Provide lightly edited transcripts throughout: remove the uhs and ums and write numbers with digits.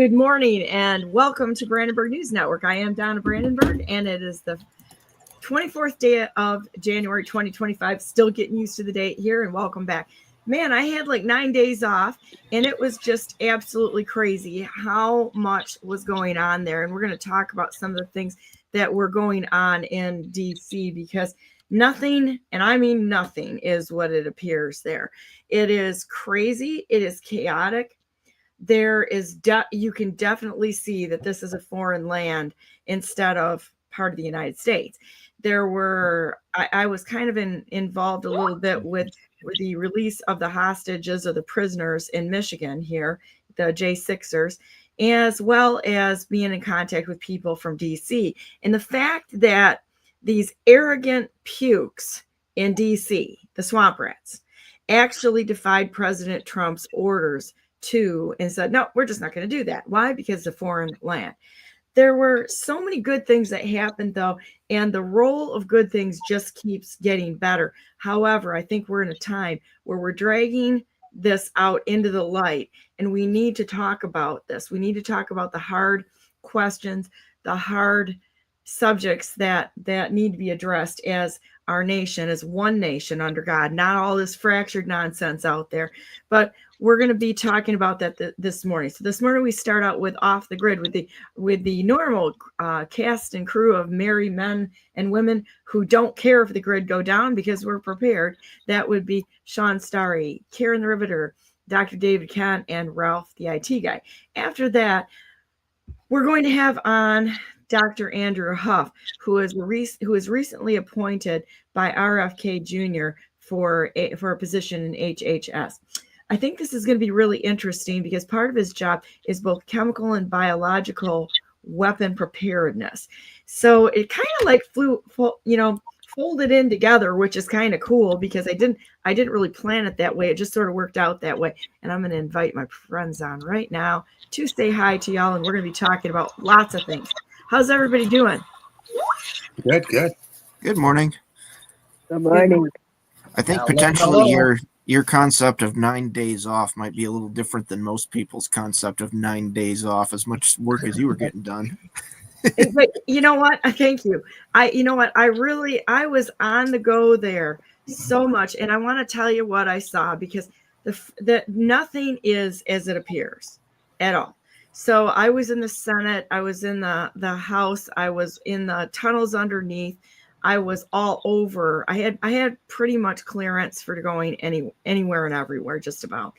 Good morning and welcome to Brandenburg News Network. I am Donna Brandenburg and it is the 24th day of January 2025. Still getting used to the date here, and welcome back. Man, I had like 9 days off and it was just absolutely crazy how much was going on there. And we're going to talk about some of the things that were going on in DC, because nothing, and I mean nothing, is what it appears there. It is crazy. It is chaotic. There is you can definitely see that this is a foreign land instead of part of the United States. There were, I was kind of involved a little bit with the release of the hostages or the prisoners in Michigan here, the J6ers, as well as being in contact with people from DC. And the fact that these arrogant pukes in DC, the swamp rats, actually defied President Trump's orders and said, no, we're just not going to do that. Why? Because it's a foreign land. There were so many good things that happened, though, and the role of good things just keeps getting better. However, I think we're in a time where we're dragging this out into the light, and we need to talk about this. We need to talk about the hard questions, the hard subjects that need to be addressed as our nation, as one nation under God, not all this fractured nonsense out there. But we're going to be talking about that this morning. So this morning we start out with Off the Grid with the normal cast and crew of merry men and women who don't care if the grid go down because we're prepared. That would be Shawn Starry, Karen the Riveter, Dr. David Kent, and Ralph the IT guy. After that, we're going to have on Dr. Andrew Huff, who is recently appointed by RFK Jr. for a position in HHS. I think this is going to be really interesting because part of his job is both chemical and biological weapon preparedness. So it kind of like folded in together, which is kind of cool because I didn't really plan it that way. It just sort of worked out that way. And I'm going to invite my friends on right now to say hi to y'all, and we're going to be talking about lots of things. How's everybody doing? Good. Good morning. Good morning. I think potentially your concept of 9 days off might be a little different than most people's concept of 9 days off, as much work as you were getting done. But you know what? Thank you. I was on the go there so much. And I want to tell you what I saw, because the nothing is as it appears at all. So I was in the Senate, I was in the House, I was in the tunnels underneath. I was all over. I had pretty much clearance for going anywhere and everywhere, just about.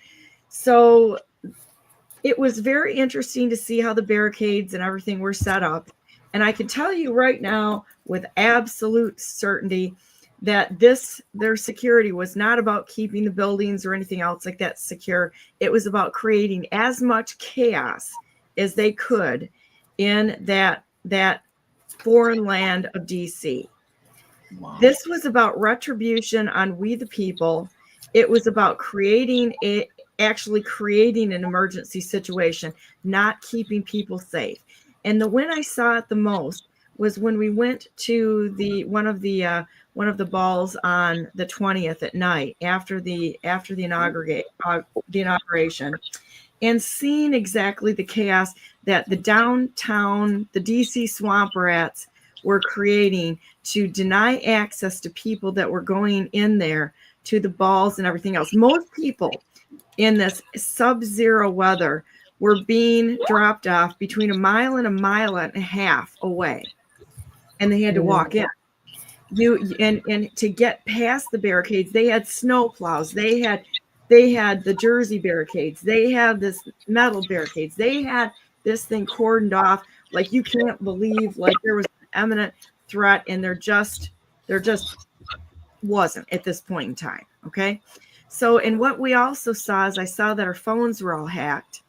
So it was very interesting to see how the barricades and everything were set up. And I can tell you right now with absolute certainty that their security was not about keeping the buildings or anything else like that secure. It was about creating as much chaos as they could in that foreign land of DC. Wow. This was about retribution on we the people. It was about actually creating an emergency situation, not keeping people safe. And when I saw it the most was when we went to one of the balls on the 20th at night after the inauguration, and seeing exactly the chaos that the DC swamp rats were creating to deny access to people that were going in there to the balls and everything else. Most people in this sub-zero weather were being dropped off between a mile and a half away, and they had to walk in. And to get past the barricades, they had snow plows. They had the Jersey barricades. They had this metal barricades. They had this thing cordoned off like you can't believe, like there was an imminent threat, and there just wasn't at this point in time. Okay. So, and what we also saw is I saw that our phones were all hacked.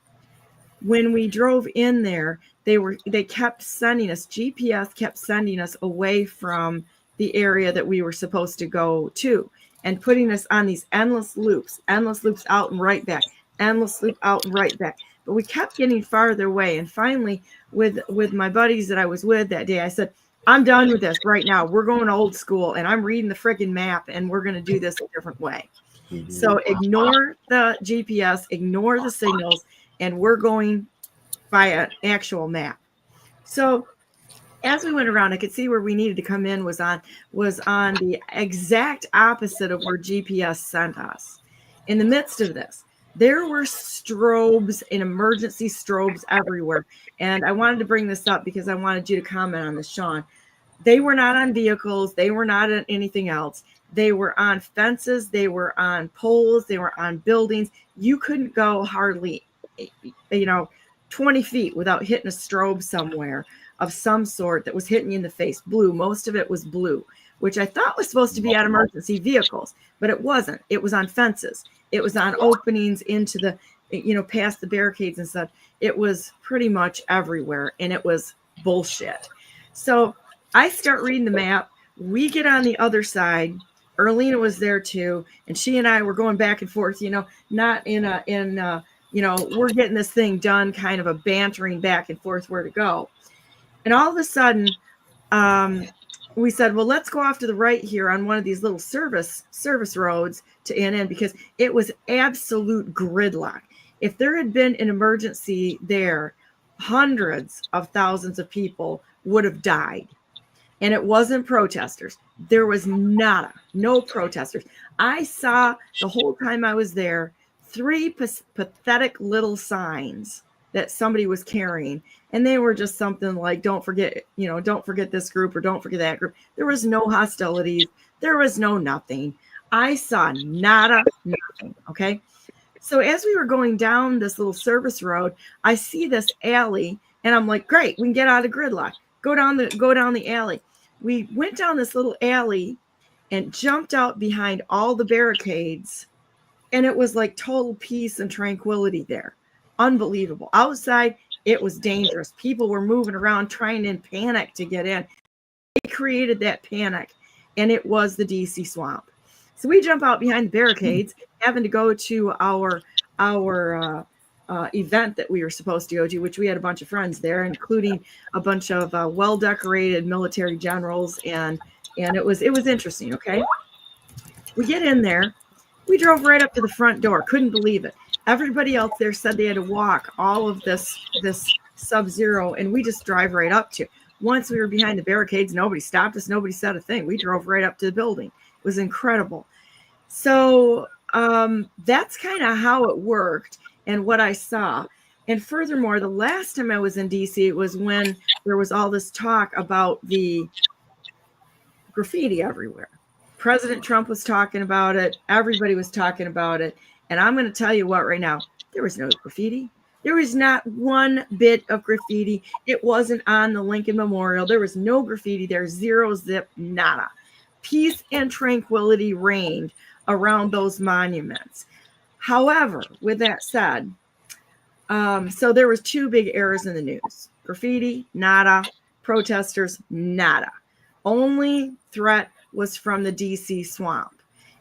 When we drove in there, they kept sending us, GPS kept sending us away from the area that we were supposed to go to, and putting us on these endless loops out and right back, endless loop out and right back. But we kept getting farther away. And finally, with my buddies that I was with that day, I said, I'm done with this right now. We're going old school, and I'm reading the friggin' map, and we're going to do this a different way. So ignore the GPS, ignore the signals, and we're going by an actual map. So as we went around, I could see where we needed to come in was on the exact opposite of where GPS sent us. In the midst of this, there were strobes and emergency strobes everywhere. And I wanted to bring this up because I wanted you to comment on this, Shawn. They were not on vehicles. They were not on anything else. They were on fences. They were on poles. They were on buildings. You couldn't go hardly, 20 feet without hitting a strobe somewhere of some sort that was hitting you in the face. Blue. Most of it was blue, which I thought was supposed to be at emergency vehicles, but it wasn't. It was on fences. It was on openings into the, past the barricades and stuff. It was pretty much everywhere, and it was bullshit. So I start reading the map. We get on the other side. Erlina was there too, and she and I were going back and forth, not we're getting this thing done, kind of a bantering back and forth where to go. And all of a sudden, we said, well, let's go off to the right here on one of these little service roads to BNN, because it was absolute gridlock. If there had been an emergency there, hundreds of thousands of people would have died. And it wasn't protesters. There was no protesters. I saw the whole time I was there 3 pathetic little signs that somebody was carrying, and they were just something like, don't forget this group, or don't forget that group. There was no hostilities. There was no nothing. I saw nothing. Okay. So as we were going down this little service road, I see this alley, and I'm like, great, we can get out of gridlock. Go down the alley. We went down this little alley and jumped out behind all the barricades, and it was like total peace and tranquility there. Unbelievable. Outside, it was dangerous. People were moving around trying in panic to get in. They created that panic, and it was the DC swamp. So we jump out behind the barricades, having to go to our event that we were supposed to go to, which we had a bunch of friends there, including a bunch of well-decorated military generals, and it was interesting. Okay, we get in there. We drove right up to the front door. Couldn't believe it. Everybody else there said they had to walk all of this sub-zero, and we just drive right up to. Once we were behind the barricades, nobody stopped us. Nobody said a thing. We drove right up to the building. It was incredible. So that's kind of how it worked and what I saw. And furthermore, the last time I was in DC, it was when there was all this talk about the graffiti everywhere. President Trump was talking about it. Everybody was talking about it. And I'm going to tell you what right now, there was no graffiti. There was not one bit of graffiti. It wasn't on the Lincoln Memorial. There was no graffiti. There's zero, zip, nada. Peace and tranquility reigned around those monuments. However, with that said, so there was 2 big errors in the news. Graffiti, nada. Protesters, nada. Only threat was from the DC swamp.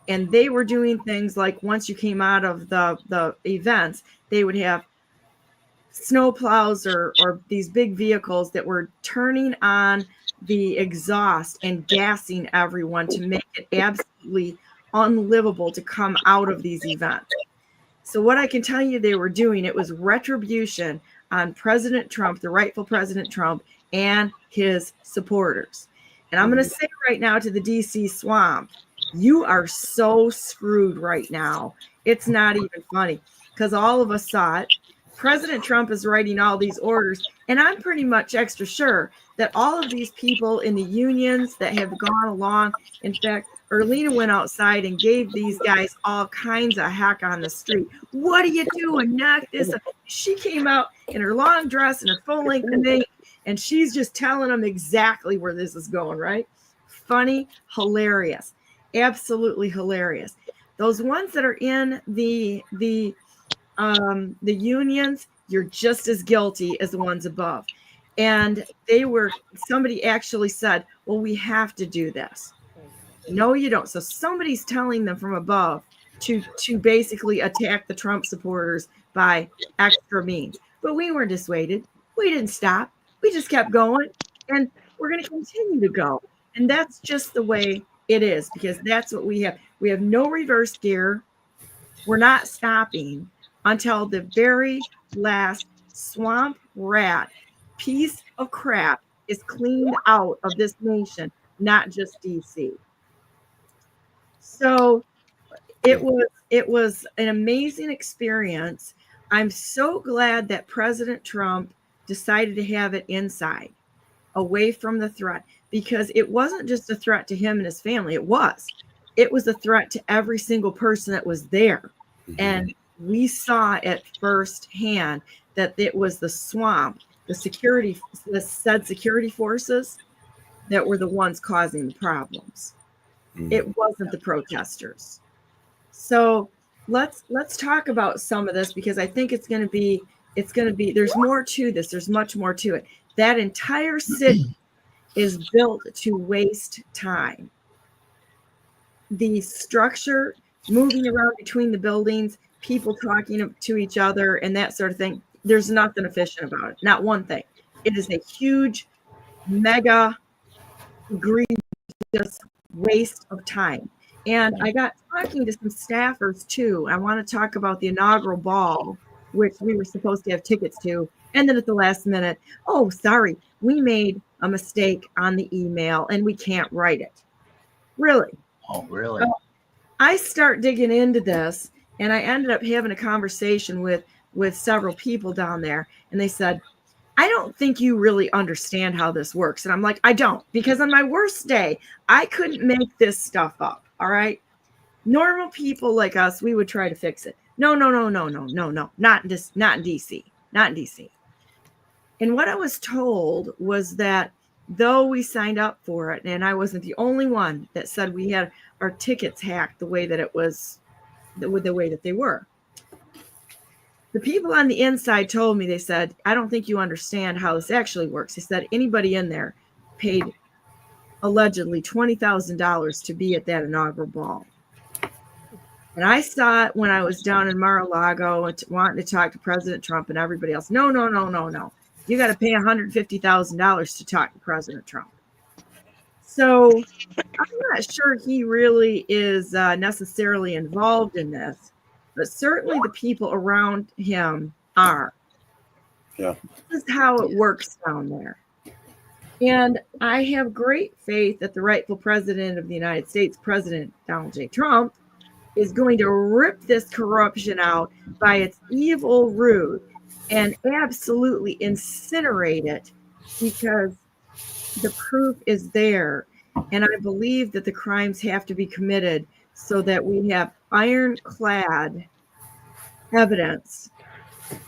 And they were doing things like, once you came out of the events, they would have snow plows or these big vehicles that were turning on the exhaust and gassing everyone to make it absolutely unlivable to come out of these events. So what I can tell you they were doing, it was retribution on President Trump, the rightful President Trump, and his supporters. And I'm going to say right now to the DC swamp, you are so screwed right now. It's not even funny, because all of us saw it. President Trump is writing all these orders, and I'm pretty much extra sure that all of these people in the unions that have gone along, in fact, Erlina went outside and gave these guys all kinds of heck on the street. What are you doing? Knock this up. She came out in her long dress and her full-length knit, and she's just telling them exactly where this is going, right? Funny, hilarious. Absolutely hilarious. Those ones that are in the unions, you're just as guilty as the ones above. And somebody actually said, well, we have to do this. No, you don't. So somebody's telling them from above to basically attack the Trump supporters by extra means. But we weren't dissuaded. We didn't stop. We just kept going, and we're going to continue to go. And that's just the way it is, because that's what we have. We have no reverse gear. We're not stopping until the very last swamp piece of crap is cleaned out of this nation, not just DC. So it was an amazing experience. I'm so glad that President Trump decided to have it inside, away from the threat, because it wasn't just a threat to him and his family. It was a threat to every single person that was there. And we saw at first hand that it was the swamp, the security forces that were the ones causing the problems. It wasn't the protesters. So let's talk about some of this, because I think it's going to be, there's more to this. There's much more to it. That entire city is built to waste time. The structure, moving around between the buildings, people talking to each other and that sort of thing, there's nothing efficient about it. Not one thing. It is a huge, mega, egregious waste of time. And I got talking to some staffers too. I want to talk about the inaugural ball, which we were supposed to have tickets to. And then at the last minute, oh, sorry, we made a mistake on the email and we can't write it. Really? Oh, really? So I start digging into this, and I ended up having a conversation with several people down there. And they said, I don't think you really understand how this works. And I'm like, I don't, because on my worst day, I couldn't make this stuff up. All right. Normal people like us, we would try to fix it. No. Not in DC. And what I was told was that though we signed up for it, and I wasn't the only one that said we had our tickets hacked the way that it was, the way that they were. The people on the inside told me, they said, I don't think you understand how this actually works. They said anybody in there paid allegedly $20,000 to be at that inaugural ball. And I saw it when I was down in Mar-a-Lago wanting to talk to President Trump and everybody else. No. You got to pay $150,000 to talk to President Trump. So I'm not sure he really is necessarily involved in this, but certainly the people around him are. Yeah. This is how it works down there. And I have great faith that the rightful president of the United States, President Donald J. Trump, is going to rip this corruption out by its evil root and absolutely incinerate it, because the proof is there. And I believe that the crimes have to be committed so that we have ironclad evidence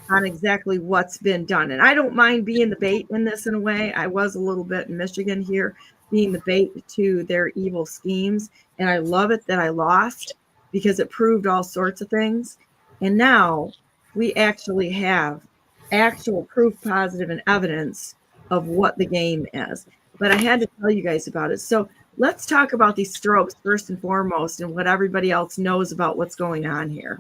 on exactly what's been done. And I don't mind being the bait in this in a way. I was a little bit in Michigan here, being the bait to their evil schemes. And I love it that I lost, because it proved all sorts of things. And now we actually have actual proof positive and evidence of what the game is. But I had to tell you guys about it. So let's talk about these strokes first and foremost, and what everybody else knows about what's going on here.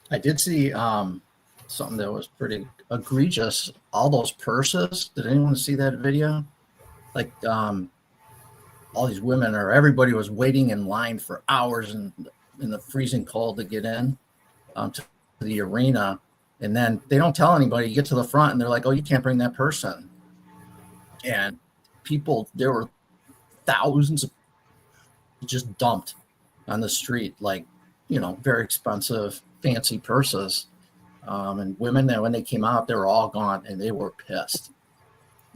I did see something that was pretty egregious. All those purses. Did anyone see that video? Like all these women, or everybody was waiting in line for hours in the freezing cold to get in to the arena. And then they don't tell anybody. You get to the front and they're like, oh, you can't bring that person. And people, there were thousands of just dumped on the street, like, very expensive, fancy purses. And women, that when they came out, they were all gone and they were pissed.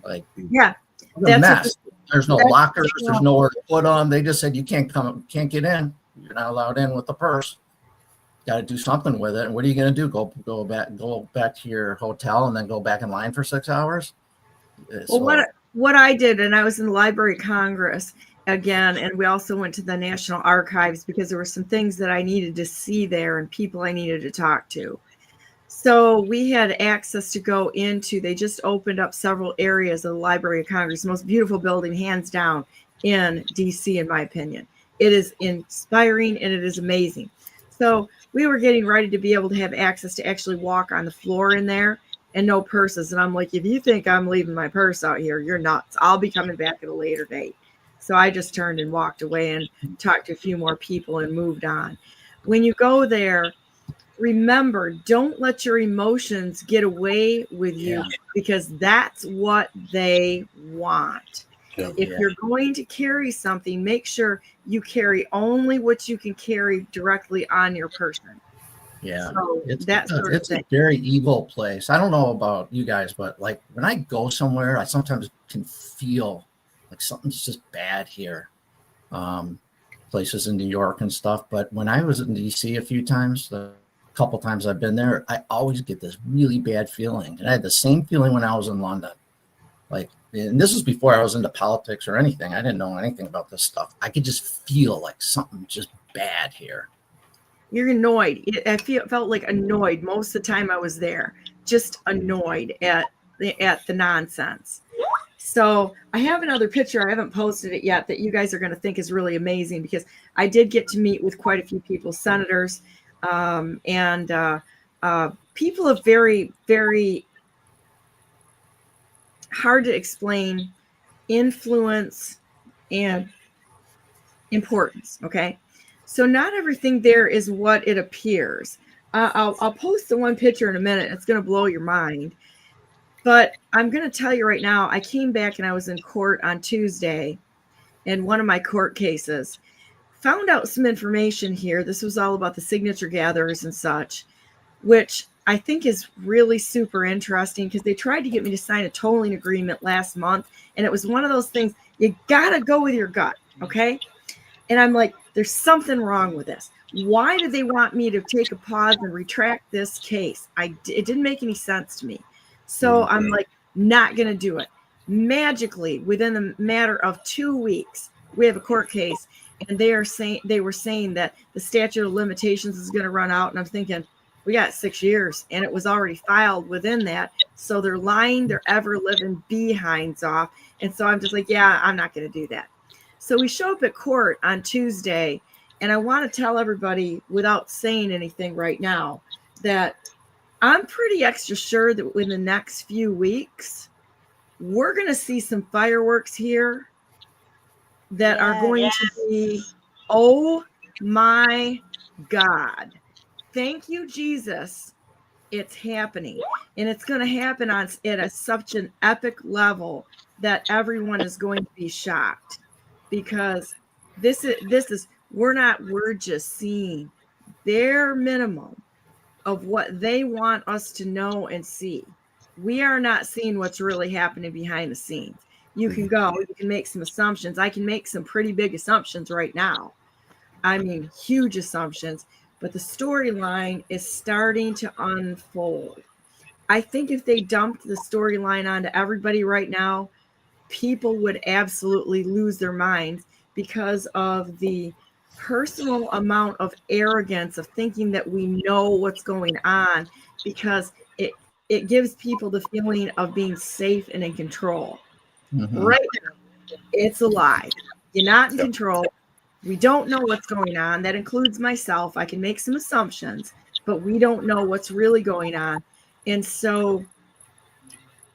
Like, yeah, that's a mess. There's no lockers. There's nowhere to put them. They just said, you can't get in. You're not allowed in with the purse. Got to do something with it. And what are you going to do? Go back to your hotel and then go back in line for 6 hours? Well, what I did, and I was in the Library of Congress again, and we also went to the National Archives, because there were some things that I needed to see there and people I needed to talk to. So we had access to go into, they just opened up several areas of the Library of Congress, the most beautiful building, hands down, in DC, in my opinion. It is inspiring and it is amazing. So we were getting ready to be able to have access to actually walk on the floor in there, and no purses. And I'm like, if you think I'm leaving my purse out here, you're nuts. I'll be coming back at a later date. So I just turned and walked away and talked to a few more people and moved on. When you go there, remember, don't let your emotions get away with you, because that's what they want. If you're going to carry something, make sure you carry only what you can carry directly on your person. Yeah, so it's a very evil place. I don't know about you guys, but like when I go somewhere, I sometimes can feel like something's just bad here. Places in New York and stuff. But when I was in DC a few times, the couple times I've been there, I always get this really bad feeling. And I had the same feeling when I was in London. Like, and this was before I was into politics or anything. I didn't know anything about this stuff. I could just feel like something just bad here. You're annoyed. I felt like annoyed most of the time I was there, just annoyed at the nonsense. So I have another picture. I haven't posted it yet that you guys are going to think is really amazing, because I did get to meet with quite a few people, senators, and people of very, very hard to explain influence and importance. Okay. So not everything there is what it appears. I'll post the one picture in a minute. It's going to blow your mind. But I'm going to tell you right now, I came back and I was in court on Tuesday in one of my court cases. Found out some information here. This was all about the signature gatherers and such, which I think is really super interesting, because they tried to get me to sign a tolling agreement last month. And it was one of those things, you got to go with your gut. Okay. And I'm like, there's something wrong with this. Why did they want me to take a pause and retract this case? It didn't make any sense to me. So I'm like, not going to do it. Magically, within a matter of 2 weeks, we have a court case, and they were saying that the statute of limitations is going to run out. And I'm thinking, we got 6 years, and it was already filed within that. So they're lying their ever living behinds off. And so I'm just like, yeah, I'm not going to do that. So we show up at court on Tuesday, and I want to tell everybody, without saying anything right now, that I'm pretty extra sure that in the next few weeks, we're going to see some fireworks here that are going to be, oh my God. Thank you, Jesus. It's happening. And it's going to happen at such an epic level that everyone is going to be shocked. Because we're just seeing their minimum of what they want us to know and see. We are not seeing what's really happening behind the scenes. You can make some assumptions. I can make some pretty big assumptions right now. I mean, huge assumptions, but the storyline is starting to unfold. I think if they dumped the storyline onto everybody right now, people would absolutely lose their minds, because of the personal amount of arrogance of thinking that we know what's going on, because it gives people the feeling of being safe and in control. Right now, it's a lie. You're not in control. We don't know what's going on. That includes myself. I can make some assumptions, but we don't know what's really going on. And so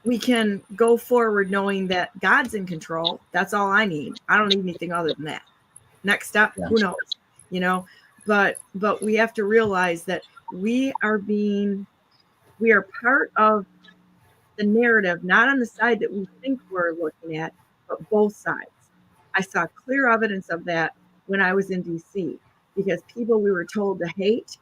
we can go forward knowing that God's in control. That's all I need. I don't need anything other than that. Next step, who knows, but we have to realize that we are part of the narrative, not on the side that we think we're looking at, but both sides. I saw clear evidence of that when I was in DC, because people we were told to hate,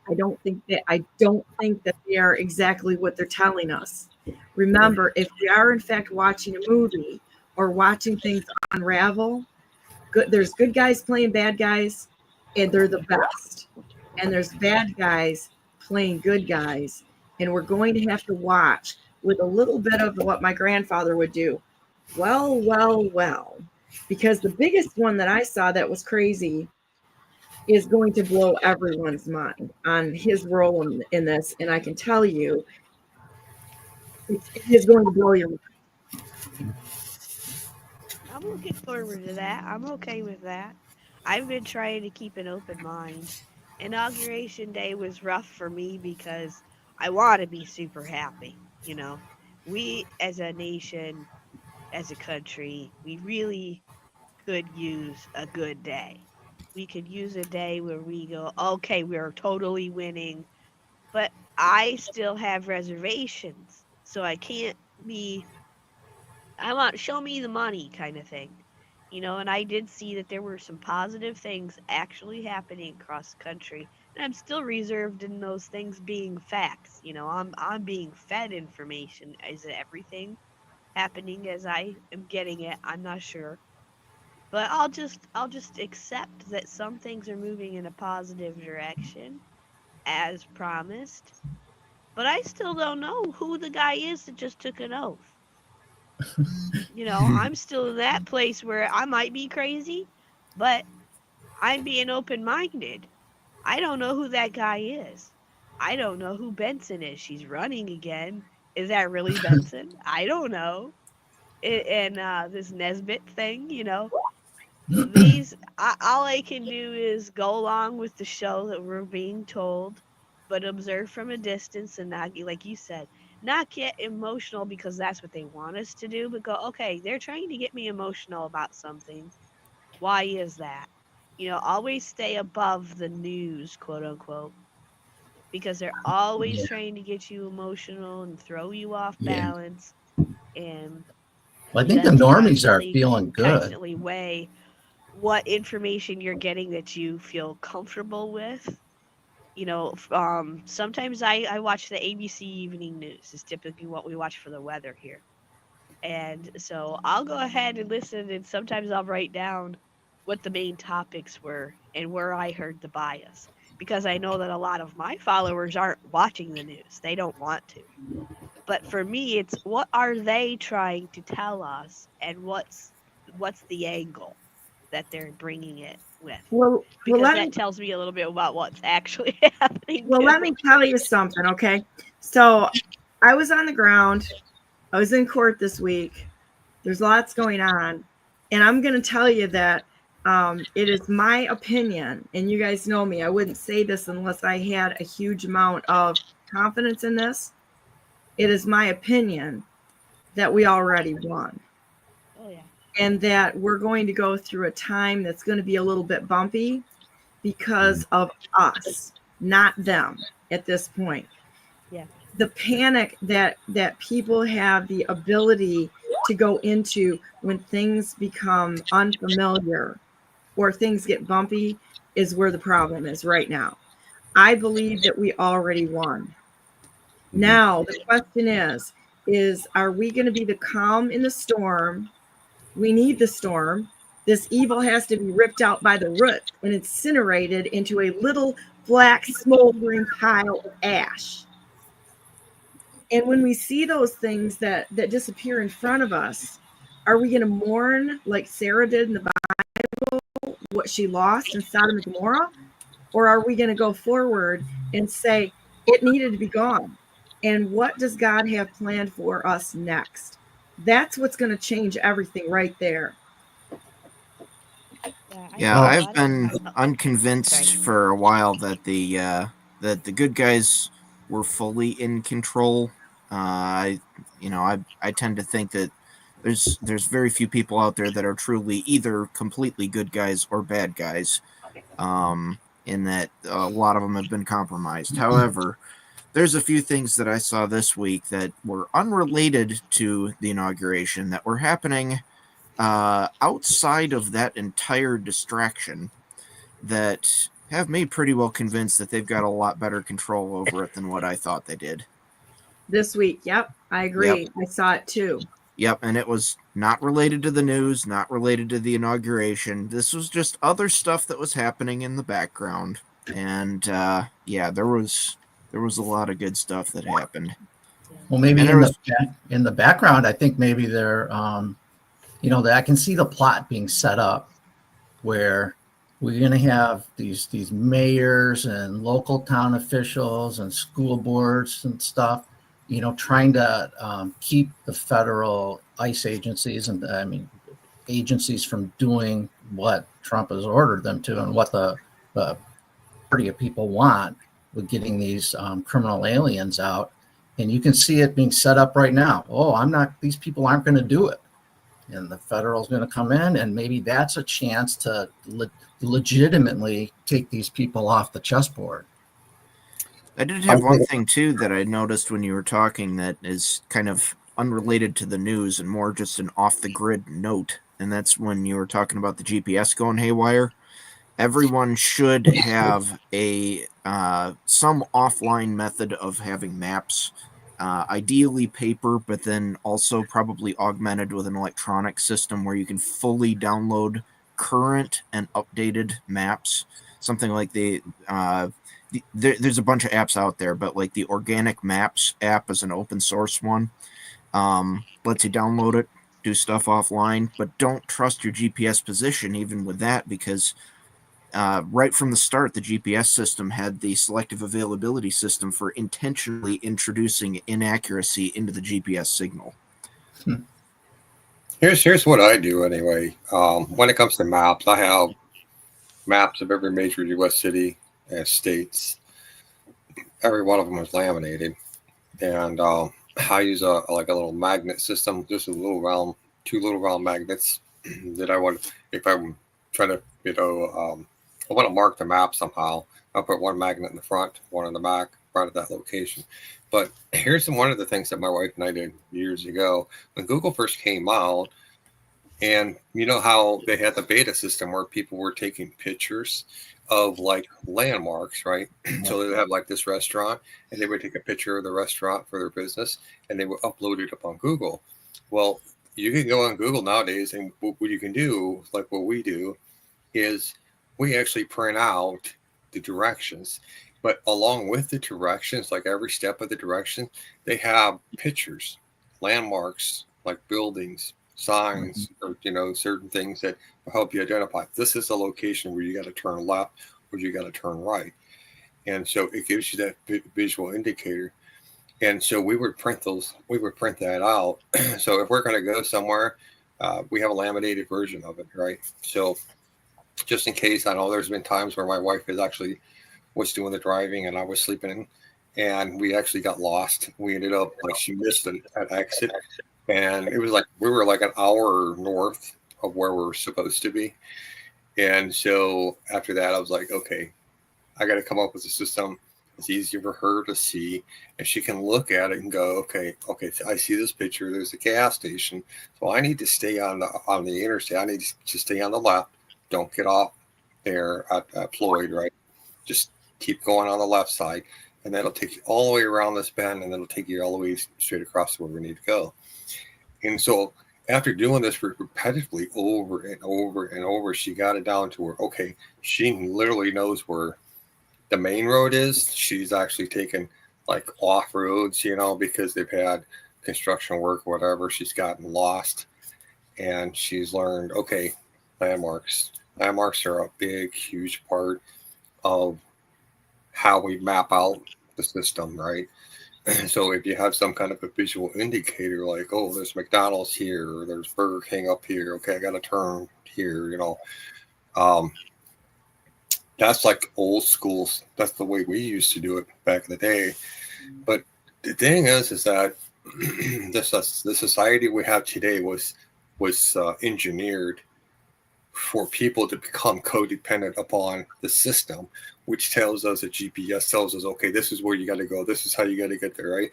I don't think that they are exactly what they're telling us. Remember, if we are in fact watching a movie or watching things unravel, there's good guys playing bad guys, and they're the best. And there's bad guys playing good guys, and we're going to have to watch with a little bit of what my grandfather would do. Well, because the biggest one that I saw that was crazy is going to blow everyone's mind on his role in this. And I can tell you, it is going to blow your mind. I'm looking forward to that. I'm okay with that. I've been trying to keep an open mind. Inauguration Day was rough for me because I want to be super happy. We as a nation, as a country, we really could use a good day. we could use a day where we go, okay, we're totally winning, but I still have reservations, so I can't be. I want show me the money kind of thing, and I did see that there were some positive things actually happening across the country, and I'm still reserved in those things being facts. I'm being fed information. Is it everything happening as I am getting it? I'm not sure. But I'll just accept that some things are moving in a positive direction as promised. But I still don't know who the guy is that just took an oath. I'm still in that place where I might be crazy, but I'm being open minded. I don't know who that guy is. I don't know who Benson is. She's running again. Is that really Benson? I don't know. And this Nesbitt thing, all I can do is go along with the show that we're being told, but observe from a distance and not, like you said, not get emotional because that's what they want us to do, but go, okay, they're trying to get me emotional about something. Why is that? Always stay above the news, quote unquote, because they're always Yeah. trying to get you emotional and throw you off Yeah. balance. And Well, I you think the have to normies are constantly, feeling good. constantly weigh what information you're getting that you feel comfortable with. Sometimes I watch the ABC Evening News. Is typically what we watch for the weather here. And so I'll go ahead and listen, and sometimes I'll write down what the main topics were and where I heard the bias. Because I know that a lot of my followers aren't watching the news. They don't want to. But for me, it's what are they trying to tell us, and what's the angle that they're bringing it with? Well, Because let that me tells me a little bit about what's actually happening. well Too. let me tell you something, okay? So I was on the ground. I was in court this week. There's lots going on, and I'm going to tell you that it is my opinion, and you guys know me. I wouldn't say this unless I had a huge amount of confidence in this. It is my opinion that we already won, Oh yeah. and that we're going to go through a time that's going to be a little bit bumpy because of us, not them at this point. Yeah. The panic that people have the ability to go into when things become unfamiliar or things get bumpy is where the problem is right now. I believe that we already won. Now the question is are we going to be the calm in the storm? We need the storm. This evil has to be ripped out by the root and incinerated into a little black smoldering pile of ash. And when we see those things that disappear in front of us, are we going to mourn like Sarah did in the Bible, what she lost in Sodom and Gomorrah? Or are we going to go forward and say it needed to be gone? And what does God have planned for us next? That's what's going to change everything right there. Yeah, I I've been unconvinced Sorry. for a while that the good guys were fully in control. I tend to think that there's very few people out there that are truly either completely good guys or bad guys. In that a lot of them have been compromised. However, there's a few things that I saw this week that were unrelated to the inauguration that were happening outside of that entire distraction that have me pretty well convinced that they've got a lot better control over it than what I thought they did. This week, yep, I agree. Yep. I saw it too. Yep, and it was not related to the news, not related to the inauguration. This was just other stuff that was happening in the background. And there was a lot of good stuff that happened. Well, maybe in the background, I think maybe they're, that I can see the plot being set up where we're going to have these mayors and local town officials and school boards and stuff, trying to keep the federal ICE agencies and agencies from doing what Trump has ordered them to and what the party of people want with getting these criminal aliens out. And you can see it being set up right now. Oh, these people aren't going to do it. and the federal's going to come in, and maybe that's a chance to legitimately take these people off the chessboard. I did have one thing too that I noticed when you were talking that is kind of unrelated to the news and more just an off the grid note, and that's when you were talking about the GPS going haywire. Everyone should have a some offline method of having maps, ideally paper, but then also probably augmented with an electronic system where you can fully download current and updated maps. Something like there's a bunch of apps out there, but like the Organic Maps app is an open source one. Lets you download it, do stuff offline, but don't trust your GPS position even with that, because right from the start, the GPS system had the selective availability system for intentionally introducing inaccuracy into the GPS signal. Here's what I do anyway. When it comes to maps, I have maps of every major U.S. city and states. Every one of them is laminated, and I use a little magnet system, just a little round, two little round magnets that I want. If I'm trying to, I want to mark the map somehow, I'll put one magnet in the front, one in the back, right at that location. But here's one of the things that my wife and I did years ago when Google first came out. And you know how they had the beta system where people were taking pictures of like landmarks, right? So they would have like this restaurant, and they would take a picture of the restaurant for their business, and they would upload it up on Google. Well, you can go on Google nowadays, and what you can do, like what we do, is we actually print out the directions. But along with the directions, like every step of the direction, they have pictures, landmarks, like buildings, signs, or certain things that will help you identify this is a location where you got to turn left or you got to turn right. And so it gives you that visual indicator. And so we would print that out. So if we're going to go somewhere, we have a laminated version of it, right? So just in case, I know there's been times where my wife was doing the driving and I was sleeping, and we actually got lost. We ended up she missed an exit. And it was like we were like an hour north of where we were supposed to be. And so after that, I was like, okay, I got to come up with a system that's easier for her to see. And she can look at it and go, okay, I see this picture. There's a gas station. So I need to stay on the interstate. I need to stay on the left. Don't get off there at Floyd, right? Just keep going on the left side. And that'll take you all the way around this bend, and it'll take you all the way straight across to where we need to go. And so after doing this repetitively over and over and over, she got it down to where, okay, she literally knows where the main road is. She's actually taken like off roads, because they've had construction work or whatever. She's gotten lost, and she's learned, okay, landmarks. Landmarks are a big, huge part of how we map out the system, right? So if you have some kind of a visual indicator, like, oh, there's McDonald's here, or there's Burger King up here. Okay, I got to turn here, that's like old school. That's the way we used to do it back in the day. But the thing is that the society we have today was engineered for people to become codependent upon the system, which tells us that GPS tells us, okay, this is where you got to go. This is how you got to get there, right?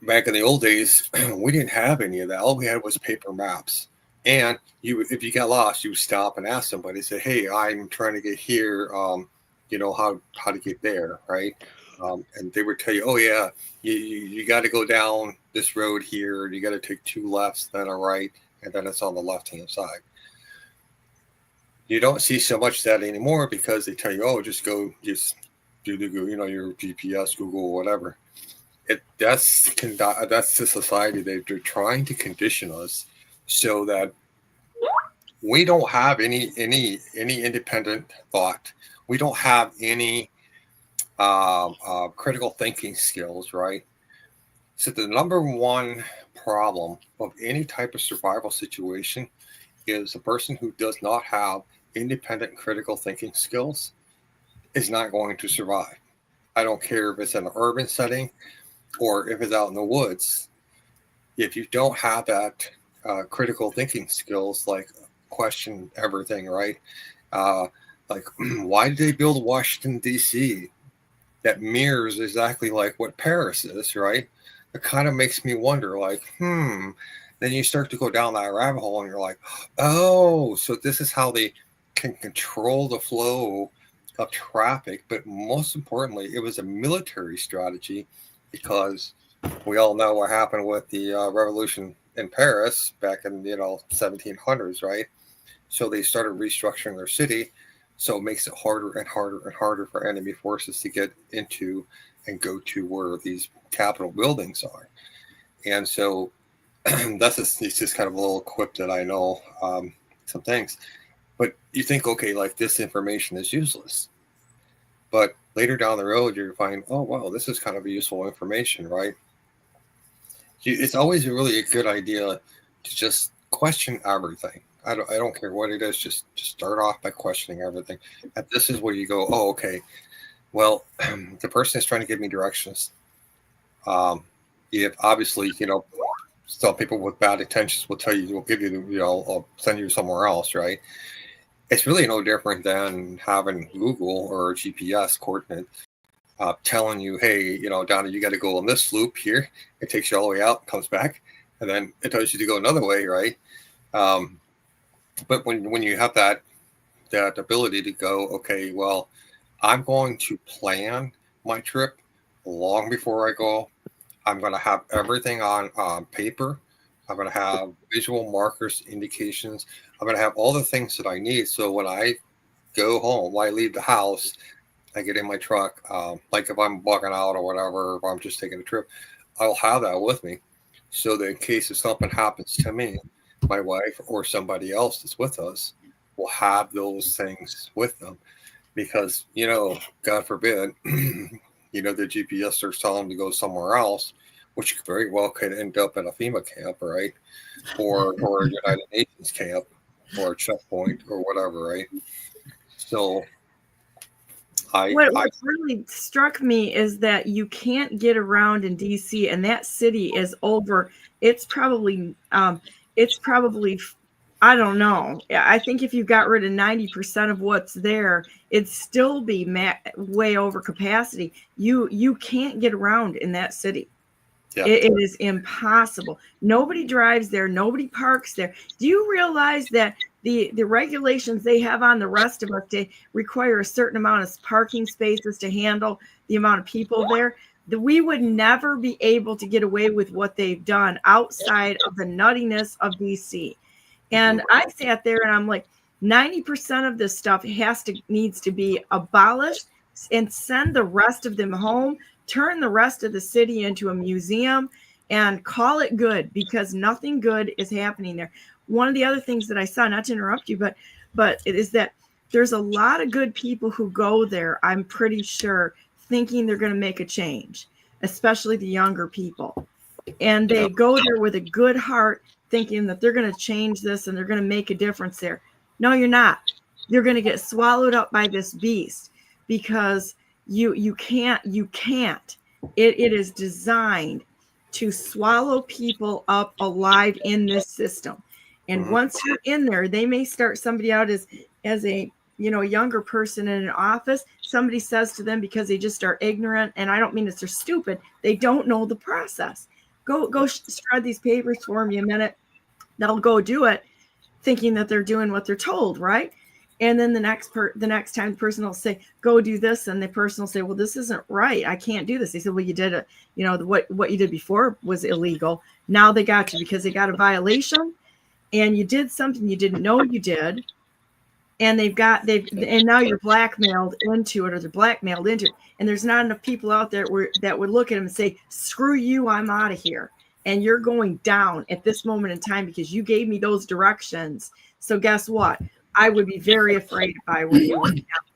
Back in the old days, we didn't have any of that. All we had was paper maps. And if you got lost, you would stop and ask somebody, say, hey, I'm trying to get here. How to get there, right? And they would tell you, oh, yeah, you got to go down this road here. You got to take two lefts, then a right, and then it's on the left-hand side. You don't see so much that anymore because they tell you, oh, just do the Google, your GPS, Google, whatever. That's the society that they're trying to condition us so that we don't have any independent thought. We don't have any critical thinking skills, right? So the number one problem of any type of survival situation is a person who does not have independent critical thinking skills is not going to survive. I don't care if it's in an urban setting or if it's out in the woods. If you don't have that critical thinking skills, like question everything, right? Like, why did they build Washington, D.C.? That mirrors exactly like what Paris is, right? It kind of makes me wonder, like, Then you start to go down that rabbit hole and you're like, oh, so this is how they can control the flow of traffic. But most importantly, it was a military strategy, because we all know what happened with the revolution in Paris back in 1700s, right? So they started restructuring their city, so it makes it harder and harder and harder for enemy forces to get into and go to where these Capitol buildings are. And so it's just kind of a little quip that I know some things. But you think, okay, like this information is useless. But later down the road, you find, oh, wow, this is kind of useful information, right? It's always really a good idea to just question everything. I don't care what it is. Just start off by questioning everything. And this is where you go, oh, okay. Well, the person is trying to give me directions. If obviously, some people with bad intentions will tell you, will give you, I'll send you somewhere else, right? It's really no different than having Google or GPS coordinate telling you, hey, Donna, you got to go on this loop here. It takes you all the way out, comes back, and then it tells you to go another way, right? But when you have that ability to go, okay, well, I'm going to plan my trip long before I go. I'm going to have everything on paper. I'm going to have visual markers, indications. I'm going to have all the things that I need. So when I go home, when I leave the house, I get in my truck, like if I'm bugging out or whatever, if I'm just taking a trip, I'll have that with me. So that in case if something happens to me, my wife or somebody else that's with us will have those things with them. Because, God forbid, the GPS starts telling them to go somewhere else, which very well could end up at a FEMA camp, right? Or a United Nations camp, or a checkpoint, or whatever, right? So what really struck me is that you can't get around in DC, and that city is over. It's probably I don't know. I think if you got rid of 90% of what's there, it'd still be way over capacity. You can't get around in that city. Yeah. It is impossible. Nobody drives there. Nobody parks there. Do you realize that the regulations they have on the rest of us, they require a certain amount of parking spaces to handle the amount of people there? That we would never be able to get away with what they've done outside of the nuttiness of DC. And I sat there and I'm like, 90% of this stuff needs to be abolished and send the rest of them home, turn the rest of the city into a museum and call it good, because nothing good is happening there. One of the other things that I saw, not to interrupt you, but it is that there's a lot of good people who go there, I'm pretty sure, thinking they're going to make a change, especially the younger people. And they go there with a good heart, thinking that they're going to change this and they're going to make a difference there. No, you're not. You're going to get swallowed up by this beast, because you can't. It is designed to swallow people up alive in this system. And once you're in there, they may start somebody out as a younger person in an office. Somebody says to them, because they just are ignorant, and I don't mean that they're stupid, they don't know the process. Go shred these papers for me a minute. They'll go do it, thinking that they're doing what they're told, right? And then the next time the person will say, go do this, and the person will say, well, this isn't right. I can't do this. They said, well, you did it. What you did before was illegal. Now they got you because they got a violation, and you did something you didn't know you did. And and now you're blackmailed into it, or they're blackmailed into it. And there's not enough people out there that would look at them and say, screw you, I'm out of here. And you're going down at this moment in time because you gave me those directions. So guess what? I would be very afraid if I were you.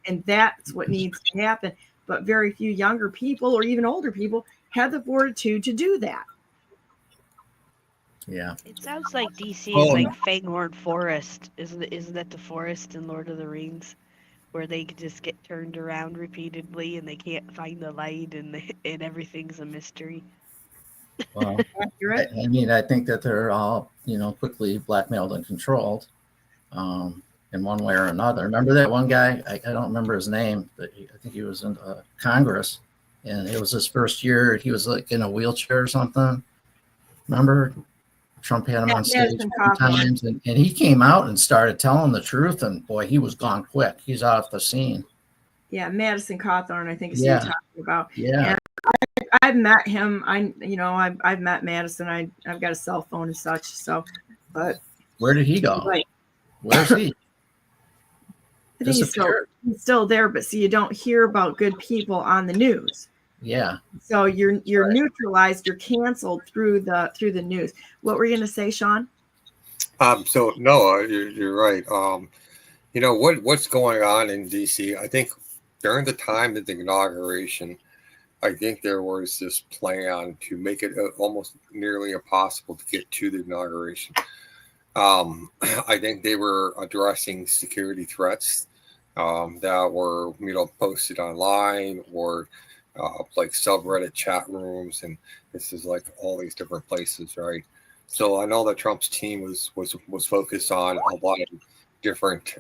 And that's what needs to happen. But very few younger people or even older people have the fortitude to do that. Yeah. It sounds like DC is like Fanghorn Forest. Isn't that the forest in Lord of the Rings, where they just get turned around repeatedly and they can't find the light, and everything's a mystery? Well, You're right. I mean, I think that they're all, quickly blackmailed and controlled in one way or another. Remember that one guy? I don't remember his name, but I think he was in Congress, and it was his first year. He was like in a wheelchair or something. Remember? Trump had him on stage Madison a few Cawthorn. times, and he came out and started telling the truth, and boy, he was gone quick. He's off the scene. Yeah, Madison Cawthorn, I think is who Yeah. you're talking about. Yeah. And I've met him. I've met Madison. I've got a cell phone and such. So, but Where did he go? right. Where's he? I think he's still there, but see, you don't hear about good people on the news. Yeah. So you're Right. neutralized, you're canceled through the news. What were you going to say, Shawn? So no, you're right. What's going on in DC? I think during the time of the inauguration, I think there was this plan to make it almost nearly impossible to get to the inauguration. I think they were addressing security threats that were, posted online or like subreddit chat rooms, and this is like all these different places, right? So I know that Trump's team was focused on a lot of different,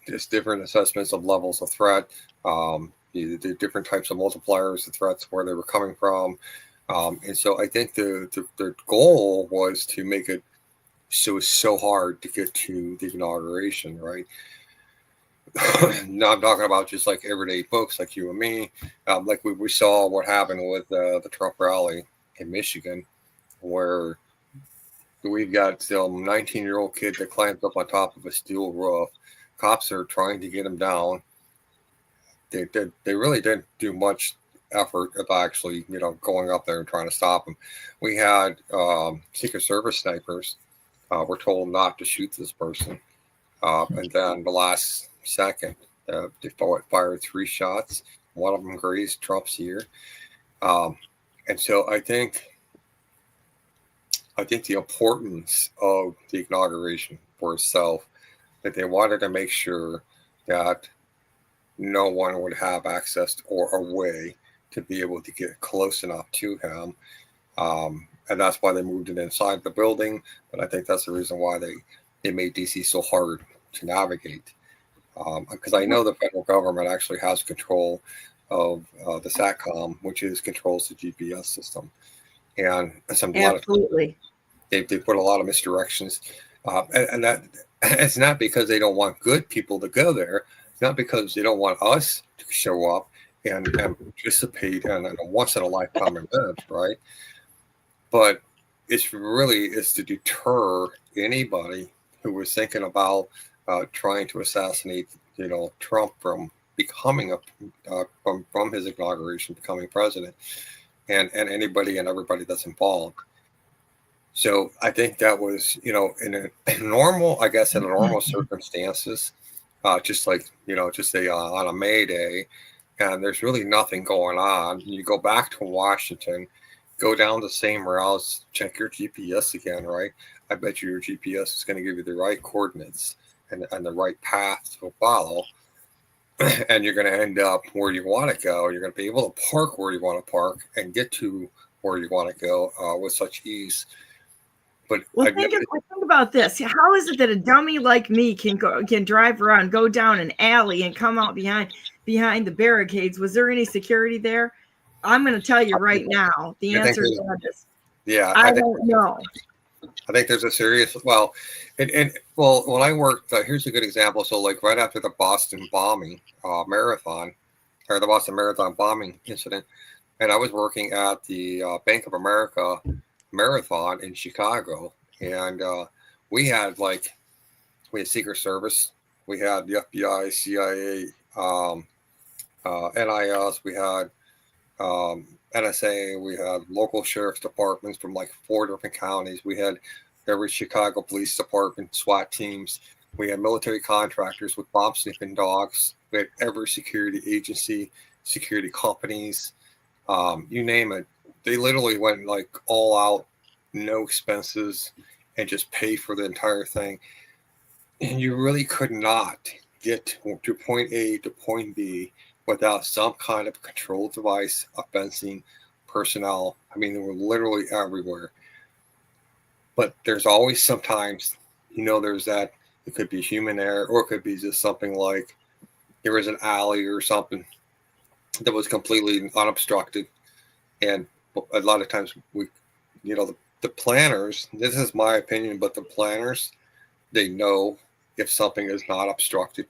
just different assessments of levels of threat, the different types of multipliers of threats, where they were coming from. And so I think the goal was to make it so hard to get to the inauguration, right? Now I'm talking about just like everyday folks like you and me. Like we saw what happened with the Trump rally in Michigan, where we've got some 19-year-old kid that climbs up on top of a steel roof. Cops are trying to get him down. They really didn't do much effort of actually, going up there and trying to stop him. We had Secret Service snipers were told not to shoot this person. And then the last second, they fired 3 shots. One of them grazed Trump's ear. And so I think the importance of the inauguration for itself, that they wanted to make sure that no one would have access or a way to be able to get close enough to him. And that's why they moved it inside the building. But I think that's the reason why they made DC so hard to navigate. Because I know the federal government actually has control of the SATCOM, which controls the GPS system. And Absolutely. They put a lot of misdirections. And that it's not because they don't want good people to go there. It's not because they don't want us to show up and participate in a once-in-a-lifetime event, right? But it's to deter anybody who was thinking about trying to assassinate, Trump from becoming from his inauguration, becoming president, and anybody and everybody that's involved. So I think that was, in normal circumstances, just like, just say on a May Day, and there's really nothing going on. You go back to Washington, go down the same routes, check your GPS again, right? I bet you your GPS is going to give you the right coordinates and the right path to follow. And you're going to end up where you want to go. You're going to be able to park where you want to park and get to where you want to go with such ease. But think about this. How is it that a dummy like me can drive around, go down an alley, and come out behind the barricades? Was there any security there? I'm going to tell you right now. The answer is yeah. I don't know. I think there's a serious when I worked, here's a good example. So like right after the Boston bombing marathon, or the Boston Marathon bombing incident, and I was working at the Bank of America marathon in Chicago, and we had Secret Service, we had the FBI, CIA, NIS, we had NSA, we had local sheriff's departments from 4 different counties. We had every Chicago Police Department, SWAT teams. We had military contractors with bomb sniffing dogs. We had every security agency, security companies, you name it. They literally went all out, no expenses, and just pay for the entire thing. And you really could not get to point A to point B without some kind of control device, a fencing, personnel. I mean, they were literally everywhere. But there's always sometimes, there's that, it could be human error, or it could be just something like there was an alley or something that was completely unobstructed. And a lot of times the planners, this is my opinion, but the planners, they know if something is not obstructed,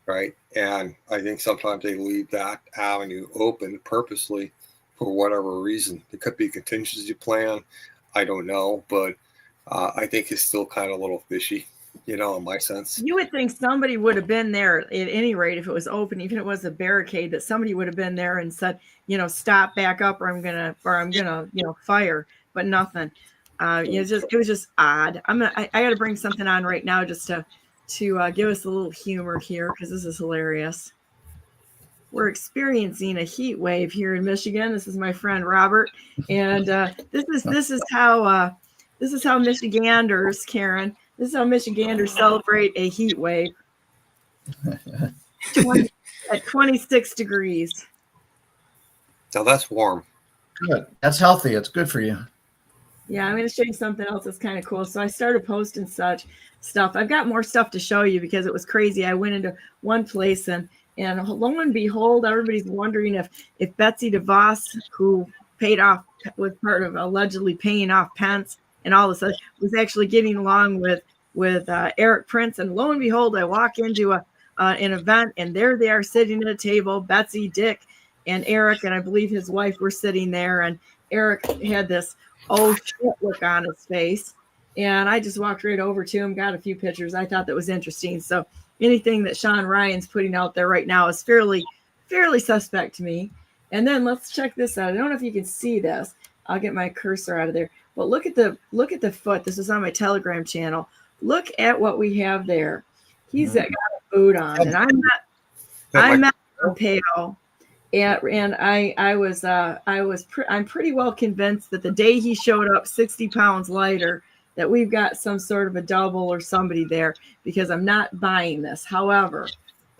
right? And I think sometimes they leave that avenue open purposely for whatever reason. It could be a contingency plan. I don't know, but I think it's still kind of a little fishy, in my sense. You would think somebody would have been there at any rate if it was open, even if it was a barricade, that somebody would have been there and said, stop, back up, or I'm gonna fire. But nothing. It was just odd. I got to bring something on right now just to give us a little humor here, because this is hilarious. We're experiencing a heat wave here in Michigan. This is my friend Robert, and this is how Michiganders, Karen. This is how Michiganders celebrate a heat wave. At 26 degrees. Now that's warm. Good. That's healthy. It's good for you. Yeah, I'm going to show you something else that's kind of cool. So I started posting such stuff. I've got more stuff to show you because it was crazy. I went into one place and lo and behold, everybody's wondering if Betsy DeVos, who was part of allegedly paying off Pence and all this, was actually getting along with Eric Prince. And lo and behold, I walk into an event, and there they are sitting at a table. Betsy, Dick, and Eric, and I believe his wife, were sitting there. And Eric had this oh shit look on his face, and I just walked right over to him, got a few pictures. I thought that was interesting. So anything that Sean Ryan's putting out there right now is fairly suspect to me. And then let's check this out. I don't know if you can see this. I'll get my cursor out of there. But look at the foot. This is on my Telegram channel. Look at what we have there. He's got a boot on, and I'm not Pompeo. And I'm pretty well convinced that the day he showed up 60 pounds lighter, that we've got some sort of a double or somebody there, because I'm not buying this. However,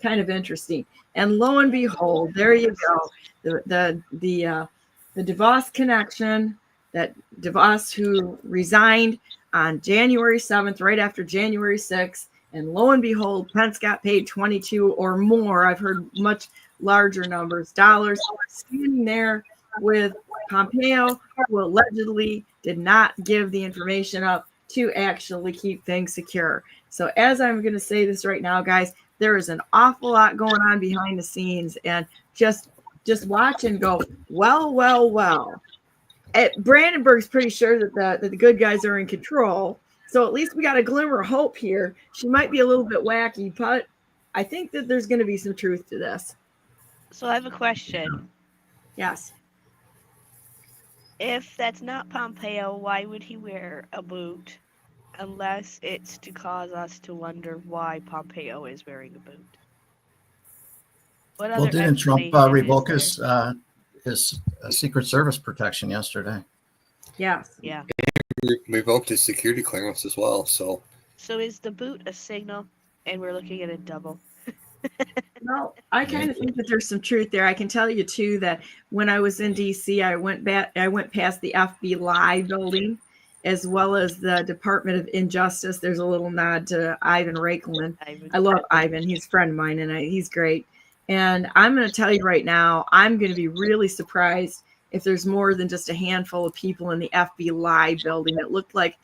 kind of interesting. And lo and behold, there you go. The DeVos connection, that DeVos who resigned on January 7th, right after January 6th. And lo and behold, Pence got paid 22 or more. I've heard much larger numbers, dollars, standing there with Pompeo, who allegedly did not give the information up to actually keep things secure. So as I'm going to say this right now, guys, there is an awful lot going on behind the scenes, and just watch and go, well. Brandenburg's pretty sure that the good guys are in control. So at least we got a glimmer of hope here. She might be a little bit wacky, but I think that there's going to be some truth to this. So I have a question. Yes. If that's not Pompeo, why would he wear a boot? Unless it's to cause us to wonder why Pompeo is wearing a boot. What other Didn't Trump explanation revoke is his Secret Service protection yesterday? Yes. Yeah. Revoked his security clearance as well. So is the boot a signal, and we're looking at a double? Well, I kind of think that there's some truth there. I can tell you too that when I was in DC, I went past the FBI building, as well as the Department of Injustice. There's a little nod to Ivan Rakelin. I love Ivan. He's a friend of mine, and he's great. And I'm going to tell you right now, I'm going to be really surprised if there's more than just a handful of people in the FBI building. It looked like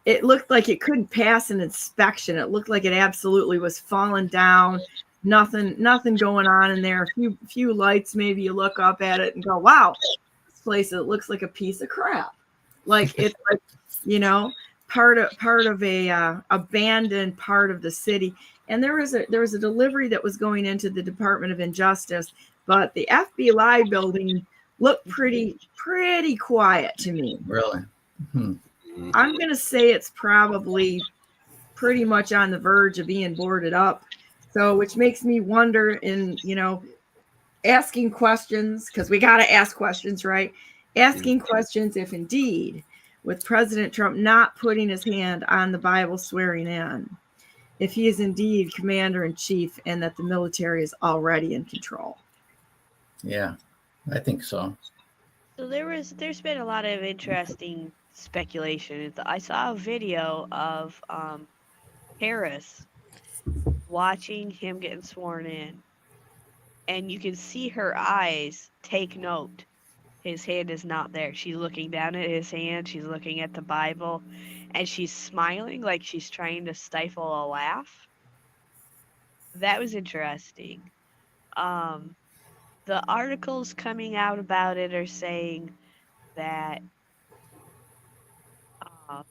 it couldn't pass an inspection. It looked like it absolutely was falling down. Nothing going on in there. A few lights. Maybe you look up at it and go, "Wow, this place, it looks like a piece of crap." Like it's like, part of a abandoned part of the city. And there was a delivery that was going into the Department of Injustice, but the FBI building looked pretty quiet to me. Really? I'm going to say it's probably pretty much on the verge of being boarded up. So, which makes me wonder asking questions, because we got to ask questions, right? Asking questions if indeed, with President Trump not putting his hand on the Bible swearing in, if he is indeed commander in chief and that the military is already in control. Yeah, I think so. So there's been a lot of interesting speculation. I saw a video of Harris watching him getting sworn in, and you can see her eyes take note. His hand is not there. She's looking down at his hand. She's looking at the Bible, and she's smiling like she's trying to stifle a laugh. That was interesting. The articles coming out about it are saying that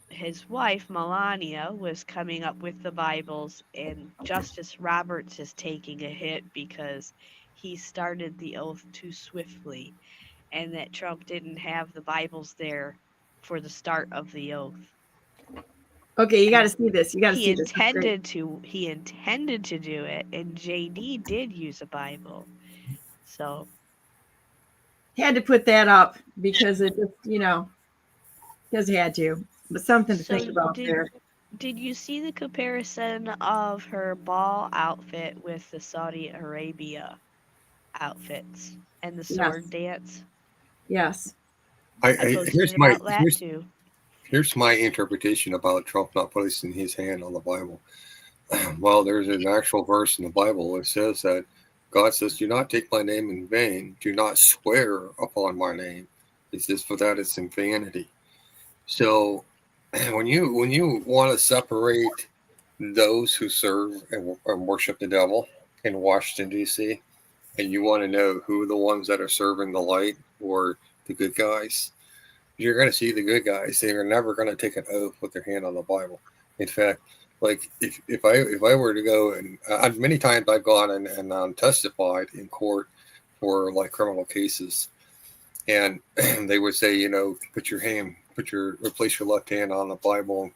his wife, Melania, was coming up with the Bibles, and Justice Roberts is taking a hit because he started the oath too swiftly, and that Trump didn't have the Bibles there for the start of the oath. Okay, you got to see this. You got to He see this. he intended to do it, and JD did use a Bible. So Had to put that up because it just, because he had to. But something to think about there. Did you see the comparison of her ball outfit with the Saudi Arabia outfits and the sword dance? Yes. Here's my interpretation about Trump not placing his hand on the Bible. Well, there's an actual verse in the Bible. It says that God says, "Do not take my name in vain. Do not swear upon my name." It says, "For that is vanity." So, when you want to separate those who serve and worship the devil in Washington D.C., and you want to know who the ones that are serving the light or the good guys, you're going to see the good guys. They are never going to take an oath with their hand on the Bible. In fact, like if I were to go and many times I've gone and testified in court for like criminal cases, and they would say, place your left hand on the Bible,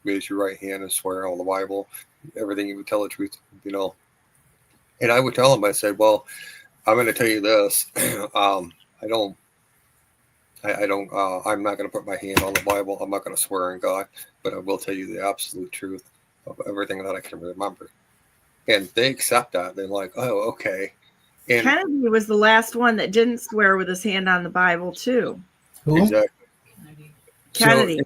raise your right hand and swear on the Bible, everything you would tell the truth, And I would tell them, I said, well, I'm going to tell you this. I'm not going to put my hand on the Bible. I'm not going to swear on God, but I will tell you the absolute truth of everything that I can remember. And they accept that. They're like, oh, okay. And Kennedy was the last one that didn't swear with his hand on the Bible, too. Who? Exactly. Kennedy,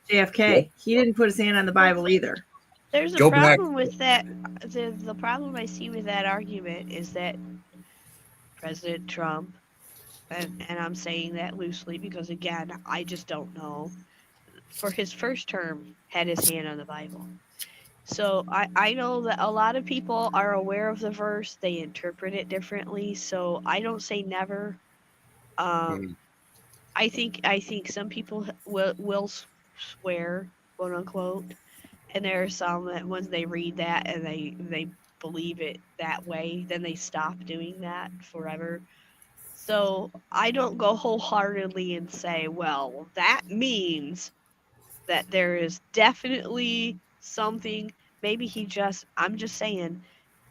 JFK. Yeah. He didn't put his hand on the Bible either. There's a problem with that. The problem I see with that argument is that President Trump, and I'm saying that loosely because, again, I just don't know, for his first term, had his hand on the Bible. So I know that a lot of people are aware of the verse. They interpret it differently. So I don't say never. I think some people will swear, quote unquote, and there are some that once they read that and they believe it that way, then they stop doing that forever. So I don't go wholeheartedly and say, well, that means that there is definitely something. Maybe I'm just saying,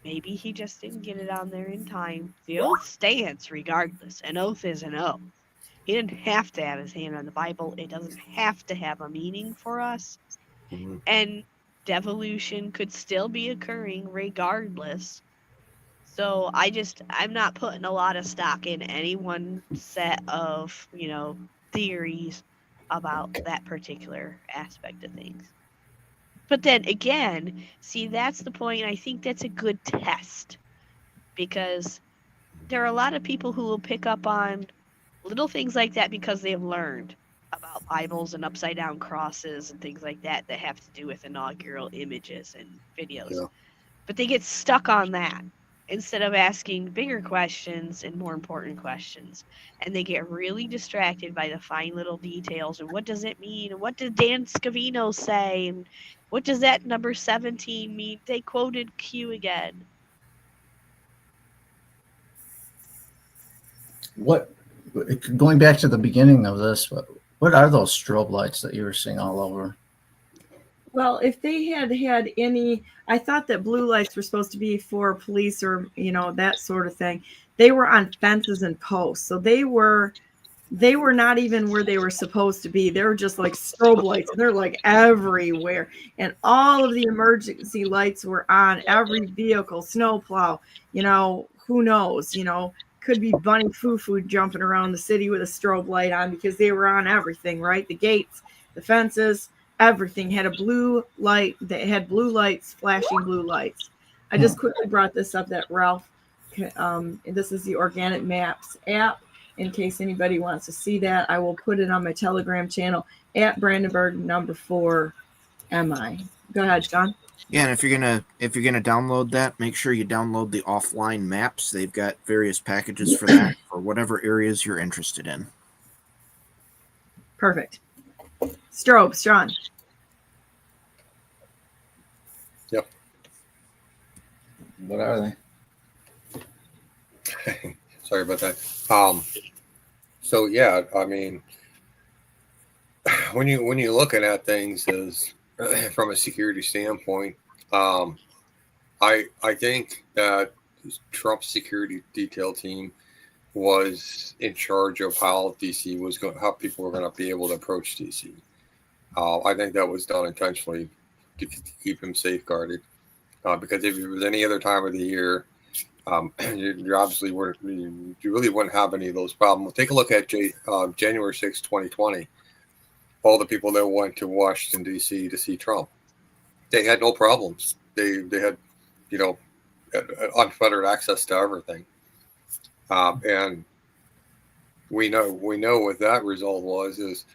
maybe he just didn't get it on there in time. The oath stands regardless. An oath is an oath. He didn't have to have his hand on the Bible. It doesn't have to have a meaning for us. Mm-hmm. And devolution could still be occurring regardless. So I'm not putting a lot of stock in any one set of, theories about that particular aspect of things. But then again, see, that's the point. I think that's a good test because there are a lot of people who will pick up on little things like that because they've learned about Bibles and upside down crosses and things like that have to do with inaugural images and videos. Yeah. But they get stuck on that instead of asking bigger questions and more important questions. And they get really distracted by the fine little details and what does it mean? And what did Dan Scavino say? And what does that number 17 mean? They quoted Q again. Going back to the beginning of this, what are those strobe lights that you were seeing all over? Well, if they had any, I thought that blue lights were supposed to be for police or, that sort of thing. They were on fences and posts. So they were not even where they were supposed to be. They were just like strobe lights. And they're like everywhere. And all of the emergency lights were on every vehicle, snowplow, who knows, could be Bunny Foo jumping around the city with a strobe light on because they were on everything, right? The gates, the fences, everything had a blue light. They had blue lights, flashing blue lights. I just quickly brought this up that Ralph, this is the Organic Maps app. In case anybody wants to see that, I will put it on my Telegram channel at Brandenburg number 4 MI. Go ahead, Shawn. Yeah, and if you're gonna download that, make sure you download the offline maps. They've got various packages for that for whatever areas you're interested in. Perfect. Strobes, Shawn. Yep. What are they? Sorry about that. So yeah, I mean, when you're looking at things as from a security standpoint, I think that Trump's security detail team was in charge of how DC was going, how people were going to be able to approach DC. I think that was done intentionally to keep him safeguarded. Because if it was any other time of the year, you obviously you really wouldn't have any of those problems. Take a look at January 6, 2020. All the people that went to Washington, D.C. to see Trump, they had no problems. They had, unfettered access to everything. And we know what that result was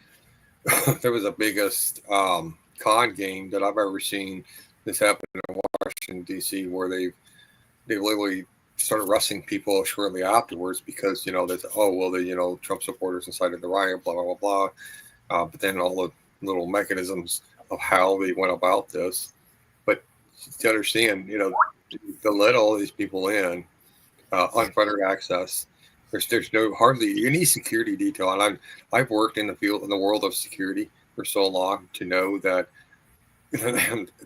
there was the biggest con game that I've ever seen. This happened in Washington, D.C., where they literally started arresting people shortly afterwards because, Trump supporters incited the riot, blah, blah, blah, blah. But then all the little mechanisms of how they went about this. But to understand, to let all these people in, unfettered access, there's hardly any security detail. And I've worked in the world of security for so long to know that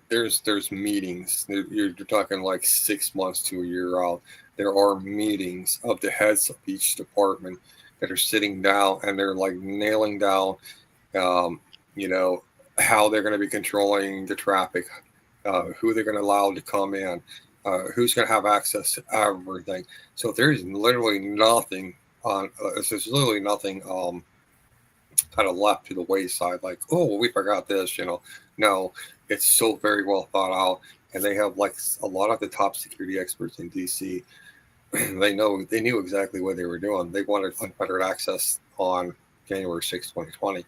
there's meetings. You're talking like 6 months to a year out. There are meetings of the heads of each department that are sitting down and they're like nailing down, how they're going to be controlling the traffic, who they're going to allow to come in, who's going to have access to everything. So there's literally nothing kind of left to the wayside. Like, oh, we forgot this. No, it's so very well thought out, and they have like a lot of the top security experts in DC. They knew exactly what they were doing. They wanted unfettered access on January 6, 2020.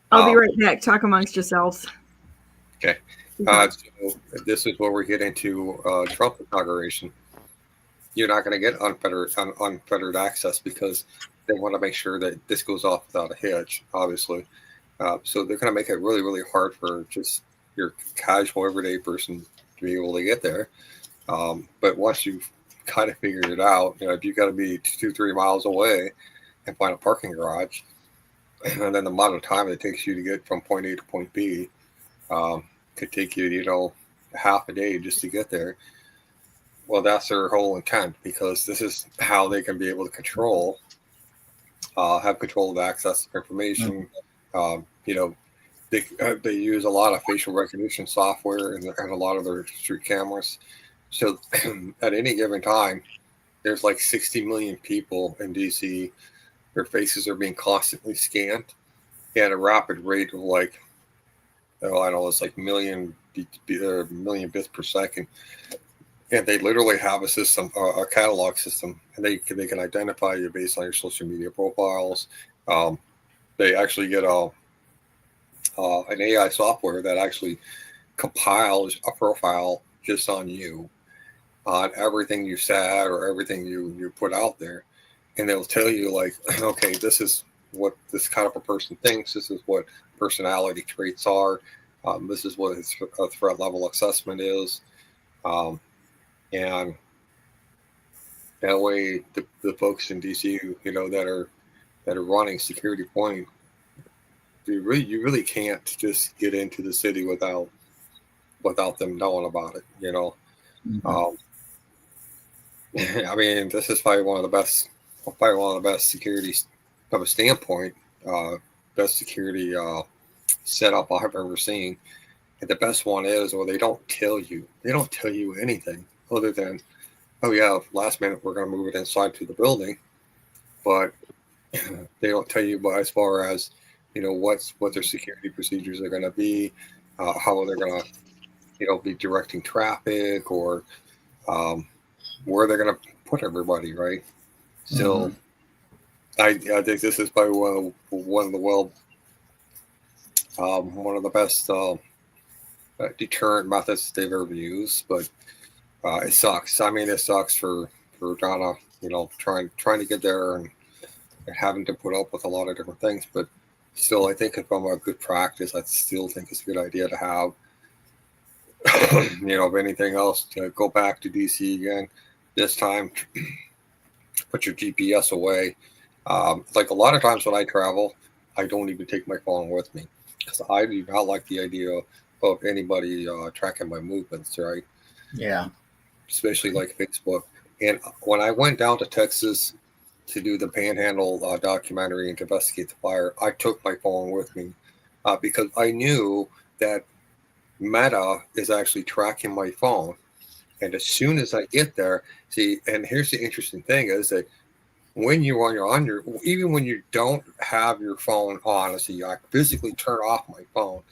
I'll be right back. Talk amongst yourselves. Okay. So this is where we get into Trump inauguration. You're not going to get unfettered access because they want to make sure that this goes off without a hitch, obviously. So they're going to make it really, really hard for just your casual everyday person to be able to get there. But once you've kind of figured it out, if you've got to be 2-3 miles away and find a parking garage, and then the amount of time it takes you to get from point A to point B could take you, half a day just to get there. Well, that's their whole intent, because this is how they can be able to have control of access to information. They use a lot of facial recognition software and a lot of their street cameras. So at any given time, there's like 60 million people in DC. Their faces are being constantly scanned at a rapid rate of like, it's like million bits per second. And they literally have a system, a catalog system, and they can identify you based on your social media profiles. They actually get an AI software that actually compiles a profile just on you, on everything you said or everything you put out there. And they'll tell you like, okay, this is what this kind of a person thinks. This is what personality traits are. This is what his threat level assessment is. And that way the folks in DC, that are running Security Point, you really can't just get into the city without them knowing about it, Mm-hmm. I mean, this is probably one of the best security from a standpoint, best security setup I've ever seen. And the best one is, they don't tell you anything other than, oh yeah, last minute we're going to move it inside to the building. but they don't tell you about as far as, what their security procedures are going to be, how they're going to, be directing traffic, or where they're going to put everybody, right? So I think this is probably one of the best deterrent methods they've ever used, but it sucks. I mean, it sucks for Donna, trying to get there and having to put up with a lot of different things, but still, I think from a good practice, I still think it's a good idea to have, if anything else, to go back to DC again. This time, put your GPS away. Like a lot of times when I travel, I don't even take my phone with me because I do not like the idea of anybody tracking my movements, right? Yeah. Especially like Facebook. And when I went down to Texas to do the Panhandle documentary and to investigate the fire, I took my phone with me because I knew that Meta is actually tracking my phone. And as soon as I get there, and here's the interesting thing is that when you're on your, even when you don't have your phone on, I physically turn off my phone,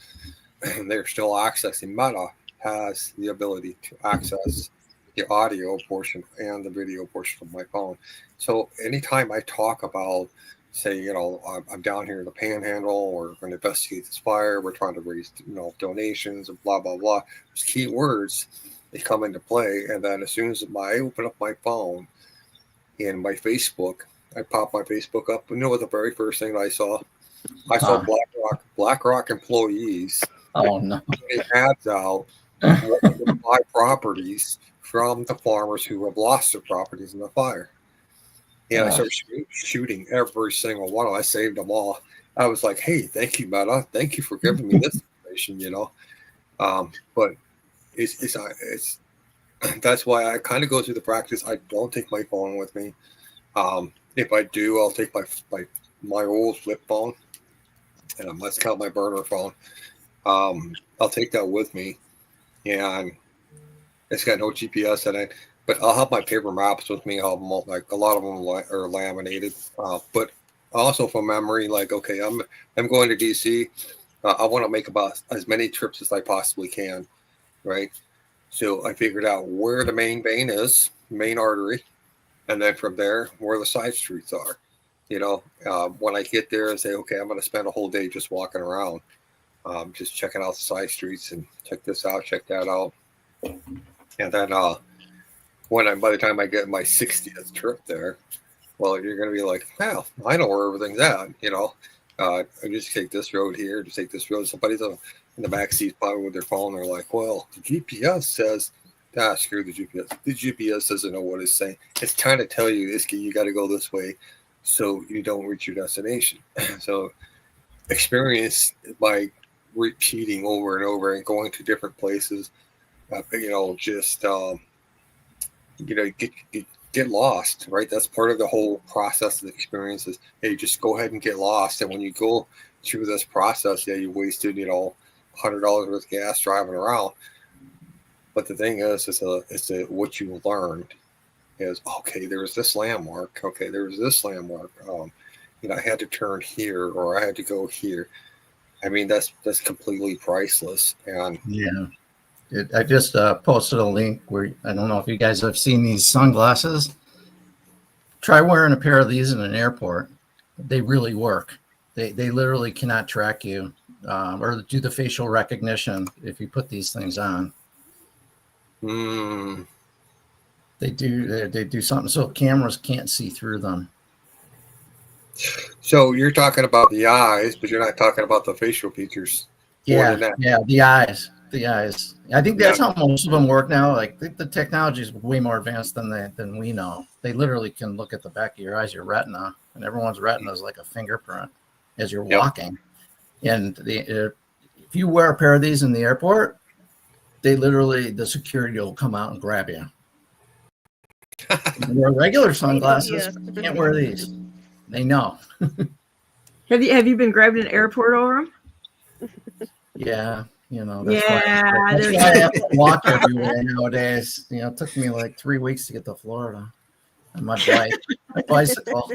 and they're still accessing. Meta has the ability to access the audio portion and the video portion of my phone. So anytime I talk about, say, I'm down here in the Panhandle, or we're going to investigate this fire, we're trying to raise, donations and blah, blah, blah, those key words, they come into play. And then as soon as I open up my phone and my Facebook, I pop my Facebook up. You know what the very first thing I saw? I saw BlackRock employees. Oh, no. Putting ads out wanting to buy properties from the farmers who have lost their properties in the fire. And I started shooting every single one. I saved them all. I was like, hey, thank you, Meta. Thank you for giving me this information, But it's that's why I kind of go through the practice. I don't take my phone with me. If I do, I'll take my old flip phone, and let's count my burner phone. I'll take that with me, and it's got no GPS in it. But I'll have my paper maps with me. I'll have them, like a lot of them are laminated. But also from memory, like, okay, I'm going to DC. I want to make about as many trips as I possibly can, right? So I figured out where the main vein is, main artery, and then from there, where the side streets are. When I get there and say, okay, I'm going to spend a whole day just walking around, just checking out the side streets and check this out, check that out. And then by the time I get my 60th trip there, well, you're going to be like, well, I know where everything's at, I just take this road here, just take this road. Somebody's in the back seat probably with their phone. They're like, well, the GPS says, screw the GPS. The GPS doesn't know what it's saying. It's trying to tell you, you got to go this way so you don't reach your destination. So experience by repeating over and over and going to different places, get lost, right? That's part of the whole process of the experience is, hey, just go ahead and get lost. And when you go through this process, you wasted, $100 worth of gas driving around. But the thing is what you learned is, okay, there was this landmark. Okay, there was this landmark. I had to turn here, or I had to go here. I mean, that's completely priceless. And yeah. I just posted a link where, I don't know if you guys have seen these sunglasses. Try wearing a pair of these in an airport. They really work. They literally cannot track you or do the facial recognition if you put these things on. They do something so cameras can't see through them. So you're talking about the eyes, but you're not talking about the facial features. Yeah, the eyes. I think that's how most of them work now. Like the technology is way more advanced than we know. They literally can look at the back of your eyes, your retina, and everyone's retina is like a fingerprint as you're walking. And if you wear a pair of these in the airport, the security will come out and grab you. You wear regular sunglasses, you can't wear these. They know. Have you been grabbed in an airport over them? Yeah. That's why I have to walk everywhere nowadays. It took me like 3 weeks to get to Florida. on my bike, my bicycle.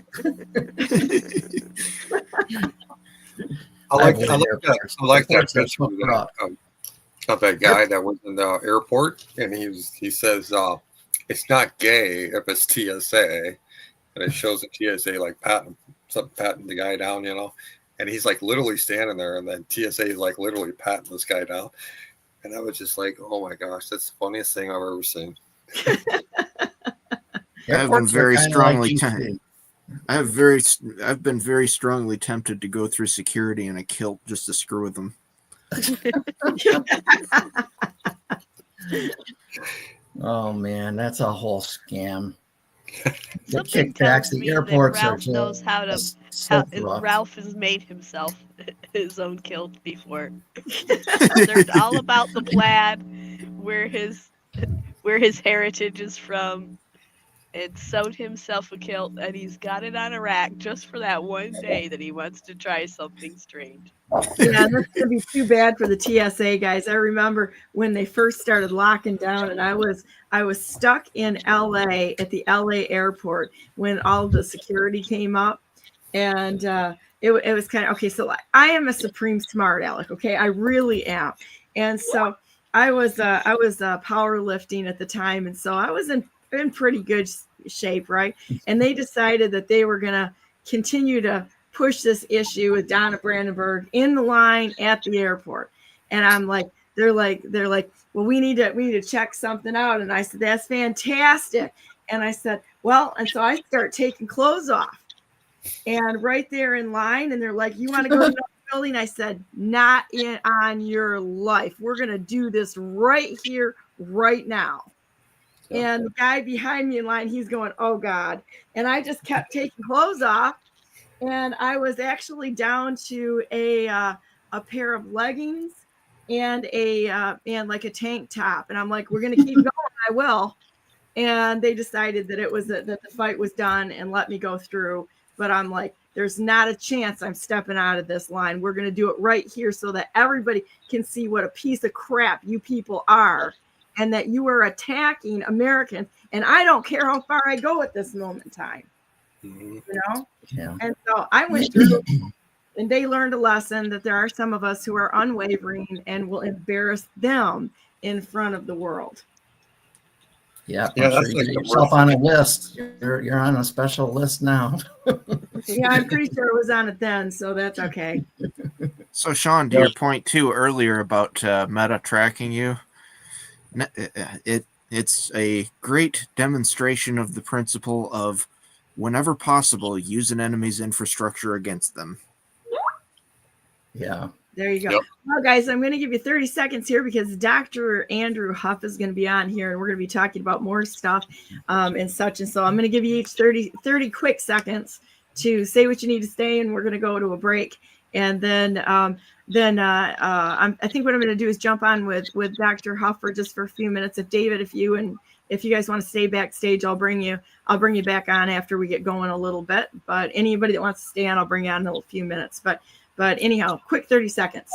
I like avoid that airports that picture hook her up. of that guy that was in the airport, and he says it's not gay if it's TSA, and it shows the TSA like patting the guy down, and he's like literally standing there, and then TSA is like literally patting this guy down, and I was just like, oh my gosh, that's the funniest thing I've ever seen. I've been very strongly tempted. I've been very strongly tempted to go through security in a kilt just to screw with them. Oh man, that's a whole scam. The Something kickbacks, tells the me that airports are Ralph knows how to. so corrupt. Ralph has made himself his own kilt before. Learned all about the plaid, where his heritage is from, and sewed himself a kilt, and he's got it on a rack just for that one day that he wants to try something strange. Yeah, that's gonna be too bad for the TSA guys. I remember when they first started locking down, and I was stuck in LA at the LA airport when all the security came up, and it was kind of okay. So I am a supreme smart aleck. Okay, I really am, and so I was powerlifting at the time, and so I was in pretty good shape, right? And they decided that they were gonna continue to push this issue with Donna Brandenburg in the line at the airport. And I'm like, they're like, well, we need to check something out. And I said, that's fantastic. And I said, well, and so I start taking clothes off, and right there in line, and they're like, you want to go to the building? I said, not on your life. We're going to do this right here, right now. And the guy behind me in line, he's going, oh God. And I just kept taking clothes off. And I was actually down to a pair of leggings and like a tank top. And I'm like, we're going to keep going. I will. And they decided that that the fight was done and let me go through. But I'm like, there's not a chance I'm stepping out of this line. We're going to do it right here so that everybody can see what a piece of crap you people are, and that you are attacking Americans. And I don't care how far I go at this moment in time. Yeah. And so I went through, and they learned a lesson that there are some of us who are unwavering and will embarrass them in front of the world. Yeah, Yeah, I'm that's sure like you the get yourself worst. on a list. You're on a special list now. Yeah, I'm pretty sure it was on it then, so that's okay. So, Shawn, to your point too earlier about Meta tracking you, it's a great demonstration of the principle of, whenever possible, use an enemy's infrastructure against them. Yeah. There you go. Yep. Well, guys, I'm going to give you 30 seconds here because Dr. Andrew Huff is going to be on here, and we're going to be talking about more stuff and such. And so I'm going to give you each 30 quick seconds to say what you need to say, and we're going to go to a break. And then I think what I'm going to do is jump on with Dr. Huff for just for a few minutes. If David, if you guys want to stay backstage, I'll bring you back on after we get going a little bit. But anybody that wants to stay on, I'll bring you on in a few minutes. But anyhow, quick 30 seconds.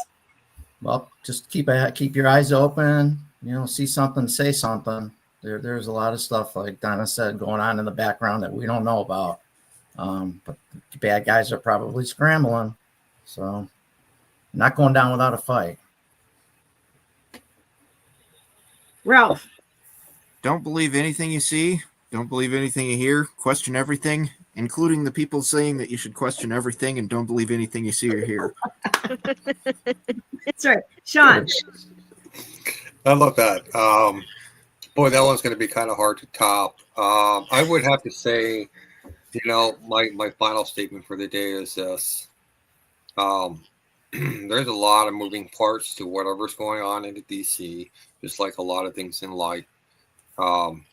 Well, just keep your eyes open. See something, say something. There's a lot of stuff, like Donna said, going on in the background that we don't know about. But the bad guys are probably scrambling. So not going down without a fight. Ralph. Don't believe anything you see. Don't believe anything you hear. Question everything, including the people saying that you should question everything, and don't believe anything you see or hear. That's right. Shawn. I love that. Boy, that one's going to be kind of hard to top. I would have to say, my final statement for the day is this. There's a lot of moving parts to whatever's going on in the DC, just like a lot of things in life. Don't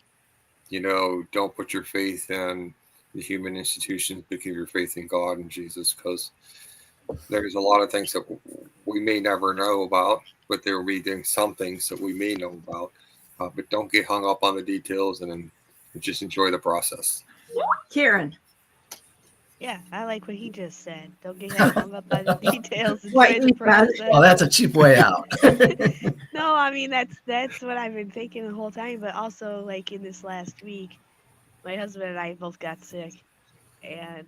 put your faith in the human institutions, but give your faith in God and Jesus, because there's a lot of things that we may never know about, but there will be some things that we may know about. But don't get hung up on the details and just enjoy the process. Karen. Yeah, I like what he just said. Don't get hung up on the details. Enjoy the process. Well, that's a cheap way out. No, I mean that's what I've been thinking the whole time. But also, like in this last week, My husband and I both got sick, and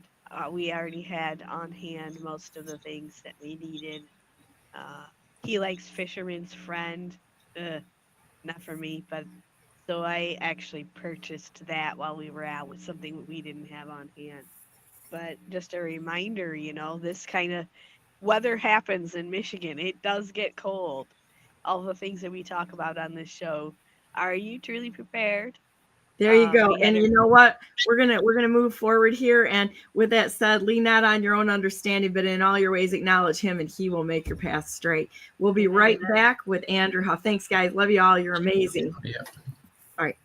we already had on hand most of the things that we needed. Uh, he likes Fisherman's Friend. Uh, Not for me, but so I actually purchased that while we were out with something we didn't have on hand. But just a reminder, this kind of weather happens in Michigan. It does get cold. All the things that we talk about on this show. Are you truly prepared? There you go. We had And you know what? We're gonna move forward here. And with that said, lean not on your own understanding, but in all your ways acknowledge him, and he will make your path straight. We'll be right back with Andrew Huff. Thanks, guys. Love you all. You're amazing. Yeah. All right.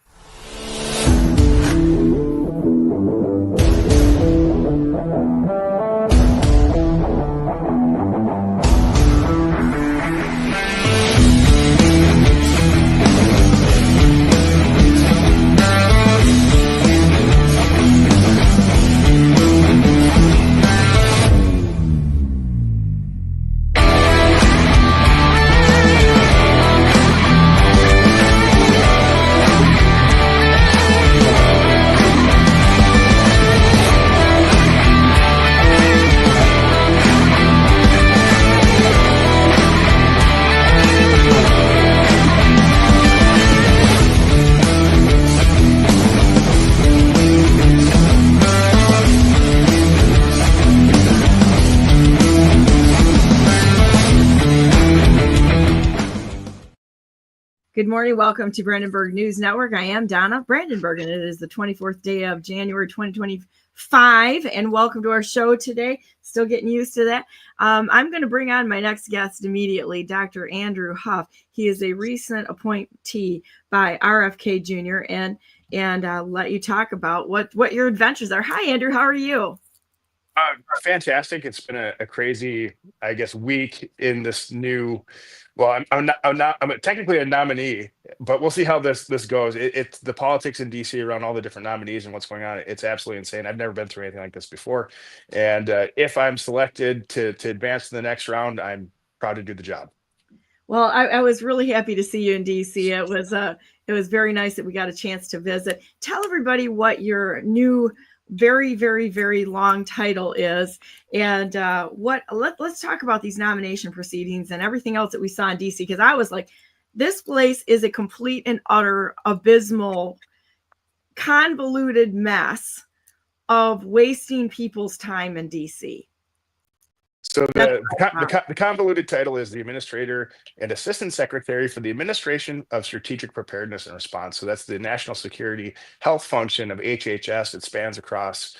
Good morning. Welcome to Brandenburg News Network. I am Donna Brandenburg, and it is the 24th day of January 2025. And welcome to our show today. Still getting used to that. I'm going to bring on my next guest immediately, Dr. Andrew Huff. He is a recent appointee by RFK Jr. and let you talk about what your adventures are. Hi, Andrew. How are you? Fantastic. It's been a crazy, I guess, week in this new. Well, I'm technically a nominee, but we'll see how this goes. It's the politics in DC around all the different nominees and what's going on. It's absolutely insane. I've never been through anything like this before, and if I'm selected to advance to the next round, I'm proud to do the job. Well, I was really happy to see you in DC. It was very nice that we got a chance to visit. Tell everybody what your new very, very, very long title is, and let's talk about these nomination proceedings and everything else that we saw in DC, because I was like, this place is a complete and utter abysmal, convoluted mess of wasting people's time in DC. So the convoluted title is the Administrator and Assistant Secretary for the Administration of Strategic Preparedness and Response. So that's the national security health function of HHS. It spans across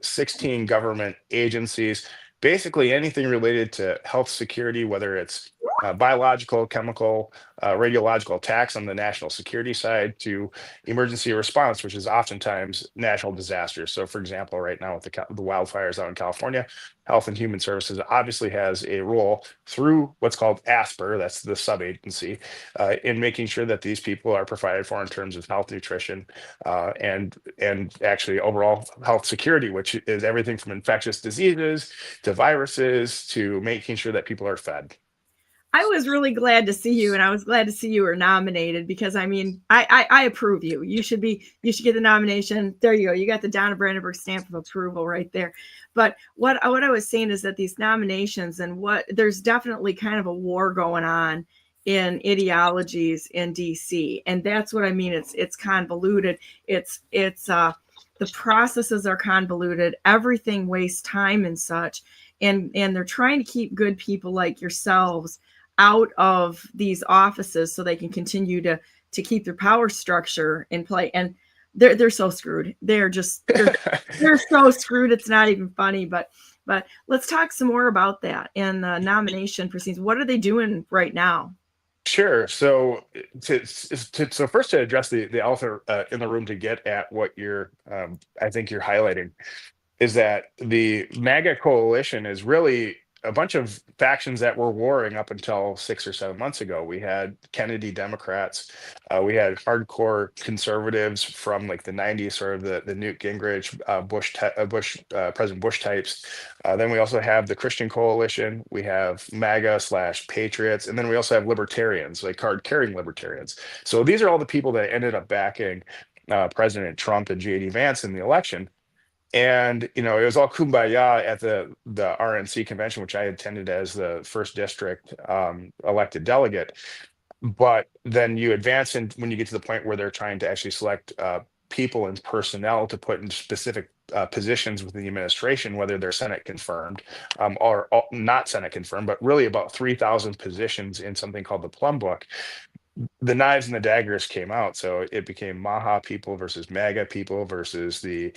16 government agencies. Basically anything related to health security, whether it's biological, chemical, radiological attacks on the national security side, to emergency response, which is oftentimes national disasters. So for example, right now with the wildfires out in California, Health and Human Services obviously has a role through what's called ASPR, that's the sub-agency, in making sure that these people are provided for in terms of health, nutrition, and actually overall health security, which is everything from infectious diseases to viruses to making sure that people are fed. I was really glad to see you, and I was glad to see you were nominated, because I mean, I approve you. You should get the nomination. There you go. You got the Donna Brandenburg stamp of approval right there. But what I was saying is that these nominations and there's definitely kind of a war going on in ideologies in DC, and that's what I mean. It's convoluted. It's the processes are convoluted. Everything wastes time and such, and they're trying to keep good people like yourselves out of these offices so they can continue to keep their power structure in play. And they're so screwed. They're so screwed. It's not even funny. But let's talk some more about that and the nomination proceedings. What are they doing right now? Sure. So first, to address the elephant in the room, to get at what I think you're highlighting, is that the MAGA coalition is really a bunch of factions that were warring up until 6 or 7 months ago. We had Kennedy Democrats, we had hardcore conservatives from like the 90s, sort of the Newt Gingrich, President Bush types. Then we also have the Christian Coalition. We have MAGA/Patriots, and then we also have libertarians, like card-carrying libertarians. So these are all the people that ended up backing President Trump and JD Vance in the election. And it was all kumbaya at the RNC convention, which I attended as the first district elected delegate. But then you advance, and when you get to the point where they're trying to actually select people and personnel to put in specific positions within the administration, whether they're Senate confirmed or not Senate confirmed, but really about 3,000 positions in something called the Plum Book, the knives and the daggers came out. So it became Maha people versus MAGA people versus the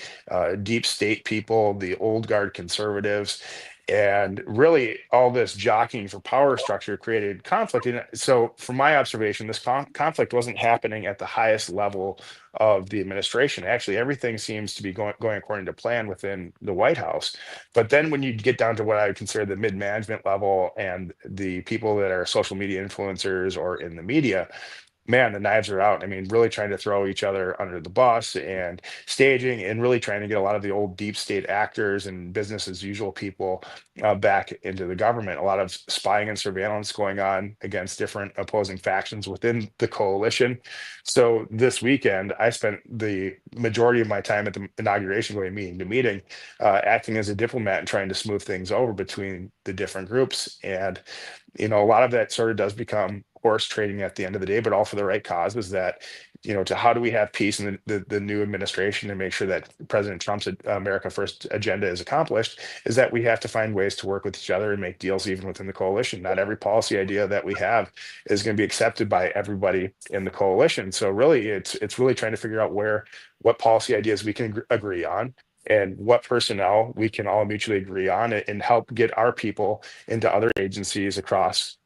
deep state people, the old guard conservatives. And really, all this jockeying for power structure created conflict. And so, from my observation, this conflict wasn't happening at the highest level of the administration. Actually, everything seems to be going according to plan within the White House. But then, when you get down to what I would consider the mid-management level and the people that are social media influencers or in the media, man, the knives are out. I mean, really trying to throw each other under the bus and staging and really trying to get a lot of the old deep state actors and business as usual people back into the government. A lot of spying and surveillance going on against different opposing factions within the coalition. So this weekend, I spent the majority of my time at the inauguration going meeting to meeting, acting as a diplomat and trying to smooth things over between the different groups. And a lot of that sort of does become horse trading at the end of the day, but all for the right causes. That, to how do we have peace in the new administration and make sure that President Trump's America First agenda is accomplished, is that we have to find ways to work with each other and make deals even within the coalition. Not every policy idea that we have is going to be accepted by everybody in the coalition. So really, it's really trying to figure out what policy ideas we can agree on and what personnel we can all mutually agree on, and help get our people into other agencies across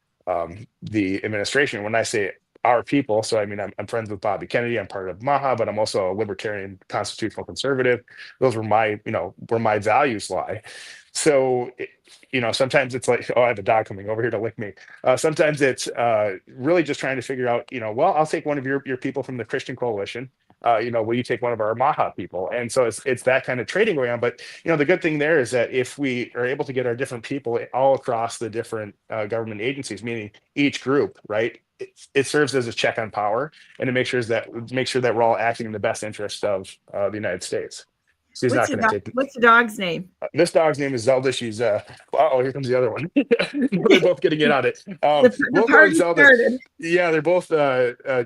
the administration. When I say our people, so I mean, I'm friends with Bobby Kennedy, I'm part of Maha, but I'm also a libertarian constitutional conservative. Those were where my values lie. So, sometimes it's like, oh, I have a dog coming over here to lick me. Sometimes it's really just trying to figure out, well, I'll take one of your people from the Christian coalition. Will you take one of our Maha people? And so it's that kind of trading going on. But the good thing there is that if we are able to get our different people all across the different government agencies, meaning each group, right, it serves as a check on power, and it makes sure that we're all acting in the best interest of the United States. She's not going to take. What's the dog's name? This dog's name is Zelda. She's oh, here comes the other one. They're both getting in on it. The party started. Yeah, they're both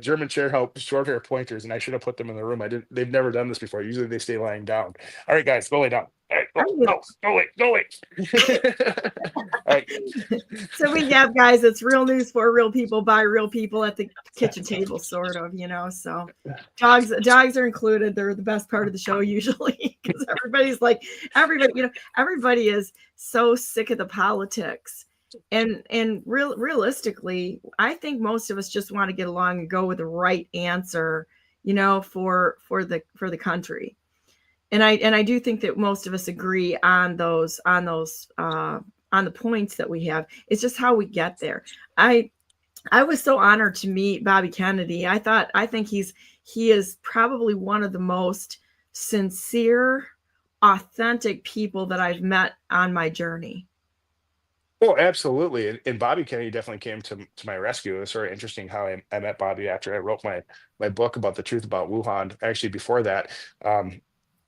German short hair pointers, and I should have put them in the room. I didn't. They've never done this before. Usually they stay lying down. All right, guys, go lay down. All right, go away. All right. So we have, guys, it's real news for real people by real people at the kitchen table, sort of, so dogs are included. They're the best part of the show usually, because everybody is so sick of the politics, and realistically, I think most of us just want to get along and go with the right answer, for the country. And I do think that most of us agree on the points that we have. It's just how we get there. I was so honored to meet Bobby Kennedy. I think he is probably one of the most sincere, authentic people that I've met on my journey. Oh, absolutely. And Bobby Kennedy definitely came to my rescue. It was sort of interesting how I met Bobby after I wrote my book about the truth about Wuhan. Actually, before that,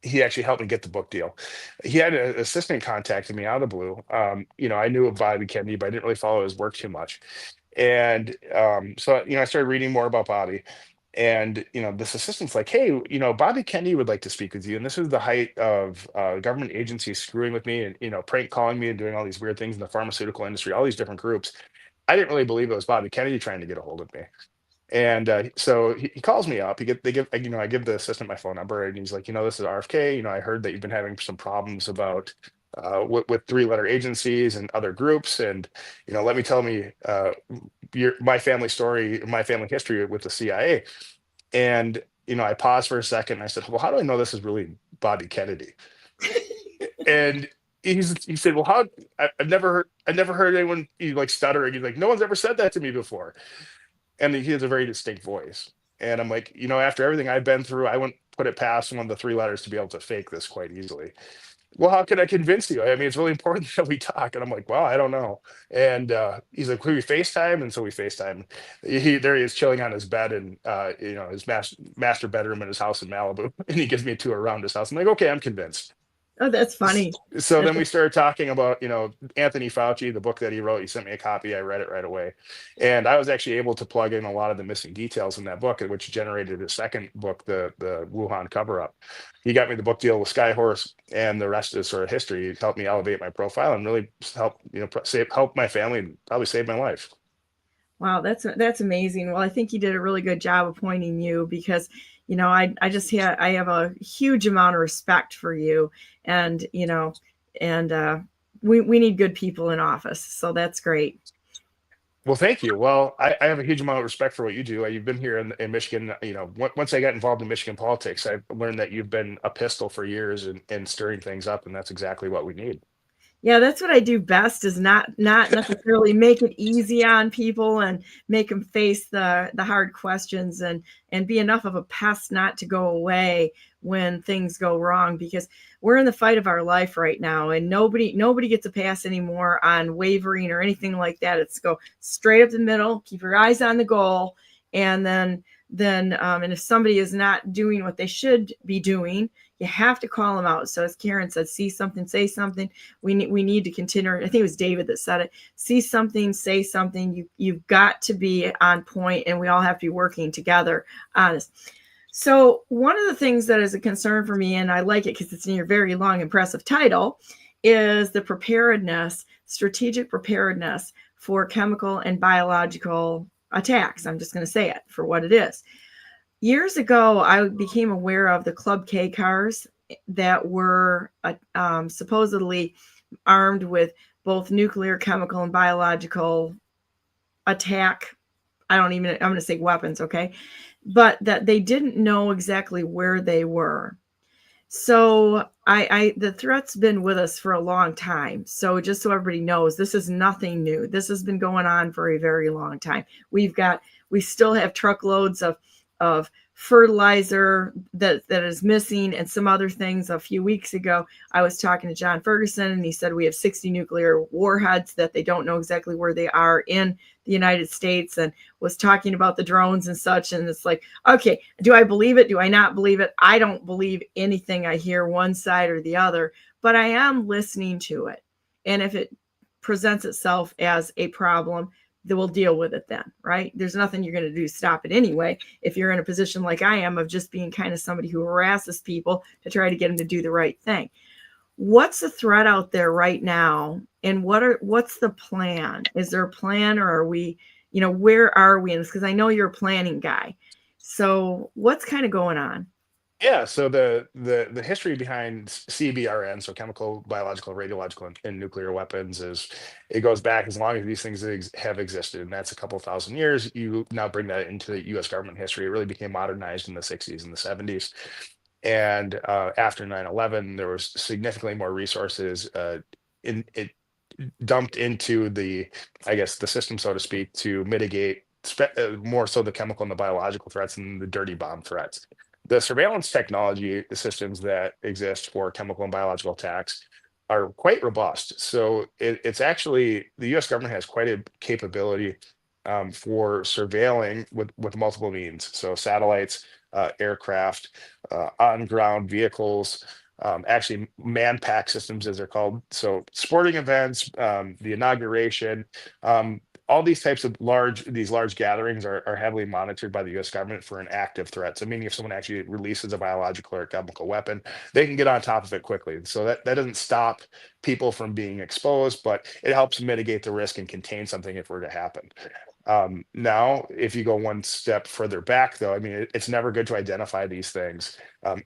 he actually helped me get the book deal. He had an assistant contacted me out of the blue. I knew of Bobby Kennedy, but I didn't really follow his work too much. And so I started reading more about Bobby. And this assistant's like, hey, Bobby Kennedy would like to speak with you. And this is the height of government agencies screwing with me and prank calling me and doing all these weird things in the pharmaceutical industry, all these different groups. I didn't really believe it was Bobby Kennedy trying to get a hold of me. And so he calls me up. I give the assistant my phone number, and he's like, this is RFK. I heard that you've been having some problems about with 3-letter agencies and other groups, and let me tell my family story, my family history with the CIA. And I paused for a second, and I said, well, how do I know this is really Bobby Kennedy? And he said, well, how? I've never heard anyone stuttering. He's like, no one's ever said that to me before. And he has a very distinct voice. And I'm like, after everything I've been through, I wouldn't put it past one of the 3 letters to be able to fake this quite easily. well, how can I convince you? I mean, it's really important that we talk. And I'm like, well, I don't know. And he's like, will we FaceTime? And so we FaceTime. There he is chilling on his bed and, his master bedroom in his house in Malibu. And he gives me a tour around his house. I'm like, okay, I'm convinced. Oh, that's funny. So then we started talking about, Anthony Fauci, the book that he wrote. He sent me a copy. I read it right away. And I was actually able to plug in a lot of the missing details in that book, which generated a second book, the Wuhan cover up. He got me the book deal with Skyhorse, and the rest is sort of history. He helped me elevate my profile and really help, help my family and probably save my life. Wow, that's amazing. Well, I think you did a really good job appointing you because, I have a huge amount of respect for you, and we need good people in office, so that's great. Well, thank you. Well, I have a huge amount of respect for what you do. You've been here in Michigan. Once I got involved in Michigan politics, I learned that you've been a pistol for years and stirring things up, and that's exactly what we need. Yeah, that's what I do best, is not necessarily make it easy on people and make them face the hard questions and be enough of a pest not to go away when things go wrong, because we're in the fight of our life right now, and nobody gets a pass anymore on wavering or anything like that. It's go straight up the middle, keep your eyes on the goal, and then and if somebody is not doing what they should be doing, you have to call them out. So as Karen said, see something, say something. We need to continue. I think it was David that said it. See something, say something. You've got to be on point, and we all have to be working together on this. So one of the things that is a concern for me, and I like it because it's in your very long, impressive title, is the preparedness, strategic preparedness for chemical and biological attacks. I'm just going to say it for what it is. Years ago, I became aware of the Club K cars that were supposedly armed with both nuclear, chemical, and biological attack. I'm going to say weapons, okay? But that they didn't know exactly where they were. So the threat's been with us for a long time. So just so everybody knows, this is nothing new. This has been going on for a very long time. We still have truckloads of fertilizer that is missing, and some other things. A few weeks ago, I was talking to John Ferguson, and he said we have 60 nuclear warheads that they don't know exactly where they are in the United States, and was talking about the drones and such. And it's like, okay, do I believe it? Do I not believe it? I don't believe anything I hear, one side or the other, but I am listening to it. And if it presents itself as a problem, then we'll deal with it then, right? There's nothing you're going to do to stop it anyway. If you're in a position like I am of just being kind of somebody who harasses people to try to get them to do the right thing. What's the threat out there right now? And what's the plan? Is there a plan, or are we, where are we in this? Because I know you're a planning guy. So what's kind of going on? Yeah, so the history behind CBRN, so chemical, biological, radiological, and nuclear weapons, it goes back as long as these things have existed, and that's a couple thousand years. You now bring that into the U.S. government history. It really became modernized in the 60s and the 70s. And after 9/11, there was significantly more resources dumped into the system, so to speak, to mitigate more so the chemical and the biological threats and the dirty bomb threats. The surveillance technology systems that exist for chemical and biological attacks are quite robust. So it's actually, the US government has quite a capability for surveilling with multiple means. So satellites, aircraft, on-ground vehicles, actually man-pack systems, as they're called. So sporting events, the inauguration, all these types of large gatherings are heavily monitored by the U.S. government for an active threat. So meaning if someone actually releases a biological or chemical weapon, they can get on top of it quickly. So that doesn't stop people from being exposed, but it helps mitigate the risk and contain something if it were to happen. Now, if you go one step further back, though, I mean, it's never good to identify these things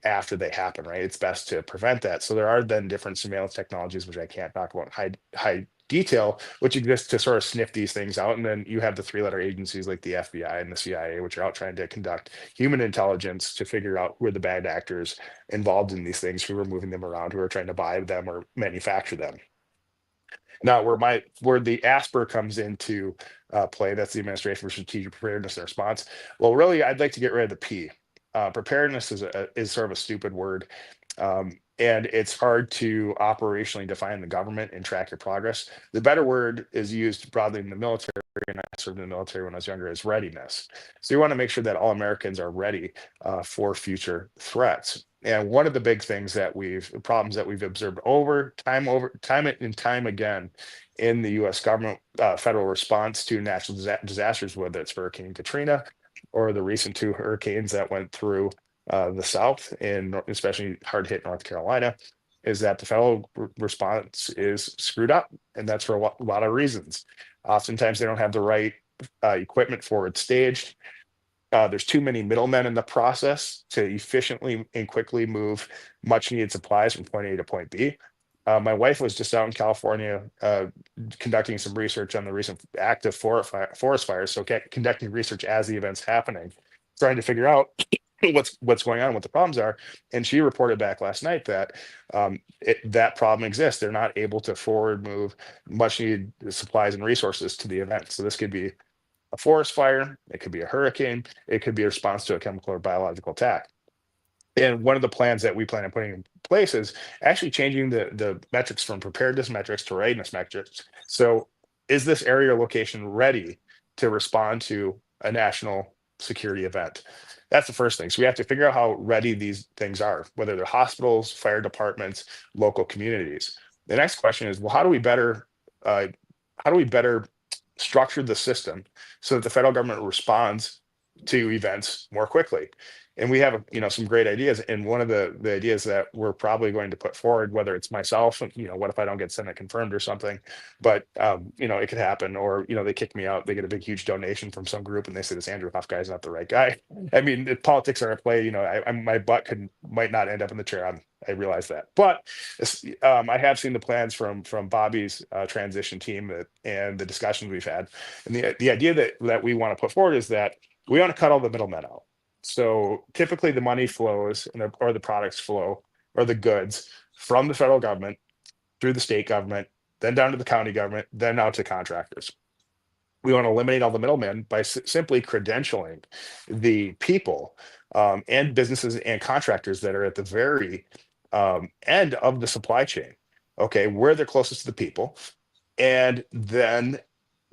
after they happen, right? It's best to prevent that. So there are then different surveillance technologies, which I can't talk about in high detail, which exists to sort of sniff these things out. And then you have the three-letter agencies like the FBI and the CIA, which are out trying to conduct human intelligence to figure out who are the bad actors involved in these things, who are moving them around, who are trying to buy them or manufacture them. Now, where the ASPR comes into play, that's the Administration for Strategic Preparedness and Response. Well, really, I'd like to get rid of the P. Preparedness is sort of a stupid word. and it's hard to operationally define the government and track your progress. The better word is used broadly in the military, and I served in the military when I was younger, is readiness. So you want to make sure that all Americans are ready for future threats. And one of the big things that problems that we've observed over time and time again in the U.S. government federal response to natural disasters, whether it's Hurricane Katrina or the recent two hurricanes that went through the South, and especially hard hit North Carolina, is that the federal response is screwed up. And that's for a lot of reasons. Oftentimes they don't have the right equipment forward staged. There's too many middlemen in the process to efficiently and quickly move much needed supplies from point A to point B. My wife was just out in California conducting some research on the recent active forest fires. So conducting research as the event's happening, trying to figure out what's going on, what the problems are. And she reported back last night that that problem exists. They're not able to forward move much needed supplies and resources to the event. So this could be a forest fire, it could be a hurricane, it could be a response to a chemical or biological attack. And one of the plans that we plan on putting in place is actually changing the metrics from preparedness metrics to readiness metrics. So is this area or location ready to respond to a national security event? That's the first thing. So we have to figure out how ready these things are, whether they're hospitals, fire departments, local communities. The next question is, well, how do we better structure the system so that the federal government responds to events more quickly? And we have some great ideas. And one of the ideas that we're probably going to put forward, whether it's myself, what if I don't get Senate confirmed or something, but it could happen. Or they kick me out, they get a big huge donation from some group and they say this Andrew Huff guy is not the right guy. I mean, politics are at play. My butt might not end up in the chair. I realize that, but I have seen the plans from Bobby's transition team and the discussions we've had. And the idea that we want to put forward is that we want to cut all the middlemen out. So typically the money flows or the products flow or the goods from the federal government through the state government, then down to the county government, then out to contractors. We want to eliminate all the middlemen by simply credentialing the people and businesses and contractors that are at the very end of the supply chain. Okay, where they're closest to the people. And then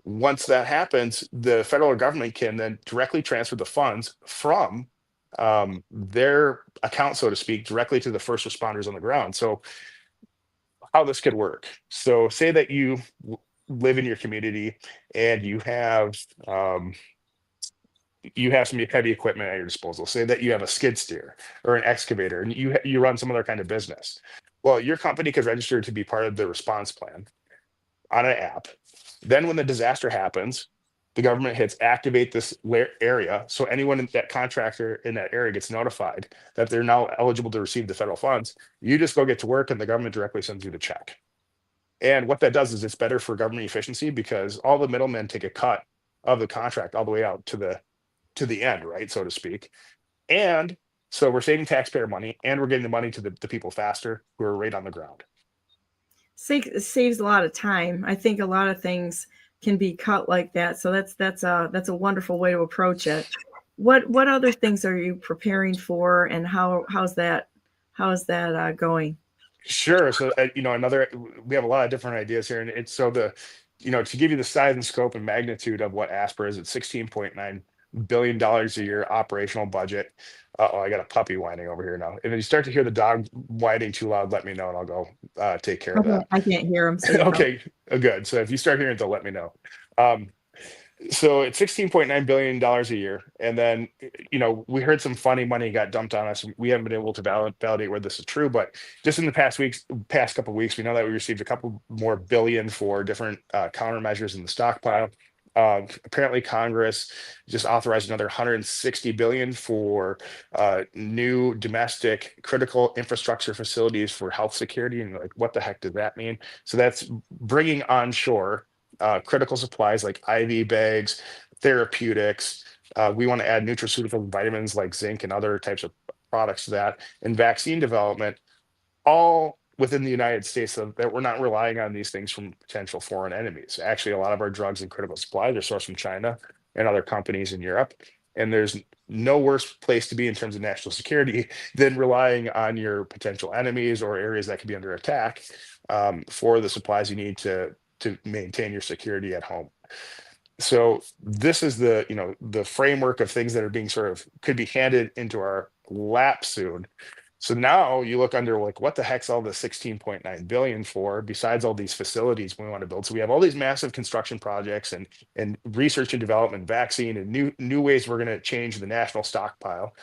once that happens, the federal government can then directly transfer the funds from their account, so to speak, directly to the first responders on the ground. So how this could work. So say that you live in your community and you have some heavy equipment at your disposal. Say that you have a skid steer or an excavator and you run some other kind of business. Well, your company could register to be part of the response plan on an app. Then when the disaster happens, the government hits activate this area. So anyone in that contractor in that area gets notified that they're now eligible to receive the federal funds. You just go get to work and the government directly sends you the check. And what that does is it's better for government efficiency because all the middlemen take a cut of the contract all the way out to the end, right, so to speak. And so we're saving taxpayer money and we're getting the money to the people faster who are right on the ground. Saves a lot of time. I think a lot of things can be cut like that. So that's a wonderful way to approach it. What other things are you preparing for, and how's that going? Sure. So we have a lot of different ideas here, and it's so to give you the size and scope and magnitude of what ASPR is, it's $16.9 billion a year operational budget. I got a puppy whining over here now. If you start to hear the dog whining too loud, let me know and I'll go take care of that. I can't hear him. So okay, good. So if you start hearing it, they'll let me know. So it's $16.9 billion a year. And then, we heard some funny money got dumped on us. We haven't been able to validate whether this is true, but just in the past couple of weeks, we know that we received a couple more billion for different countermeasures in the stockpile. Apparently Congress just authorized another $160 billion for new domestic critical infrastructure facilities for health security. And what the heck does that mean? So that's bringing onshore critical supplies like IV bags, therapeutics. We want to add nutraceutical vitamins like zinc and other types of products to that, and vaccine development, all within the United States, so that we're not relying on these things from potential foreign enemies. Actually, a lot of our drugs and critical supplies are sourced from China and other companies in Europe. And there's no worse place to be in terms of national security than relying on your potential enemies or areas that could be under attack for the supplies you need to maintain your security at home. So this is the, you know, the framework of things that are being sort of could be handed into our lap soon. So now you look under, like, what the heck's all the 16.9 billion for, besides all these facilities we want to build? So we have all these massive construction projects and research and development, vaccine, and new ways we're going to change the national stockpile.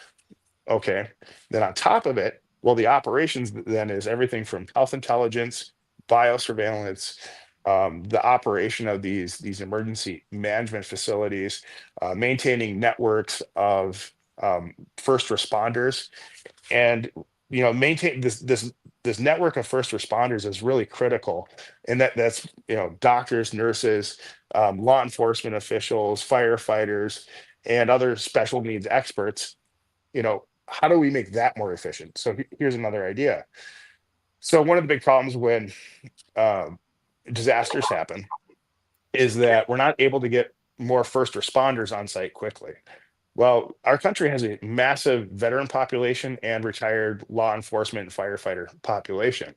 Okay, then on top of it, well, the operations then is everything from health intelligence, biosurveillance, the operation of these emergency management facilities, maintaining networks of first responders, and, you know, maintain this network of first responders is really critical, and that's, you know, doctors, nurses, law enforcement officials, firefighters, and other special needs experts. You know, how do we make that more efficient? So here's another idea. So one of the big problems when disasters happen is that we're not able to get more first responders on site quickly. Well, our country has a massive veteran population and retired law enforcement and firefighter population.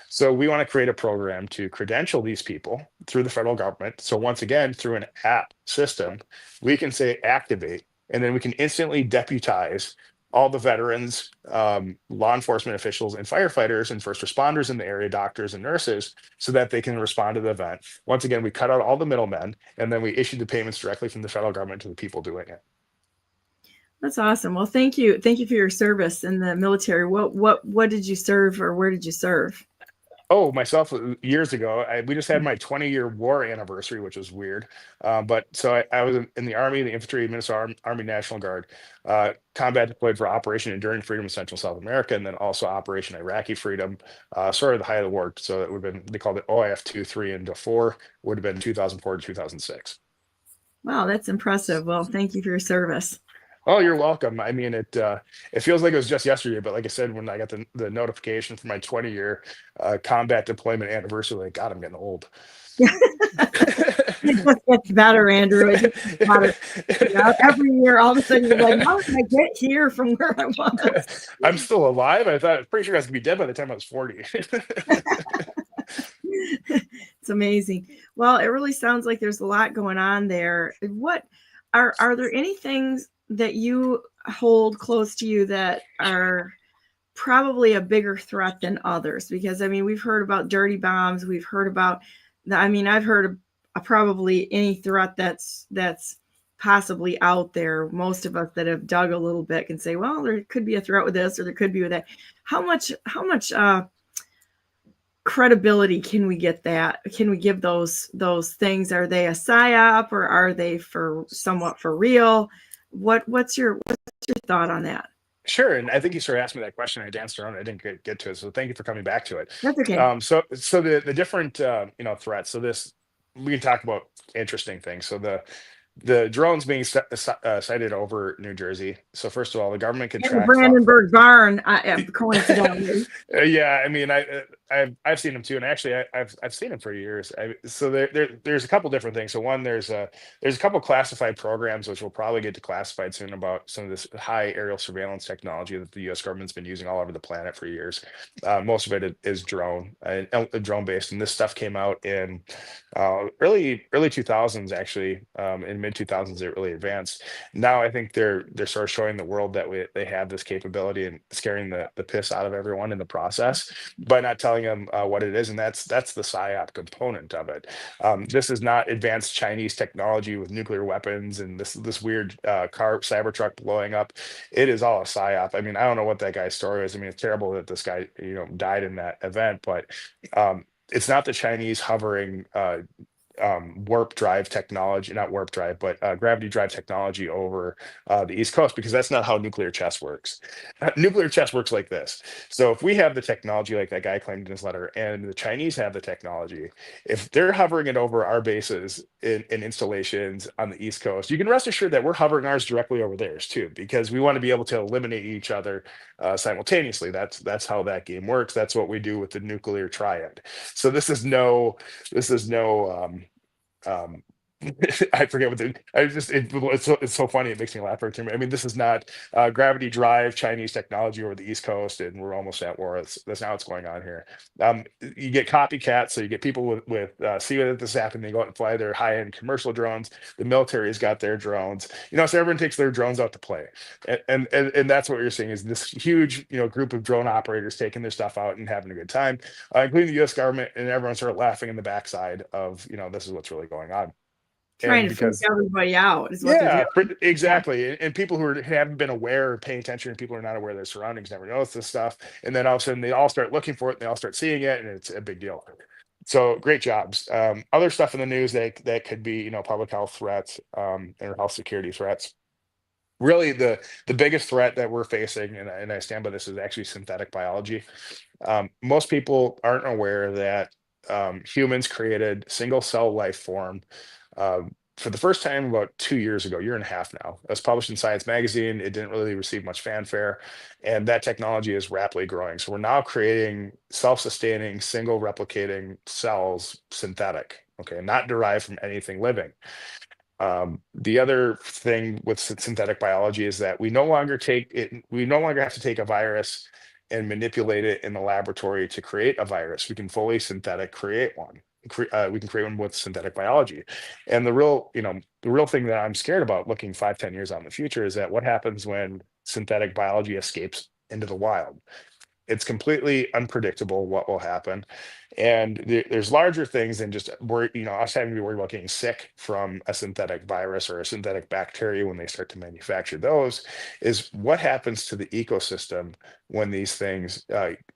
So we want to create a program to credential these people through the federal government. So once again, through an app system, we can say activate, and then we can instantly deputize all the veterans, law enforcement officials, and firefighters and first responders in the area, doctors and nurses, so that they can respond to the event. Once again, we cut out all the middlemen, and then we issue the payments directly from the federal government to the people doing it. That's awesome. Well, thank you for your service in the military. What did you serve, or where did you serve? Oh, myself, years ago, we just had my 20-year war anniversary, which was weird. But so I was in the Army, the infantry, Minnesota Army National Guard, combat deployed for Operation Enduring Freedom in Central South America, and then also Operation Iraqi Freedom, sort of the height of the war. So it would have been, they called it OIF 2, 3, and 4, would have been 2004 to 2006. Wow, that's impressive. Well, thank you for your service. Oh, you're welcome. I mean, it feels like it was just yesterday, but like I said, when I got the notification for my 20-year combat deployment anniversary, like, God, I'm getting old. It just gets better, Andrew. It just gets better. You know, every year, all of a sudden, you're like, how did I get here from where I was? I'm still alive. Pretty sure I was gonna be dead by the time I was 40. It's amazing. Well, it really sounds like there's a lot going on there. What are there any things that you hold close to you that are probably a bigger threat than others? Because, I mean, we've heard about dirty bombs. We've heard about, I've heard of probably any threat that's possibly out there. Most of us that have dug a little bit can say, well, there could be a threat with this, or there could be with that. How much credibility can we get that? Can we give those things? Are they a psyop, or are they somewhat for real? What's your thought on that? Sure, and I think you sort of asked me that question. I danced around. I didn't get to it, so thank you for coming back to it. That's okay. So the different threats. So this, we can talk about interesting things. So the drones being sighted over New Jersey. So first of all, the government can track the Brandenburg barn. Coincidentally. Yeah, I mean, I've seen them too, and actually, I've seen them for years. So there's a couple different things. So one, there's a couple classified programs which we'll probably get to classified soon about some of this high aerial surveillance technology that the U.S. government's been using all over the planet for years. Most of it is drone based, and this stuff came out in early 2000s, actually. In mid 2000s, it really advanced. Now I think they're sort of showing the world that they have this capability and scaring the piss out of everyone in the process by not telling them what it is, and that's the psyop component of it. This is not advanced Chinese technology with nuclear weapons and this weird car Cybertruck blowing up. It is all a psyop. I mean, I don't know what that guy's story is. I mean, it's terrible that this guy died in that event, but it's not the Chinese hovering warp drive technology, not warp drive, but gravity drive technology over the East Coast, because that's not how nuclear chess works. Nuclear chess works like this. So if we have the technology like that guy claimed in his letter, and the Chinese have the technology, if they're hovering it over our bases in installations on the East Coast, you can rest assured that we're hovering ours directly over theirs too, because we want to be able to eliminate each other simultaneously. That's how that game works. That's what we do with the nuclear triad. So this is no I forget what it's so funny. It makes me laugh every time. I mean, this is not gravity drive Chinese technology over the East Coast, and we're almost at war. That's not what's going on here. You get copycats, so you get people with see that this happened, they go out and fly their high-end commercial drones. The military's got their drones, so everyone takes their drones out to play, and that's what you're seeing is this huge group of drone operators taking their stuff out and having a good time, including the U.S. government, and everyone started laughing in the backside of this is what's really going on. Trying to freak everybody out is what they're doing. Exactly. And people who haven't been aware or paying attention, and people who are not aware of their surroundings never notice this stuff. And then all of a sudden they all start looking for it, and they all start seeing it, and it's a big deal. So great jobs. Other stuff in the news that could be, public health threats, or health security threats. Really, the biggest threat that we're facing, and I stand by this, is actually synthetic biology. Most people aren't aware that humans created single cell life form for the first time about 2 years ago, year and a half now. It was published in Science Magazine. It didn't really receive much fanfare, and that technology is rapidly growing. So we're now creating self-sustaining, single replicating cells, synthetic, okay, not derived from anything living. The other thing with synthetic biology is that we no longer have to take a virus and manipulate it in the laboratory to create a virus. We can fully synthetic create one. We can create one with synthetic biology. And the real thing that I'm scared about looking 5-10 years out in the future is that what happens when synthetic biology escapes into the wild. It's completely unpredictable what will happen. And there's larger things than just us having to be worried about getting sick from a synthetic virus or a synthetic bacteria when they start to manufacture those, is what happens to the ecosystem when these things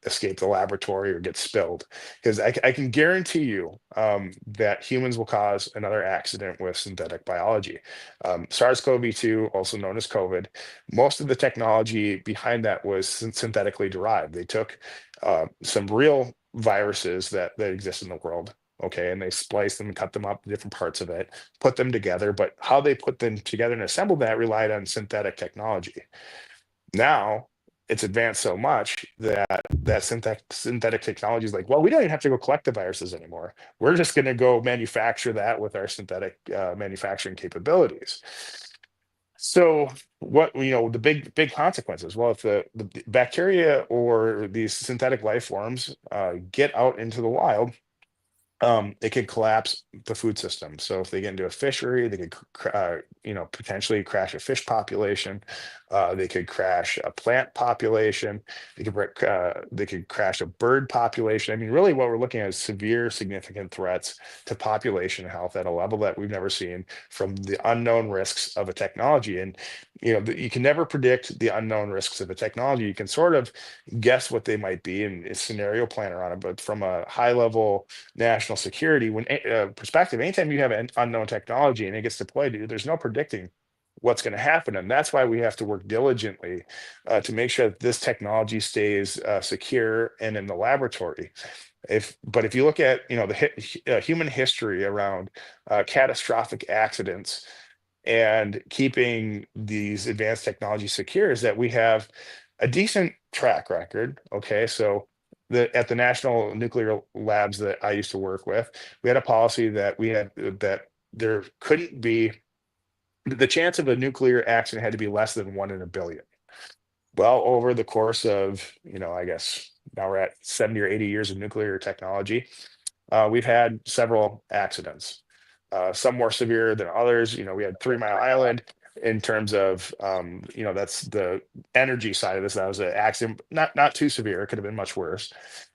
escape the laboratory or get spilled. Because I can guarantee you that humans will cause another accident with synthetic biology. SARS-CoV-2, also known as COVID, most of the technology behind that was synthetically derived. They took some real viruses that exist in the world, okay, and they spliced them and cut them up, different parts of it, put them together, but how they put them together and assembled that relied on synthetic technology. Now it's advanced so much that synthetic technology is like, well, we don't even have to go collect the viruses anymore. We're just going to go manufacture that with our synthetic manufacturing capabilities. So what the big consequences? Well, if the bacteria or these synthetic life forms get out into the wild, it could collapse the food system. So if they get into a fishery, they could potentially crash a fish population. They could crash a plant population. They could crash a bird population. I mean, really what we're looking at is severe, significant threats to population health at a level that we've never seen from the unknown risks of a technology. And you can never predict the unknown risks of a technology. You can sort of guess what they might be and a scenario planner on it, but from a high level national security perspective, anytime you have an unknown technology and it gets deployed, there's no predicting what's going to happen. And that's why we have to work diligently to make sure that this technology stays secure and in the laboratory. If you look at the human history around catastrophic accidents and keeping these advanced technologies secure, is that we have a decent track record. Okay, so at the national nuclear labs that I used to work with, we had a policy that there couldn't be, the chance of a nuclear accident had to be less than 1 in a billion. Well, over the course of, I guess now we're at 70 or 80 years of nuclear technology, we've had several accidents, some more severe than others. We had 3 Mile Island. In terms of, that's the energy side of this. That was an accident, not too severe. It could have been much worse.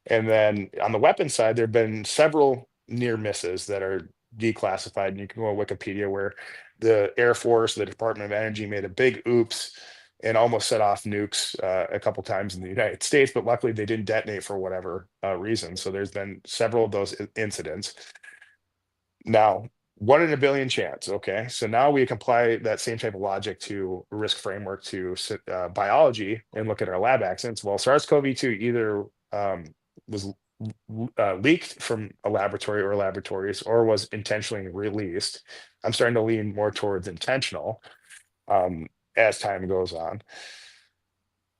And then on the weapons side, there have been several near misses that are declassified. And you can go on Wikipedia, where the Air Force, the Department of Energy, made a big oops and almost set off nukes a couple times in the United States. But luckily, they didn't detonate for whatever reason. So there's been several of those incidents. Now, 1 in a billion chance. Okay, so now we apply that same type of logic to risk framework to biology and look at our lab accidents. Well, SARS-CoV-2 either was leaked from a laboratory or laboratories, or was intentionally released. I'm starting to lean more towards intentional as time goes on.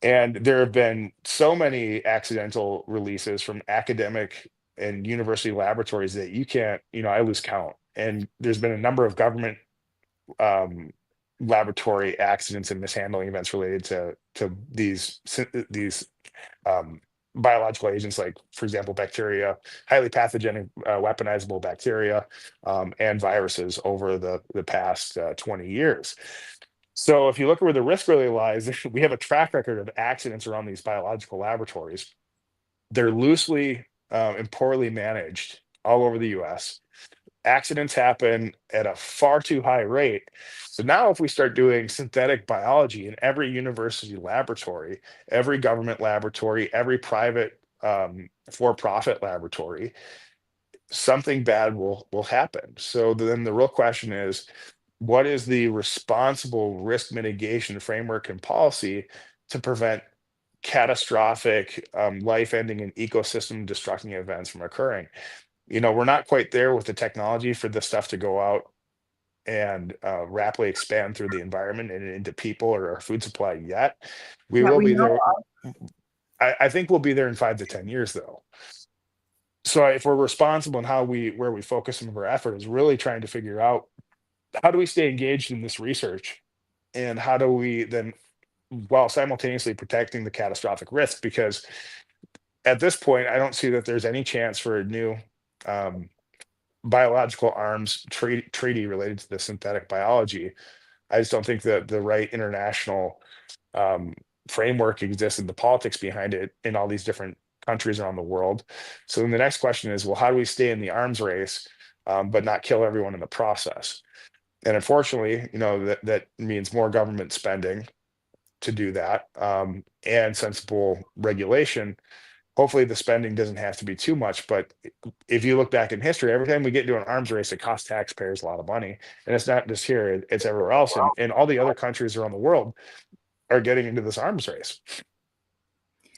And there have been so many accidental releases from academic and university laboratories that you can't, I lose count. and there's been a number of government laboratory accidents and mishandling events related to these biological agents, like, for example, bacteria, highly pathogenic, weaponizable bacteria, and viruses over the past 20 years. So if you look at where the risk really lies, we have a track record of accidents around these biological laboratories. They're loosely and poorly managed all over the US. Accidents happen at a far too high rate. So now if we start doing synthetic biology in every university laboratory, every government laboratory, every private for-profit laboratory, something bad will happen. So then the real question is, what is the responsible risk mitigation framework and policy to prevent catastrophic, life-ending and ecosystem destructing events from occurring? We're not quite there with the technology for this stuff to go out and rapidly expand through the environment and into people or our food supply yet. We That will we be know there. I think we'll be there in 5 to 10 years, though. So if we're responsible in where we focus some of our effort is really trying to figure out, how do we stay engaged in this research, and how do we then, while simultaneously protecting the catastrophic risk? Because at this point, I don't see that there's any chance for a new biological arms treaty related to the synthetic biology. I just don't think that the right international framework exists, and the politics behind it in all these different countries around the world. So then the next question is, well, how do we stay in the arms race, but not kill everyone in the process? And unfortunately, that means more government spending to do that, and sensible regulation. Hopefully the spending doesn't have to be too much, but if you look back in history, every time we get into an arms race, it costs taxpayers a lot of money. And it's not just here, it's everywhere else. And all the other countries around the world are getting into this arms race.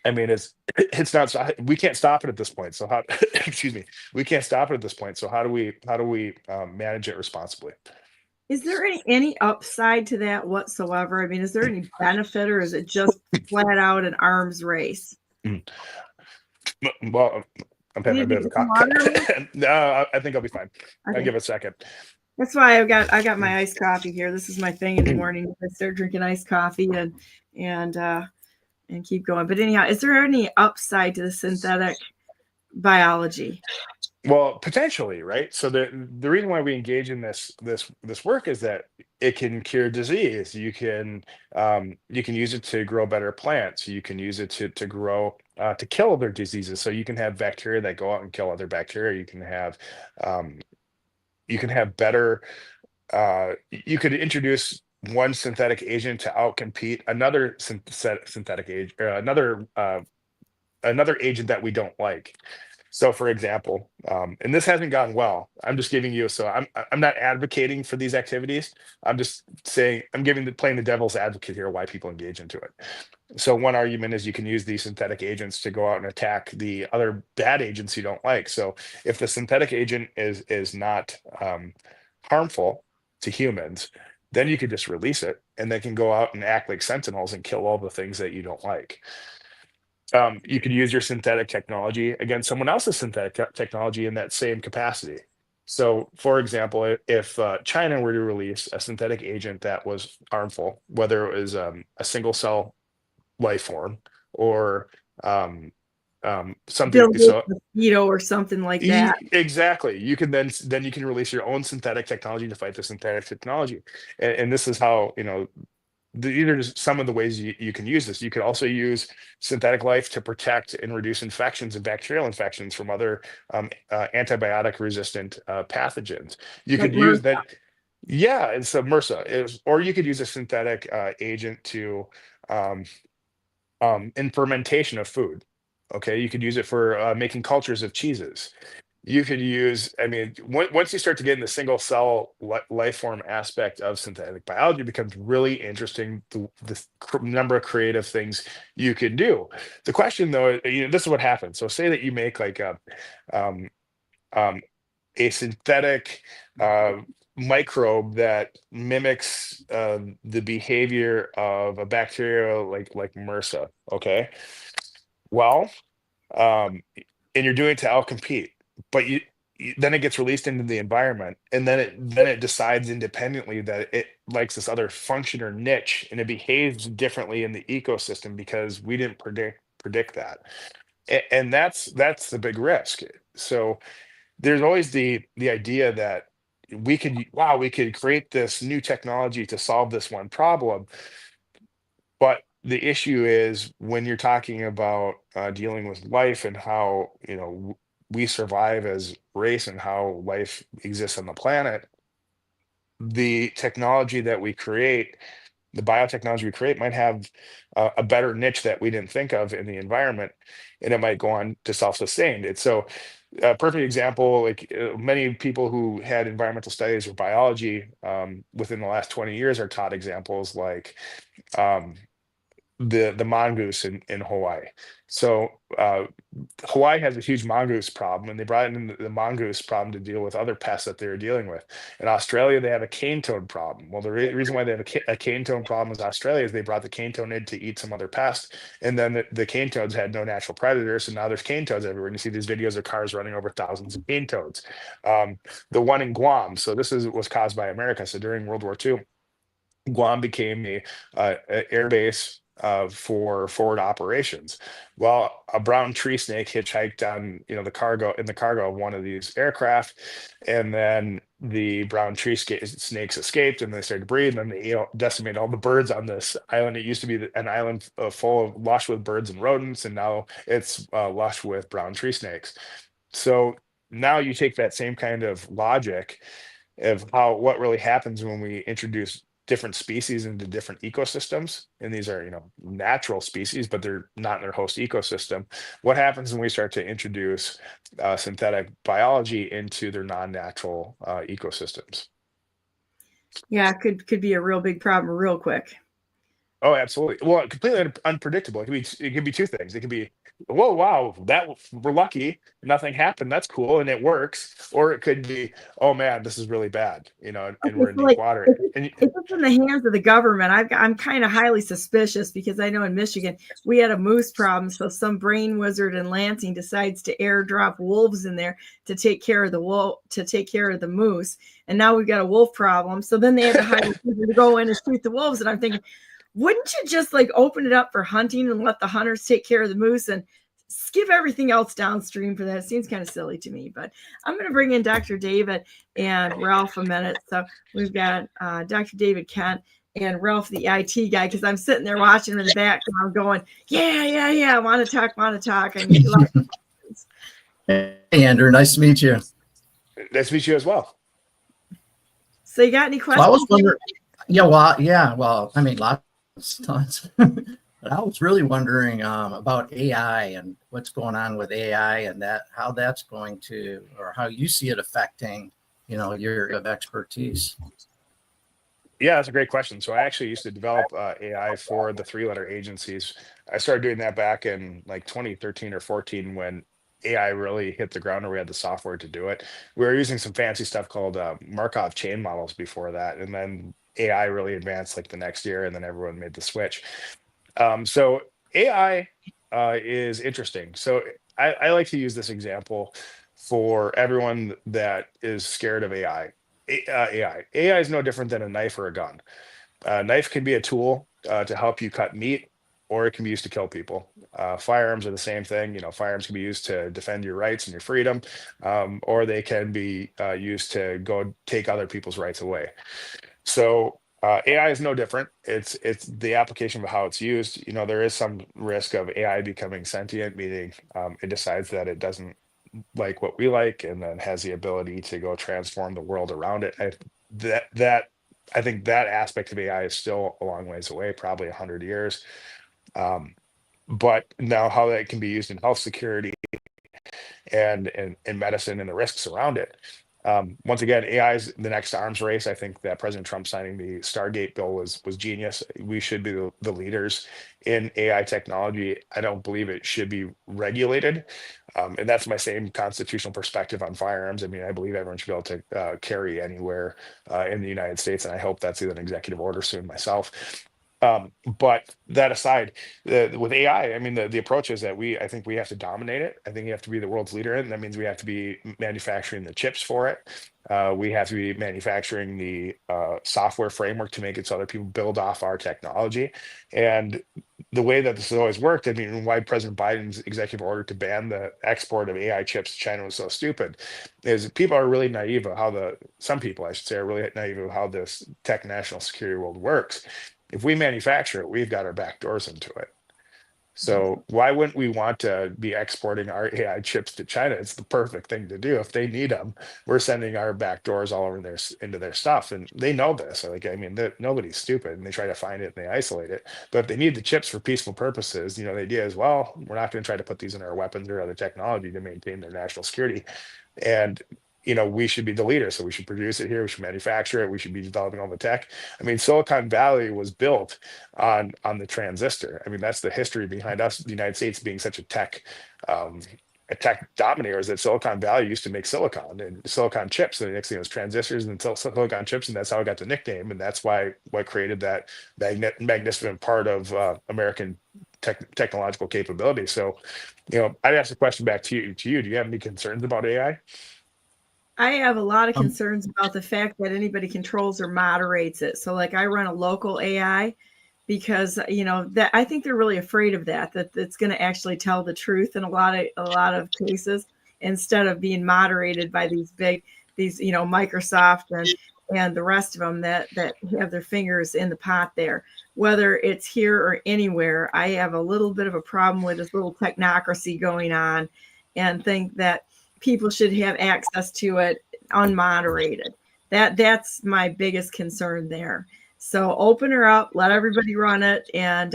I mean, it's not, we can't stop it at this point. So how, excuse me, we can't stop it at this point. So how do we manage it responsibly? Is there any upside to that whatsoever? I mean, is there any benefit, or is it just flat out an arms race? Well, I'm having a bit of a no, I think I'll be fine. Okay. I'll give it a second. That's why I got my iced coffee here. This is my thing in the morning. I start drinking iced coffee and keep going. But anyhow, is there any upside to the synthetic biology? Well, potentially, right? So the reason why we engage in this work is that it can cure disease. You can use it to grow better plants. You can use it to grow to kill other diseases. So you can have bacteria that go out and kill other bacteria. You can have better. You could introduce one synthetic agent to outcompete another synthetic agent, or another agent that we don't like. So, for example, and this hasn't gone well. I'm just giving you. So I'm not advocating for these activities. I'm just saying playing the devil's advocate here, why people engage into it. So one argument is you can use these synthetic agents to go out and attack the other bad agents you don't like. So if the synthetic agent is not harmful to humans, then you could just release it, and they can go out and act like sentinels and kill all the things that you don't like. You could use your synthetic technology against someone else's synthetic technology in that same capacity. So, for example, if China were to release a synthetic agent that was harmful, whether it was a single cell life form or something, so mosquito or something like that. Exactly. You can then you can release your own synthetic technology to fight the synthetic technology, and this is how these are just some of the ways you can use this. You could also use synthetic life to protect and reduce infections and bacterial infections from other antibiotic resistant pathogens. You could use that. Yeah, it's a MRSA. Or you could use a synthetic agent to in fermentation of food. Okay, you could use it for making cultures of cheeses. You could use, I mean, once you start to get in the single cell life form aspect of synthetic biology, it becomes really interesting, the number of creative things you can do. The question, though, this is what happens. So say that you make like a synthetic microbe that mimics the behavior of a bacteria like MRSA. Okay, well, and you're doing it to outcompete, but then it gets released into the environment, and then it decides independently that it likes this other function or niche, and it behaves differently in the ecosystem because we didn't predict that. And that's the big risk. So there's always the idea that we could create this new technology to solve this one problem, but the issue is when you're talking about dealing with life and how we survive as race and how life exists on the planet, the technology that we create, the biotechnology we create, might have a better niche that we didn't think of in the environment, and it might go on to self-sustain. It's so a perfect example, like many people who had environmental studies or biology within the last 20 years are taught examples like um, the mongoose in Hawaii. So Hawaii has a huge mongoose problem, and they brought in the mongoose problem to deal with other pests that they were dealing with. In Australia, they have a cane toad problem. Well, the reason why they have a cane toad problem in Australia is they brought the cane toad in to eat some other pest, and then the cane toads had no natural predators, so now there's cane toads everywhere. And you see these videos of cars running over thousands of cane toads. The one in Guam, so was caused by America. So during World War II, Guam became a air base for forward operations. Well, a brown tree snake hitchhiked on the cargo of one of these aircraft, and then the brown tree snakes escaped, and they started to breed, and then they decimated all the birds on this island. It used to be an island full of lush with birds and rodents, and now it's lush with brown tree snakes. So now you take that same kind of logic of what really happens when we introduce different species into different ecosystems, and these are natural species, but they're not in their host ecosystem. What happens when we start to introduce synthetic biology into their non-natural ecosystems? Yeah, could be a real big problem real quick. Oh, absolutely. Well, completely unpredictable. It could be two things. It could be, whoa, wow, we're lucky, nothing happened. That's cool, and it works. Or it could be, oh man, this is really bad. And we're in so deep water. If it's in the hands of the government, I'm kind of highly suspicious, because I know in Michigan we had a moose problem. So some brain wizard in Lansing decides to airdrop wolves in there to take care of the moose, and now we've got a wolf problem. So then they had to hire people to go in and shoot the wolves, and I'm thinking, wouldn't you just open it up for hunting and let the hunters take care of the moose and skip everything else downstream for that? It seems kind of silly to me, but I'm going to bring in Dr. David and Ralph a minute. So we've got Dr. David Kent and Ralph, the IT guy, because I'm sitting there watching him in the background going, yeah, want to talk. I need Hey, Andrew, nice to meet you. Nice to meet you as well. So you got any questions? So I was wondering, well, I mean, tons. But I was really wondering about AI and what's going on with AI, and how that's going to, or how you see it affecting, your area of expertise. Yeah, that's a great question. So I actually used to develop AI for the three-letter agencies. I started doing that back in 2013 or 14 when AI really hit the ground, and we had the software to do it. We were using some fancy stuff called Markov chain models before that, and then AI really advanced the next year, and then everyone made the switch. So AI is interesting. So I like to use this example for everyone that is scared of AI. AI is no different than a knife or a gun. A knife can be a tool to help you cut meat, or it can be used to kill people. Firearms are the same thing. Firearms can be used to defend your rights and your freedom, or they can be used to go take other people's rights away. So AI is no different. It's the application of how it's used. There is some risk of AI becoming sentient, meaning it decides that it doesn't like what we like, and then has the ability to go transform the world around it. I think that aspect of AI is still a long ways away, probably 100 years. But now how that can be used in health security and in medicine and the risks around it. Once again, AI is the next arms race. I think that President Trump signing the Stargate bill was genius. We should be the leaders in AI technology. I don't believe it should be regulated. And that's my same constitutional perspective on firearms. I mean, I believe everyone should be able to carry anywhere in the United States. And I hope that's an executive order soon myself. But that aside, with AI, I mean, the approach is that I think we have to dominate it. I think you have to be the world's leader in it. That means we have to be manufacturing the chips for it. We have to be manufacturing the software framework to make it so other people build off our technology. And the way that this has always worked, I mean, why President Biden's executive order to ban the export of AI chips to China was so stupid, is people are really naive of how some people, I should say, are really naive of how this tech national security world works. If we manufacture it, we've got our back doors into it. So why wouldn't we want to be exporting our AI chips to China? It's the perfect thing to do. If they need them, we're sending our back doors all over into their stuff, and they know this. Like, I mean, nobody's stupid, and they try to find it and they isolate it. But if they need the chips for peaceful purposes, the idea is, well, we're not going to try to put these in our weapons or other technology to maintain their national security. And we should be the leader, so we should produce it here. We should manufacture it. We should be developing all the tech. I mean, Silicon Valley was built on the transistor. I mean, that's the history behind us, the United States, being such a tech dominator. Is that Silicon Valley used to make silicon and silicon chips, and the next thing was transistors and silicon chips, and that's how it got the nickname. And that's what created that magnificent part of American technological capability. So, I'd ask the question back to you. Do you have any concerns about AI? I have a lot of concerns about the fact that anybody controls or moderates it. So like I run a local AI because, that I think they're really afraid of that it's going to actually tell the truth in a lot of cases, instead of being moderated by these Microsoft and the rest of them that have their fingers in the pot there. Whether it's here or anywhere, I have a little bit of a problem with this little technocracy going on, and think that people should have access to it unmoderated. That's my biggest concern there. So open her up, let everybody run it. And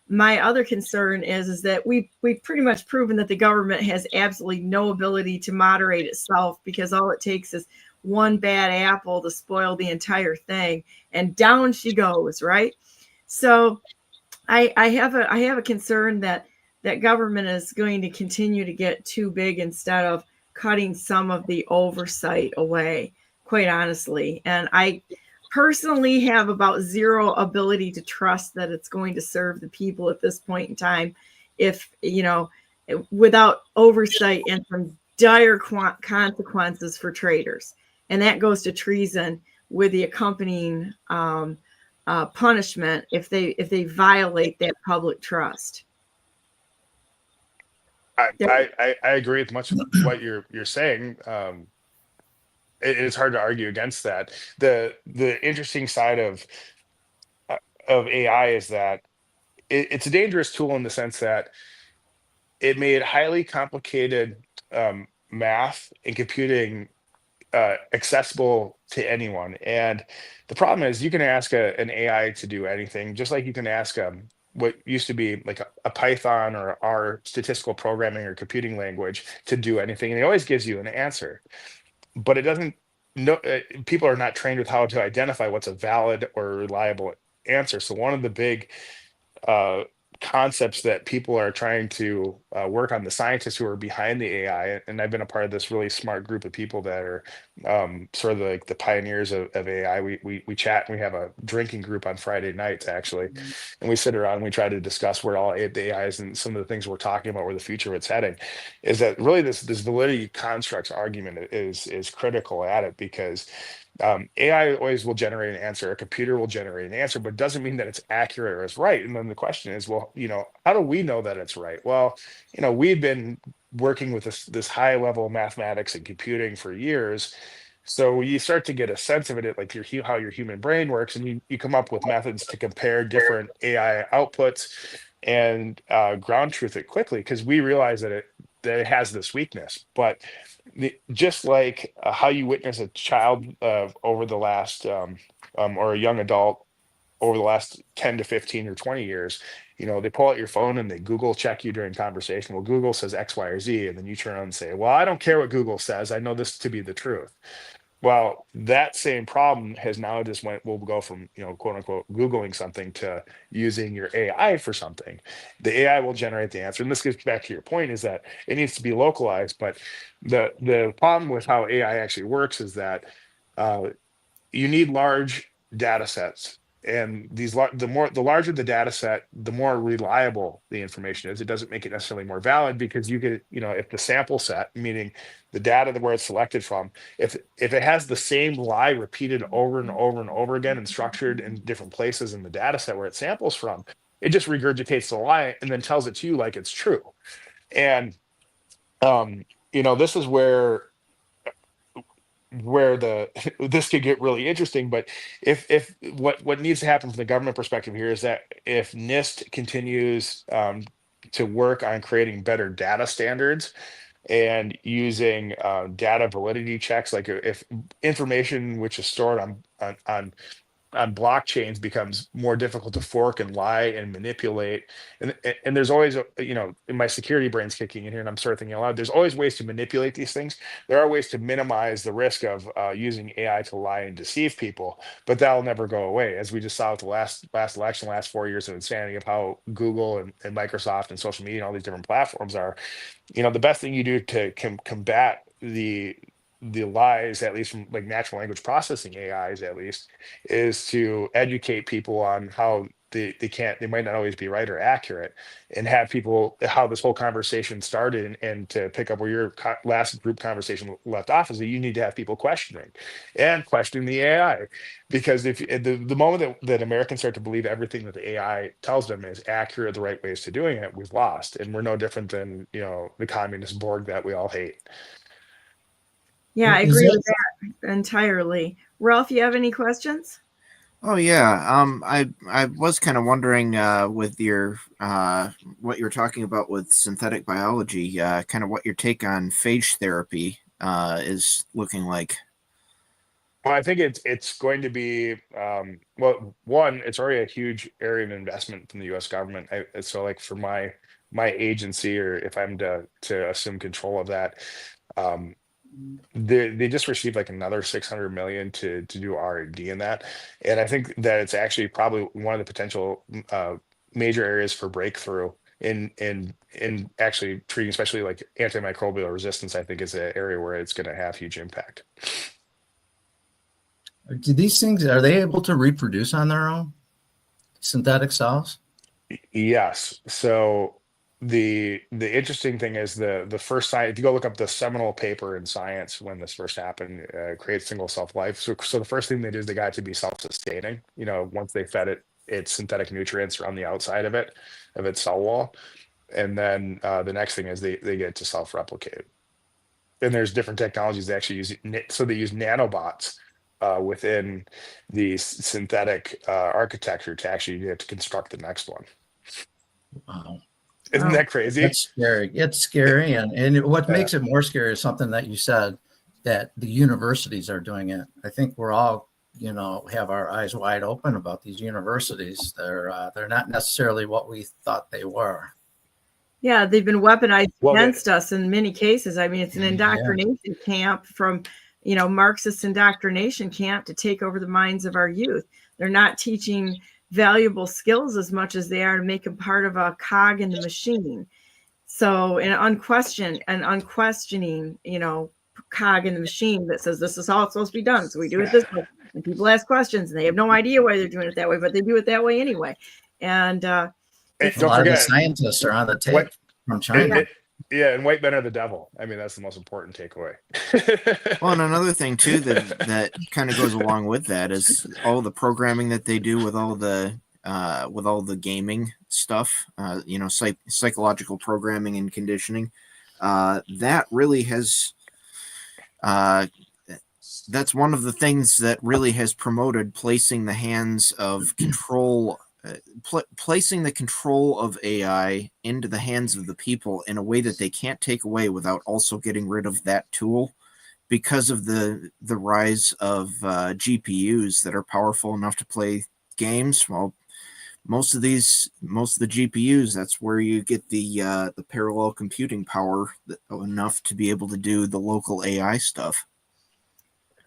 my other concern is that we've pretty much proven that the government has absolutely no ability to moderate itself, because all it takes is one bad apple to spoil the entire thing, and down she goes, right? So I have a concern that government is going to continue to get too big instead of cutting some of the oversight away, quite honestly. And I personally have about zero ability to trust that it's going to serve the people at this point in time, if, without oversight and some dire consequences for traitors. And that goes to treason with the accompanying punishment if they violate that public trust. I agree with much of what you're saying. It's hard to argue against that. The interesting side of AI is that it's a dangerous tool in the sense that it made highly complicated math and computing accessible to anyone. And the problem is, you can ask an AI to do anything, just like you can ask what used to be like a Python or our statistical programming or computing language to do anything, and it always gives you an answer. But it doesn't know. People are not trained with how to identify what's a valid or reliable answer. So one of the big concepts that people are trying to work on, the scientists who are behind the AI, and I've been a part of this really smart group of people that are sort of like the pioneers of AI. We chat, and we have a drinking group on Friday nights, actually, and we sit around and we try to discuss where all the AI is and some of the things we're talking about, where the future of it's heading. Is that really this validity constructs argument is critical at it, because AI always will generate an answer. A computer will generate an answer, but it doesn't mean that it's accurate or it's right. And then the question is, well, how do we know that it's right? Well, we've been working with this high level of mathematics and computing for years. So you start to get a sense of it, like how your human brain works, and you come up with methods to compare different AI outputs and ground truth it quickly, because we realize that it has this weakness. But just like how you witness a child over the last or a young adult over the last 10 to 15 or 20 years, they pull out your phone and they Google check you during conversation. Well, Google says X, Y, or Z, and then you turn around and say, well, I don't care what Google says, I know this to be the truth. Well, that same problem has now we'll go from, quote unquote, Googling something to using your AI for something. The AI will generate the answer. And this gets back to your point, is that it needs to be localized. But the problem with how AI actually works is that you need large data sets the larger the data set, the more reliable the information is. It doesn't make it necessarily more valid, because you get, if the sample set, meaning the data where it's selected from, if it has the same lie repeated over and over and over again and structured in different places in the data set where it samples from, it just regurgitates the lie and then tells it to you like it's true. And this is where this could get really interesting. But if what needs to happen from the government perspective here is that if NIST continues to work on creating better data standards and using data validity checks, like if information which is stored on blockchains becomes more difficult to fork and lie and manipulate, and there's always in my security brain's kicking in here, and I'm sort of thinking aloud, there's always ways to manipulate these things. There are ways to minimize the risk of using AI to lie and deceive people, but that'll never go away, as we just saw with the last election, last 4 years of insanity of how Google and Microsoft and social media and all these different platforms are. The best thing you do to combat the lies, at least from like natural language processing AIs, at least, is to educate people on how they might not always be right or accurate, and have people, how this whole conversation started, and to pick up where your last group conversation left off, is that you need to have people questioning the AI, because if the moment that Americans start to believe everything that the AI tells them is accurate, the right ways to doing it, we've lost, and we're no different than the communist Borg that we all hate. Yeah, I agree with that entirely. Ralph, you have any questions? Oh yeah, I was kind of wondering with your what you're talking about with synthetic biology, kind of what your take on phage therapy is looking like. Well, I think it's going to be well, one, it's already a huge area of investment from the U.S. government. So like for my agency, or if I'm to assume control of that, they just received like another 600 million to do R&D in that, and I think that it's actually probably one of the potential major areas for breakthrough in actually treating, especially like antimicrobial resistance. I think is an area where it's going to have huge impact. Do these things, are they able to reproduce on their own, synthetic cells? Yes. So the interesting thing is the first science, if you go look up the seminal paper in Science when this first happened, create single cell life. So the first thing they did is they got it to be self-sustaining. Once they fed it its synthetic nutrients around the outside of its cell wall, and then the next thing is they get it to self-replicate. And there's different technologies they actually use. So they use nanobots within the synthetic architecture to actually get to construct the next one. Wow. Isn't that crazy? That's scary. It's scary. And what makes it more scary is something that you said, that the universities are doing it. I think we're all, have our eyes wide open about these universities. They're not necessarily what we thought they were. Yeah, they've been weaponized against us in many cases. I mean, it's an indoctrination camp from, Marxist indoctrination camp to take over the minds of our youth. They're not teaching valuable skills as much as they are to make them part of a cog in the machine. So an unquestioning, cog in the machine that says this is how it's supposed to be done. So we do it this way. And people ask questions and they have no idea why they're doing it that way, but they do it that way anyway. And a lot of the scientists are on the tape from China. And white men are the devil. I mean, that's the most important takeaway. Well, and another thing too that kind of goes along with that is all the programming that they do with all the gaming stuff. Psychological programming and conditioning. That really has. That's one of the things that really has promoted placing the hands of control. Placing the control of AI into the hands of the people in a way that they can't take away without also getting rid of that tool, because of the rise of GPUs that are powerful enough to play games. Well, most of the GPUs, that's where you get the parallel computing power enough to be able to do the local AI stuff.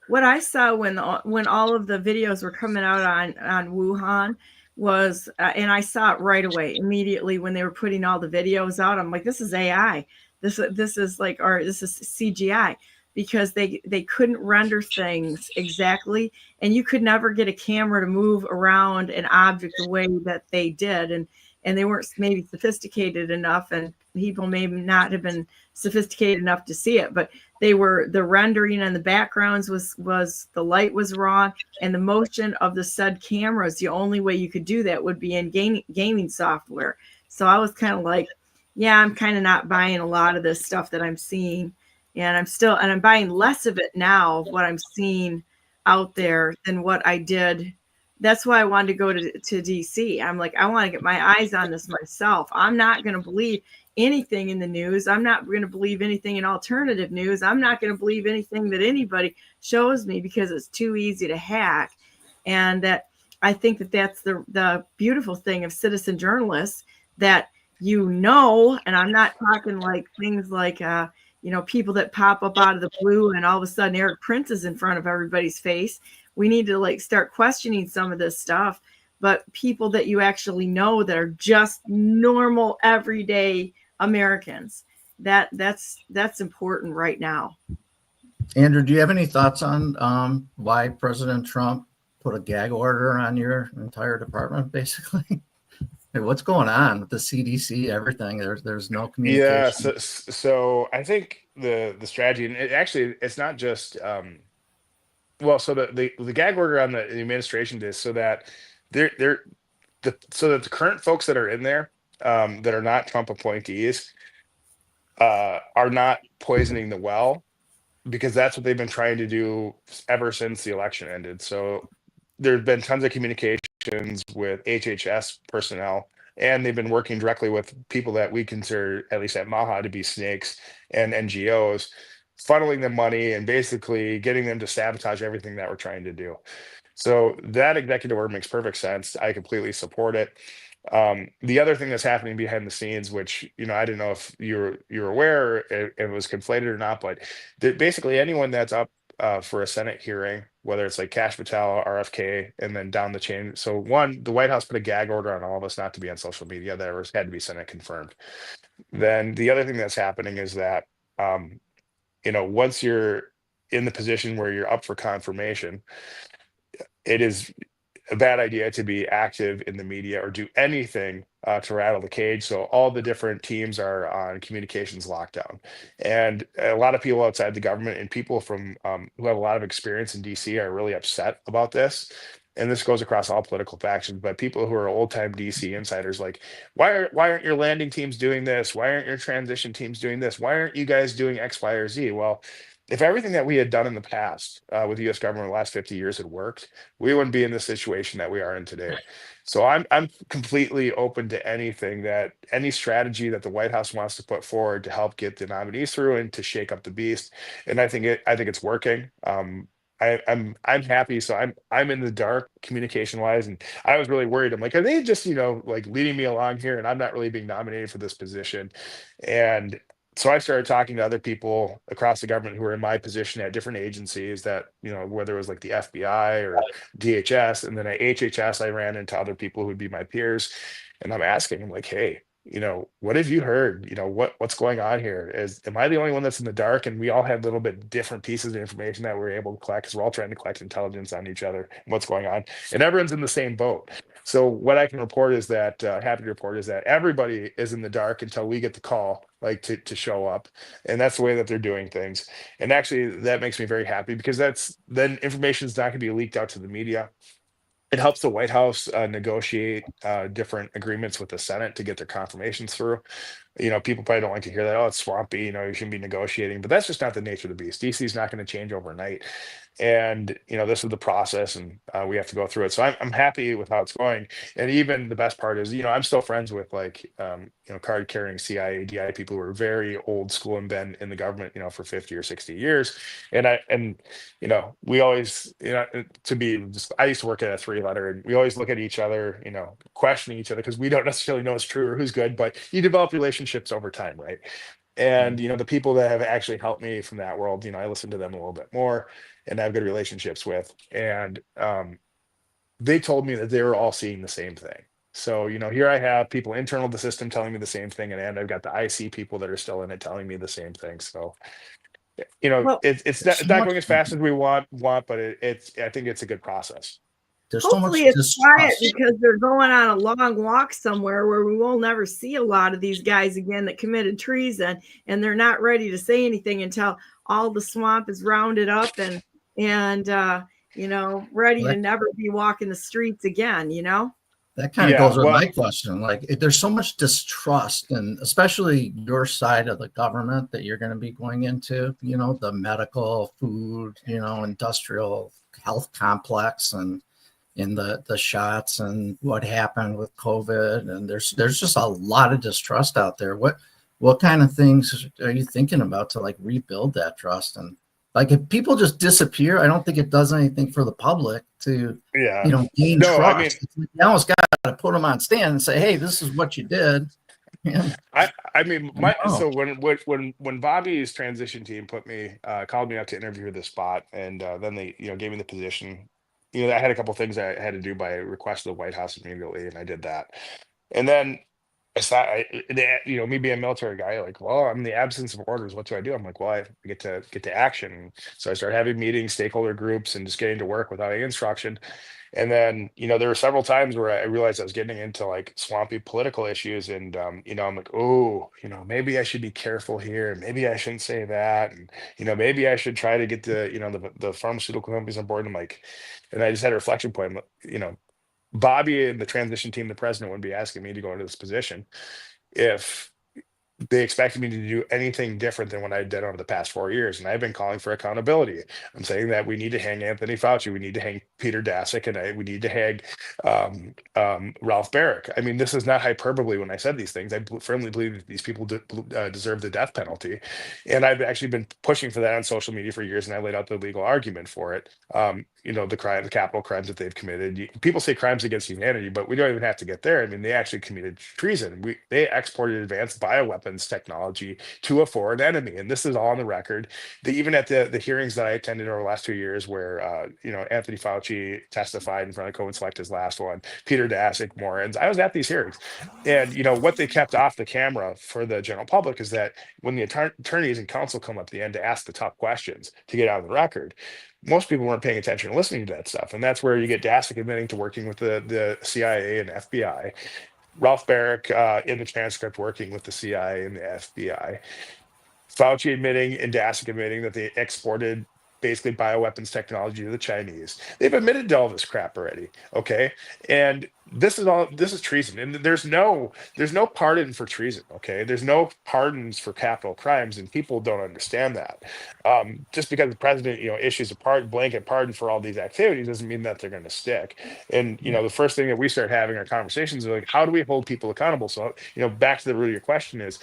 What I saw when all of the videos were coming out on Wuhan was, and I saw it right away, immediately when they were putting all the videos out. I'm like, this is AI. This is CGI. because they couldn't render things exactly, and you could never get a camera to move around an object the way that they did, and they weren't maybe sophisticated enough, and people may not have been sophisticated enough to see it, but the rendering and the backgrounds was the light was wrong, and the motion of the said cameras, the only way you could do that would be in gaming software. So I was kind of like, yeah, I'm kind of not buying a lot of this stuff that I'm seeing. And I'm buying less of it now, of what I'm seeing out there, than what I did. That's why I wanted to go to DC. I'm like, I want to get my eyes on this myself. I'm not going to believe anything in the news. I'm not going to believe anything in alternative news. I'm not going to believe anything that anybody shows me, because it's too easy to hack. And that I think that that's the beautiful thing of citizen journalists, that and I'm not talking like things like people that pop up out of the blue and all of a sudden Eric Prince is in front of everybody's face. We need to like start questioning some of this stuff, but people that you actually know, that are just normal everyday Americans, that's important right now. Andrew, do you have any thoughts on why President Trump put a gag order on your entire department, basically? What's going on with the CDC, everything? There's no communication. Yeah, so I think the strategy, and it's not just so the gag order on the administration is so that so that the current folks that are in there, that are not Trump appointees, are not poisoning the well, because that's what they've been trying to do ever since the election ended. So there's been tons of communications with HHS personnel, and they've been working directly with people that we consider, at least at MAHA, to be snakes, and NGOs, funneling them money and basically getting them to sabotage everything that we're trying to do. So that executive order makes perfect sense. I completely support it. The other thing that's happening behind the scenes, which I didn't know if you're aware, it was conflated or not, but basically anyone that's up for a Senate hearing, whether it's like Kash Patel, RFK, and then down the chain. So one, the White House put a gag order on all of us not to be on social media. That had to be Senate confirmed. Then the other thing that's happening is that, once you're in the position where you're up for confirmation, it is a bad idea to be active in the media or do anything to rattle the cage. So all the different teams are on communications lockdown, and a lot of people outside the government and people from who have a lot of experience in DC are really upset about this. And this goes across all political factions, but people who are old-time DC insiders, like, why aren't your landing teams doing this? Why aren't your transition teams doing this? Why aren't you guys doing X, Y, or Z? Well, if everything that we had done in the past with the U.S. government in the last 50 years had worked, we wouldn't be in the situation that we are in today. So I'm completely open to any strategy that the White House wants to put forward to help get the nominees through and to shake up the beast. And I think it's working. I'm happy. So I'm in the dark communication wise, and I was really worried. I'm like, are they just like leading me along here, and I'm not really being nominated for this position? And so I started talking to other people across the government who were in my position at different agencies, that whether it was like the FBI or DHS, and then at HHS I ran into other people who would be my peers, and I'm asking them like, hey, what have you heard? What's going on here? Am I the only one that's in the dark? And we all had a little bit different pieces of information that we were able to collect, because we're all trying to collect intelligence on each other and what's going on. And everyone's in the same boat. So what I can report is that, happy to report is that everybody is in the dark until we get the call, like to show up. And that's the way that they're doing things. And actually that makes me very happy, because then information is not going to be leaked out to the media. It helps the White House negotiate different agreements with the Senate to get their confirmations through. People probably don't like to hear that. Oh, it's swampy. You shouldn't be negotiating, but that's just not the nature of the beast. DC is not going to change overnight. And, this is the process, and we have to go through it. So I'm happy with how it's going. And even the best part is, I'm still friends with card carrying CIA, DI people who are very old school and been in the government, for 50 or 60 years. And we always, I used to work at a 3-letter, and we always look at each other, questioning each other, because we don't necessarily know what's true or who's good, but you develop relationships over time, right? And the people that have actually helped me from that world, I listen to them a little bit more and have good relationships with. And they told me that they were all seeing the same thing. So, here I have people internal to the system telling me the same thing, and I've got the IC people that are still in it telling me the same thing. So Well, it's not going as fast as we want, but I think it's a good process. There's so much hopefully it's quiet distrust. because they're going on a long walk somewhere where we will never see a lot of these guys again that committed treason, and they're not ready to say anything until all the swamp is rounded up and ready to never be walking the streets again, That kind of goes with my question. Like, there's so much distrust, and especially your side of the government that you're going to be going into, the medical, food, industrial health complex, and in the shots and what happened with COVID. And there's just a lot of distrust out there. What kind of things are you thinking about to like rebuild that trust? And like, if people just disappear, I don't think it does anything for the public to, gain trust. I mean, you almost got to put them on stand and say, hey, this is what you did. So when Bobby's transition team called me up to interview this spot, and then they, gave me the position, I had a couple things I had to do by request of the White House immediately, and I did that. And then I thought, me being a military guy, like, well, I'm in the absence of orders. What do I do? I'm like, well, I get to action. So I started having meetings, stakeholder groups, and just getting to work without any instruction. And then, there were several times where I realized I was getting into like swampy political issues, and I'm like, oh, maybe I should be careful here. Maybe I shouldn't say that, and maybe I should try to get the pharmaceutical companies on board. And I just had a reflection point. Bobby and the transition team, the president, wouldn't be asking me to go into this position if they expected me to do anything different than what I did over the past 4 years. And I've been calling for accountability. I'm saying that we need to hang Anthony Fauci. We need to hang Peter Daszak, and we need to hang Ralph Barrick. I mean, this is not hyperbole when I said these things. I firmly believe that these people deserve the death penalty. And I've actually been pushing for that on social media for years, and I laid out the legal argument for it. The capital crimes that they've committed. People say crimes against humanity, but we don't even have to get there. I mean, they actually committed treason. They exported advanced bioweapons technology to a foreign enemy, and this is all on the record. Even at the hearings that I attended over the last 2 years, where Anthony Fauci testified in front of Cohen Select, his last one, Peter Daszak, Morans, I was at these hearings, and what they kept off the camera for the general public is that when the attorneys and counsel come up at the end to ask the tough questions to get out of the record, most people weren't paying attention and listening to that stuff. And that's where you get Daszak admitting to working with the CIA and FBI, Ralph Barrick in the transcript working with the CIA and the FBI, Fauci admitting and Daszak admitting that they exported basically bioweapons technology to the Chinese. They've admitted to all this crap already. Okay. And this is treason. And there's no pardon for treason. Okay. There's no pardons for capital crimes, and people don't understand that. Just because the president, issues a blanket pardon for all these activities doesn't mean that they're going to stick. And, the first thing that we start having our conversations is like, how do we hold people accountable? So, back to the root of your question is,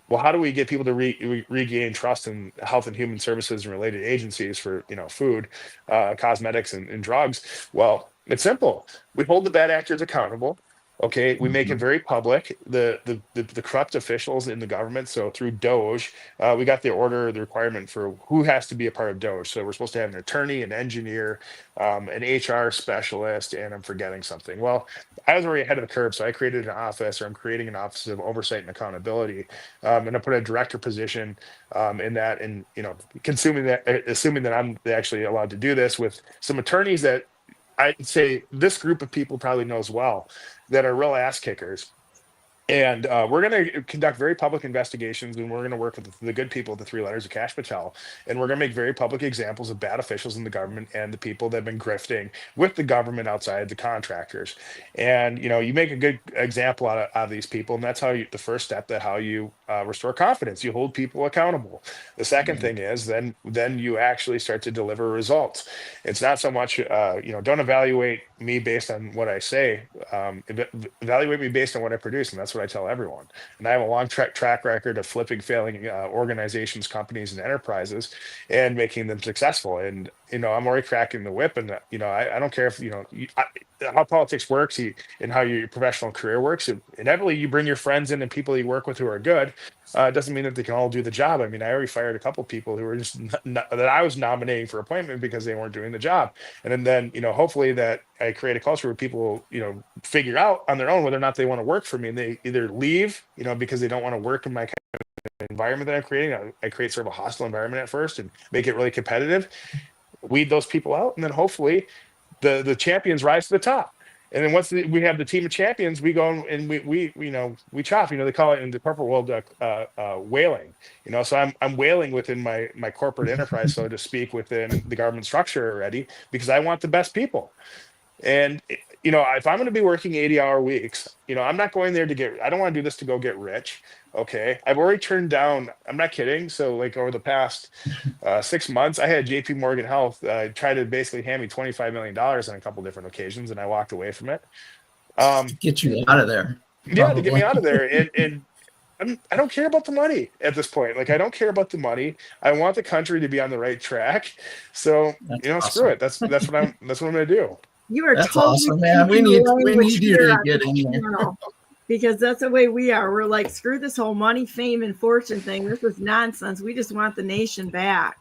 well, how do we get people to regain trust in health and human services and related agencies for, food, cosmetics, and drugs? Well, it's simple. We hold the bad actors accountable. Okay, we make it very public. The corrupt officials in the government. So through DOGE, we got the requirement for who has to be a part of DOGE. So we're supposed to have an attorney, an engineer, an HR specialist, and I'm forgetting something. Well, I was already ahead of the curve, so I created an office, or I'm creating an office of oversight and accountability, and I put a director position in that, and assuming that I'm actually allowed to do this with some attorneys that I'd say this group of people probably knows well, that are real ass kickers. And we're going to conduct very public investigations, and we're going to work with the good people at the 3 letters of Cash Patel. And we're going to make very public examples of bad officials in the government and the people that have been grifting with the government outside the contractors. And, you make a good example out of these people. And that's the first step, how you restore confidence. You hold people accountable. The second thing is then you actually start to deliver results. It's not so much, don't evaluate me based on what I say, evaluate me based on what I produce. And that's what I tell everyone. And I have a long track record of failing organizations, companies, and enterprises, and making them successful. And I'm already cracking the whip. And I don't care if how politics works and how your professional career works. Inevitably, you bring your friends in and people you work with who are good. It doesn't mean that they can all do the job. I mean, I already fired a couple people who were just that I was nominating for appointment because they weren't doing the job. And then hopefully that I create a culture where people figure out on their own whether or not they want to work for me, and they either leave because they don't want to work in my environment that I'm creating, I create sort of a hostile environment at first and make it really competitive, weed those people out, and then hopefully the champions rise to the top. And then once we have the team of champions, we go and we chop. They call it in the corporate world whaling. So I'm whaling within my corporate enterprise, so to speak, within the government structure already, because I want the best people. And if I'm going to be working 80-hour weeks, I'm not going there I don't want to do this to go get rich. Okay, I've already turned down. I'm not kidding. So like over the past 6 months, I had JP Morgan Health try to basically hand me $25 million on a couple different occasions, and I walked away from it. Get you out of there. Yeah, to get me out of there. And I don't care about the money at this point. Like, I don't care about the money. I want the country to be on the right track. So That's awesome. screw it. That's what I'm going to do. You are That's totally awesome, man. We need you to get in there. Because that's the way we are. We're like, screw this whole money, fame, and fortune thing. This is nonsense. We just want the nation back.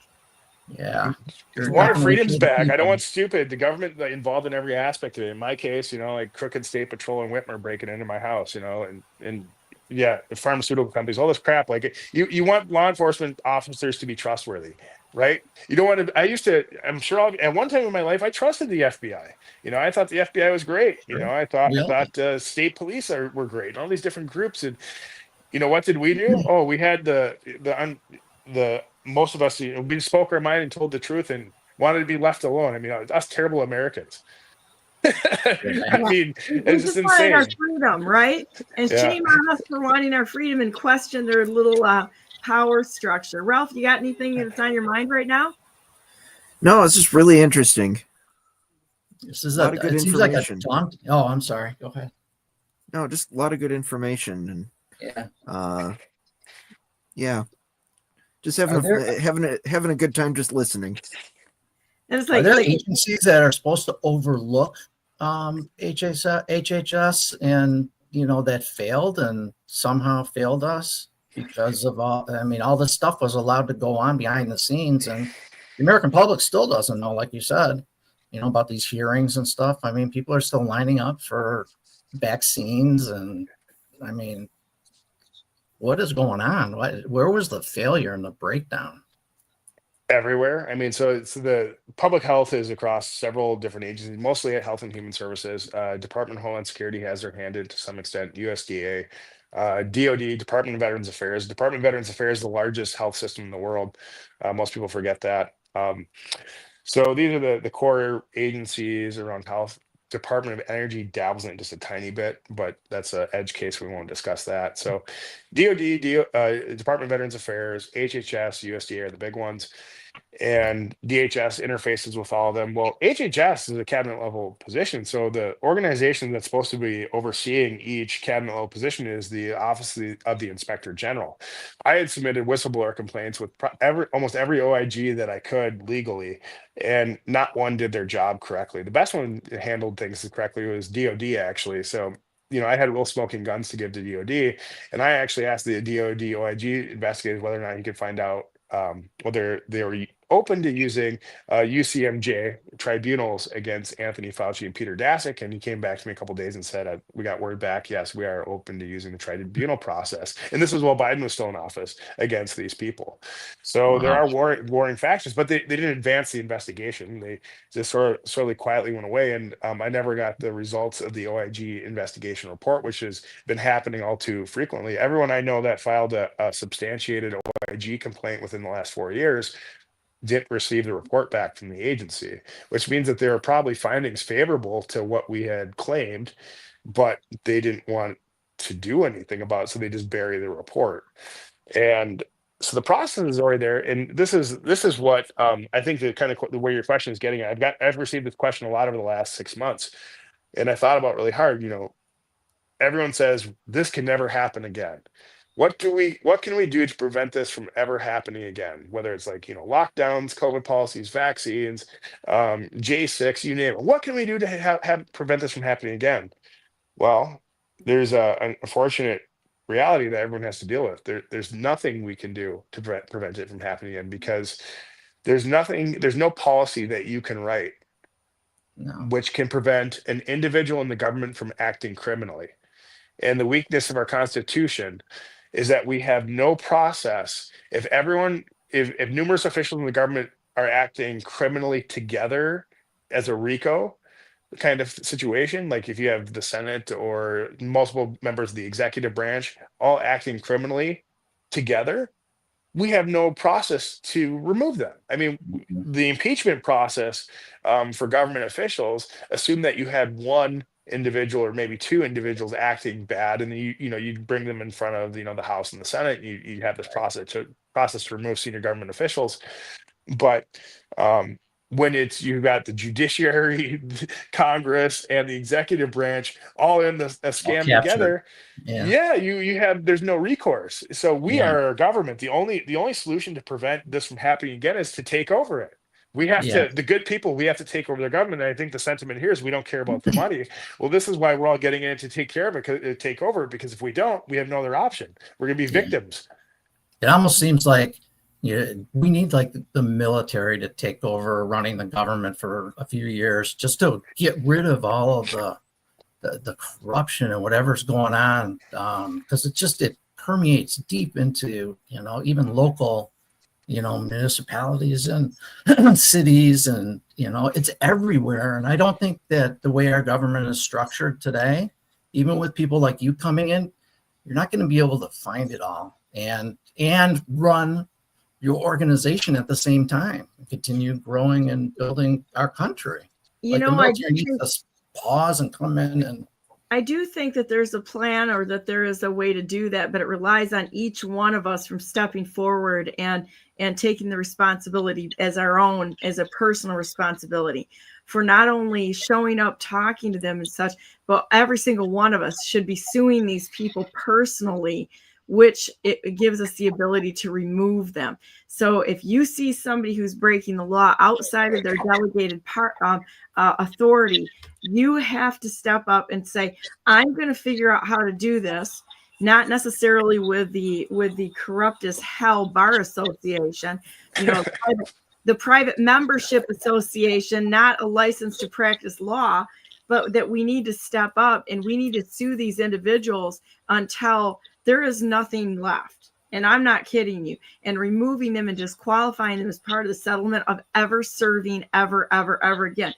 Yeah. I want our freedoms back. I don't want the government involved in every aspect of it. In my case, like Crooked State Patrol and Whitmer breaking into my house, and yeah, the pharmaceutical companies, all this crap. Like, you want law enforcement officers to be trustworthy, right? You don't want to. I'm sure at one time in my life, I trusted the FBI. I thought the FBI was great. I thought state police were great. All these different groups, and what did we do? Oh, we had the most of us, we spoke our mind and told the truth and wanted to be left alone. I mean, us terrible Americans. I mean, it's just insane. Our freedom, right? And shame on us for wanting our freedom and question their little power structure. Ralph, you got anything that's on your mind right now? No, it's just really interesting. This is a lot of good information. Oh, I'm sorry. Go ahead. No, just a lot of good information, and just having a good time just listening. And it's like, are there agencies that are supposed to overlook HHS and that failed and somehow failed us because of all this stuff was allowed to go on behind the scenes, and the American public still doesn't know, like you said, about these hearings and stuff. I mean, people are still lining up for vaccines, and what is going on? Where was the failure and the breakdown? Everywhere. I mean, so the public health is across several different agencies, mostly at Health and Human Services. Department of Homeland Security has their hand in to some extent. USDA, DOD, Department of Veterans Affairs. Department of Veterans Affairs is the largest health system in the world. Most people forget that. So these are the core agencies around health. Department of Energy dabbles in it just a tiny bit, but that's an edge case. We won't discuss that. So DOD, Department of Veterans Affairs, HHS, USDA are the big ones. And DHS interfaces with all of them. Well, HHS is a cabinet level position. So the organization that's supposed to be overseeing each cabinet level position is the Office of the Inspector General. I had submitted whistleblower complaints with almost every OIG that I could legally, and not one did their job correctly. The best one that handled things correctly was DOD, actually. So I had real smoking guns to give to DOD, and I actually asked the DOD OIG investigators whether or not he could find out whether they were open to using UCMJ tribunals against Anthony Fauci and Peter Daszak, and he came back to me a couple of days and said, we got word back, yes, we are open to using the tribunal process. And this was while Biden was still in office against these people. So there are warring factions, but they didn't advance the investigation. They just sort of quietly went away, and I never got the results of the OIG investigation report, which has been happening all too frequently. Everyone I know that filed a substantiated OIG complaint within the last 4 years didn't receive the report back from the agency, which means that there are probably findings favorable to what we had claimed, but they didn't want to do anything about it, so they just bury the report. And so the process is already there, and this is what I think the way your question is getting at. I've received this question a lot over the last 6 months, and I thought about it really hard. Everyone says this can never happen again. What can we do to prevent this from ever happening again? Whether it's lockdowns, COVID policies, vaccines, J6, you name it. What can we do to prevent this from happening again? Well, there's an unfortunate reality that everyone has to deal with. There's nothing we can do to prevent it from happening again, because there's no policy that you can write which can prevent an individual in the government from acting criminally. And the weakness of our Constitution is that we have no process. If numerous officials in the government are acting criminally together as a RICO kind of situation, like if you have the Senate or multiple members of the executive branch all acting criminally together, we have no process to remove them. I mean, the impeachment process for government officials assume that you had one individual or maybe two individuals acting bad, and you bring them in front of the House and the Senate. You have this process to remove senior government officials, but when you've got the judiciary, Congress, and the executive branch all in a scam together, there's no recourse. So we are a government. The only solution to prevent this from happening again is to take over it. We have to, the good people, we have to take over their government. And I think the sentiment here is we don't care about the money. Well, this is why we're all getting in to take care of it, take over it, because if we don't, we have no other option. We're going to be victims. It almost seems like we need like the military to take over running the government for a few years just to get rid of all of the corruption and whatever's going on, because it permeates deep into even local municipalities and cities, and it's everywhere. And I don't think that the way our government is structured today, even with people like you coming in, you're not going to be able to find it all and run your organization at the same time and continue growing and building our country. I need to pause and come in. And I do think that there's a plan, or that there is a way to do that, but it relies on each one of us from stepping forward and taking the responsibility as a personal responsibility for not only showing up, talking to them and such, but every single one of us should be suing these people personally, which it gives us the ability to remove them. So if you see somebody who's breaking the law outside of their delegated authority, you have to step up and say, I'm going to figure out how to do this, not necessarily with the corrupt as hell bar association, the private membership association, not a license to practice law, but that we need to step up and we need to sue these individuals until there is nothing left. And I'm not kidding you. And removing them and disqualifying them as part of the settlement of ever serving ever again.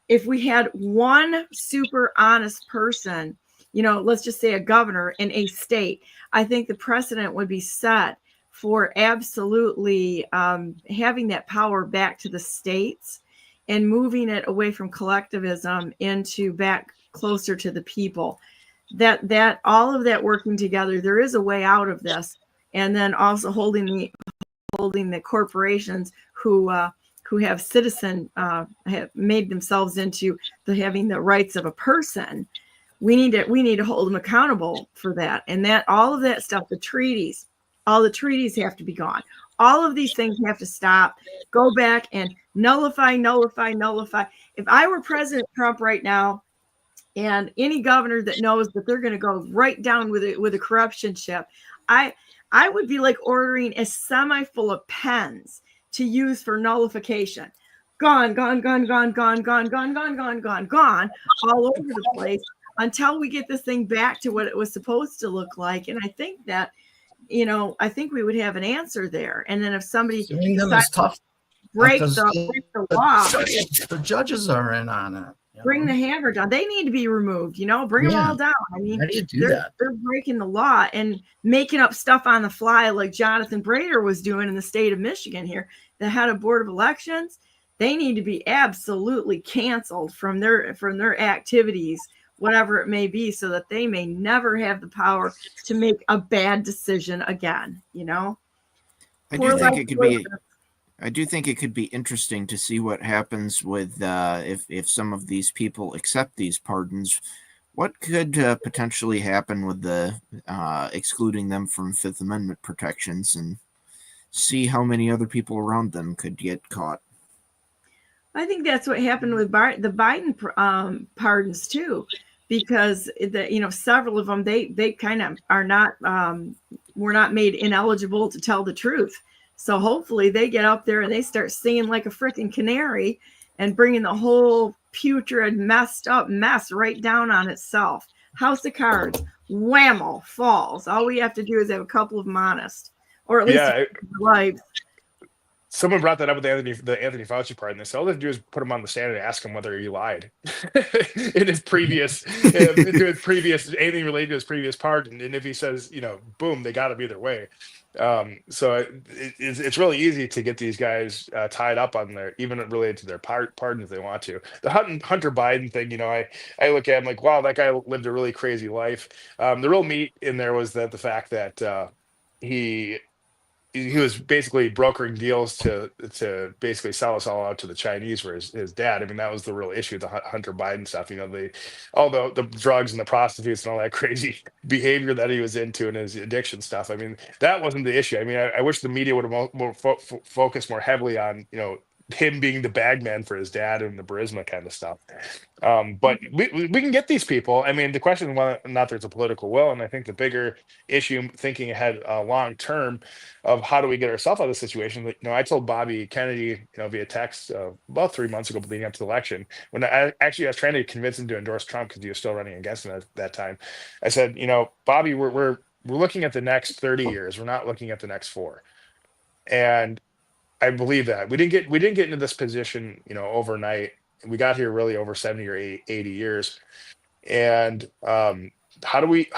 If we had one super honest person, let's just say a governor in a state, I think the precedent would be set for absolutely having that power back to the states and moving it away from collectivism into back closer to the people. That all of that working together, there is a way out of this. And then also holding the corporations who have have made themselves into having the rights of a person. We need to hold them accountable for that. And that all of that stuff, all the treaties have to be gone. All of these things have to stop, go back and nullify. If I were President Trump right now, and any governor that knows that they're going to go right down with a corruption ship, I would be like ordering a semi full of pens to use for nullification. Gone, all over the place until we get this thing back to what it was supposed to look like. And I think that, I think we would have an answer there. And then if somebody decides to break the law, the judges are in on it. Bring the hammer down. They need to be removed, bring them all down. I mean, they're breaking the law and making up stuff on the fly like Jonathan Brader was doing in the state of Michigan here. The head of Board of Elections, they need to be absolutely canceled from their activities, whatever it may be, so that they may never have the power to make a bad decision again, I do think it could be interesting to see what happens with if some of these people accept these pardons. What could potentially happen with the excluding them from Fifth Amendment protections, and see how many other people around them could get caught? I think that's what happened with the Biden pardons too, because several of them they kind of are not were not made ineligible to tell the truth. So hopefully they get up there and they start singing like a freaking canary and bringing the whole putrid, messed up mess right down on itself. House of Cards, whammo, falls. All we have to do is have a couple of them honest, or at least lives. Someone brought that up with the Anthony Fauci part, and they said all they have to do is put him on the stand and ask him whether he lied in his previous, anything related to his previous part, and if he says, boom, they got to be their way. So it's really easy to get these guys tied up on their, even related to their pardon if they want to. The Hunter Biden thing, I look at him like, wow, that guy lived a really crazy life. The real meat in there was that the fact that he was basically brokering deals to basically sell us all out to the Chinese for his dad. I mean, that was the real issue, the Hunter Biden stuff, all the drugs and the prostitutes and all that crazy behavior that he was into and his addiction stuff. I mean, that wasn't the issue. I mean, I wish the media would have focused more heavily on, him being the bagman for his dad and the Burisma kind of stuff. But we can get these people. I mean, the question is whether or not there's a political will. And I think the bigger issue, thinking ahead long term, of how do we get ourselves out of the situation. I told Bobby Kennedy, via text about 3 months ago, leading up to the election, when I was trying to convince him to endorse Trump because he was still running against him at that time. I said, Bobby, we're looking at the next 30 years. We're not looking at the next 4. And I believe that we didn't get into this position, overnight. We got here really over 70 or 80 years. And how do we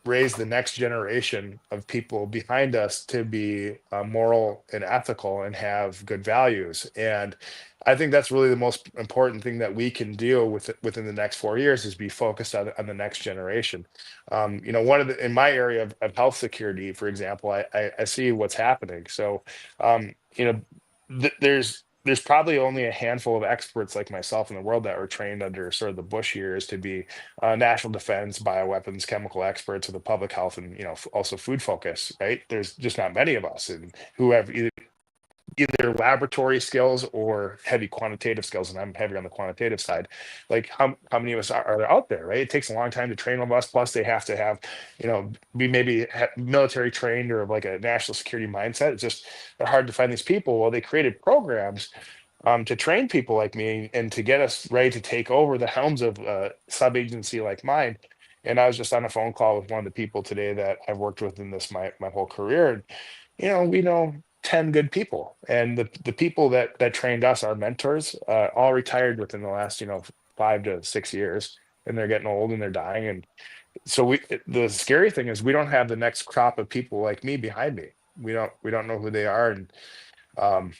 raise the next generation of people behind us to be moral and ethical and have good values? And I think that's really the most important thing that we can do within the next 4 years is be focused on the next generation. In my area of health security, for example, I see what's happening. So, there's probably only a handful of experts like myself in the world that were trained under sort of the Bush years to be national defense, bioweapons, chemical experts with a public health and, also food focus, right? There's just not many of us who have either laboratory skills or heavy quantitative skills, and I'm heavier on the quantitative side. Like how many of us are there out there, right? It takes a long time to train all of us. Plus they have to have, be maybe military trained or like a national security mindset. It's just, they're hard to find these people. Well, they created programs to train people like me and to get us ready to take over the helms of a sub-agency like mine. And I was just on a phone call with one of the people today that I've worked with in this my whole career. And, we know 10 good people, and the people that trained us, our mentors, all retired within the last 5 to 6 years, and they're getting old and they're dying. And so the scary thing is we don't have the next crop of people like me behind me. We don't know who they are. And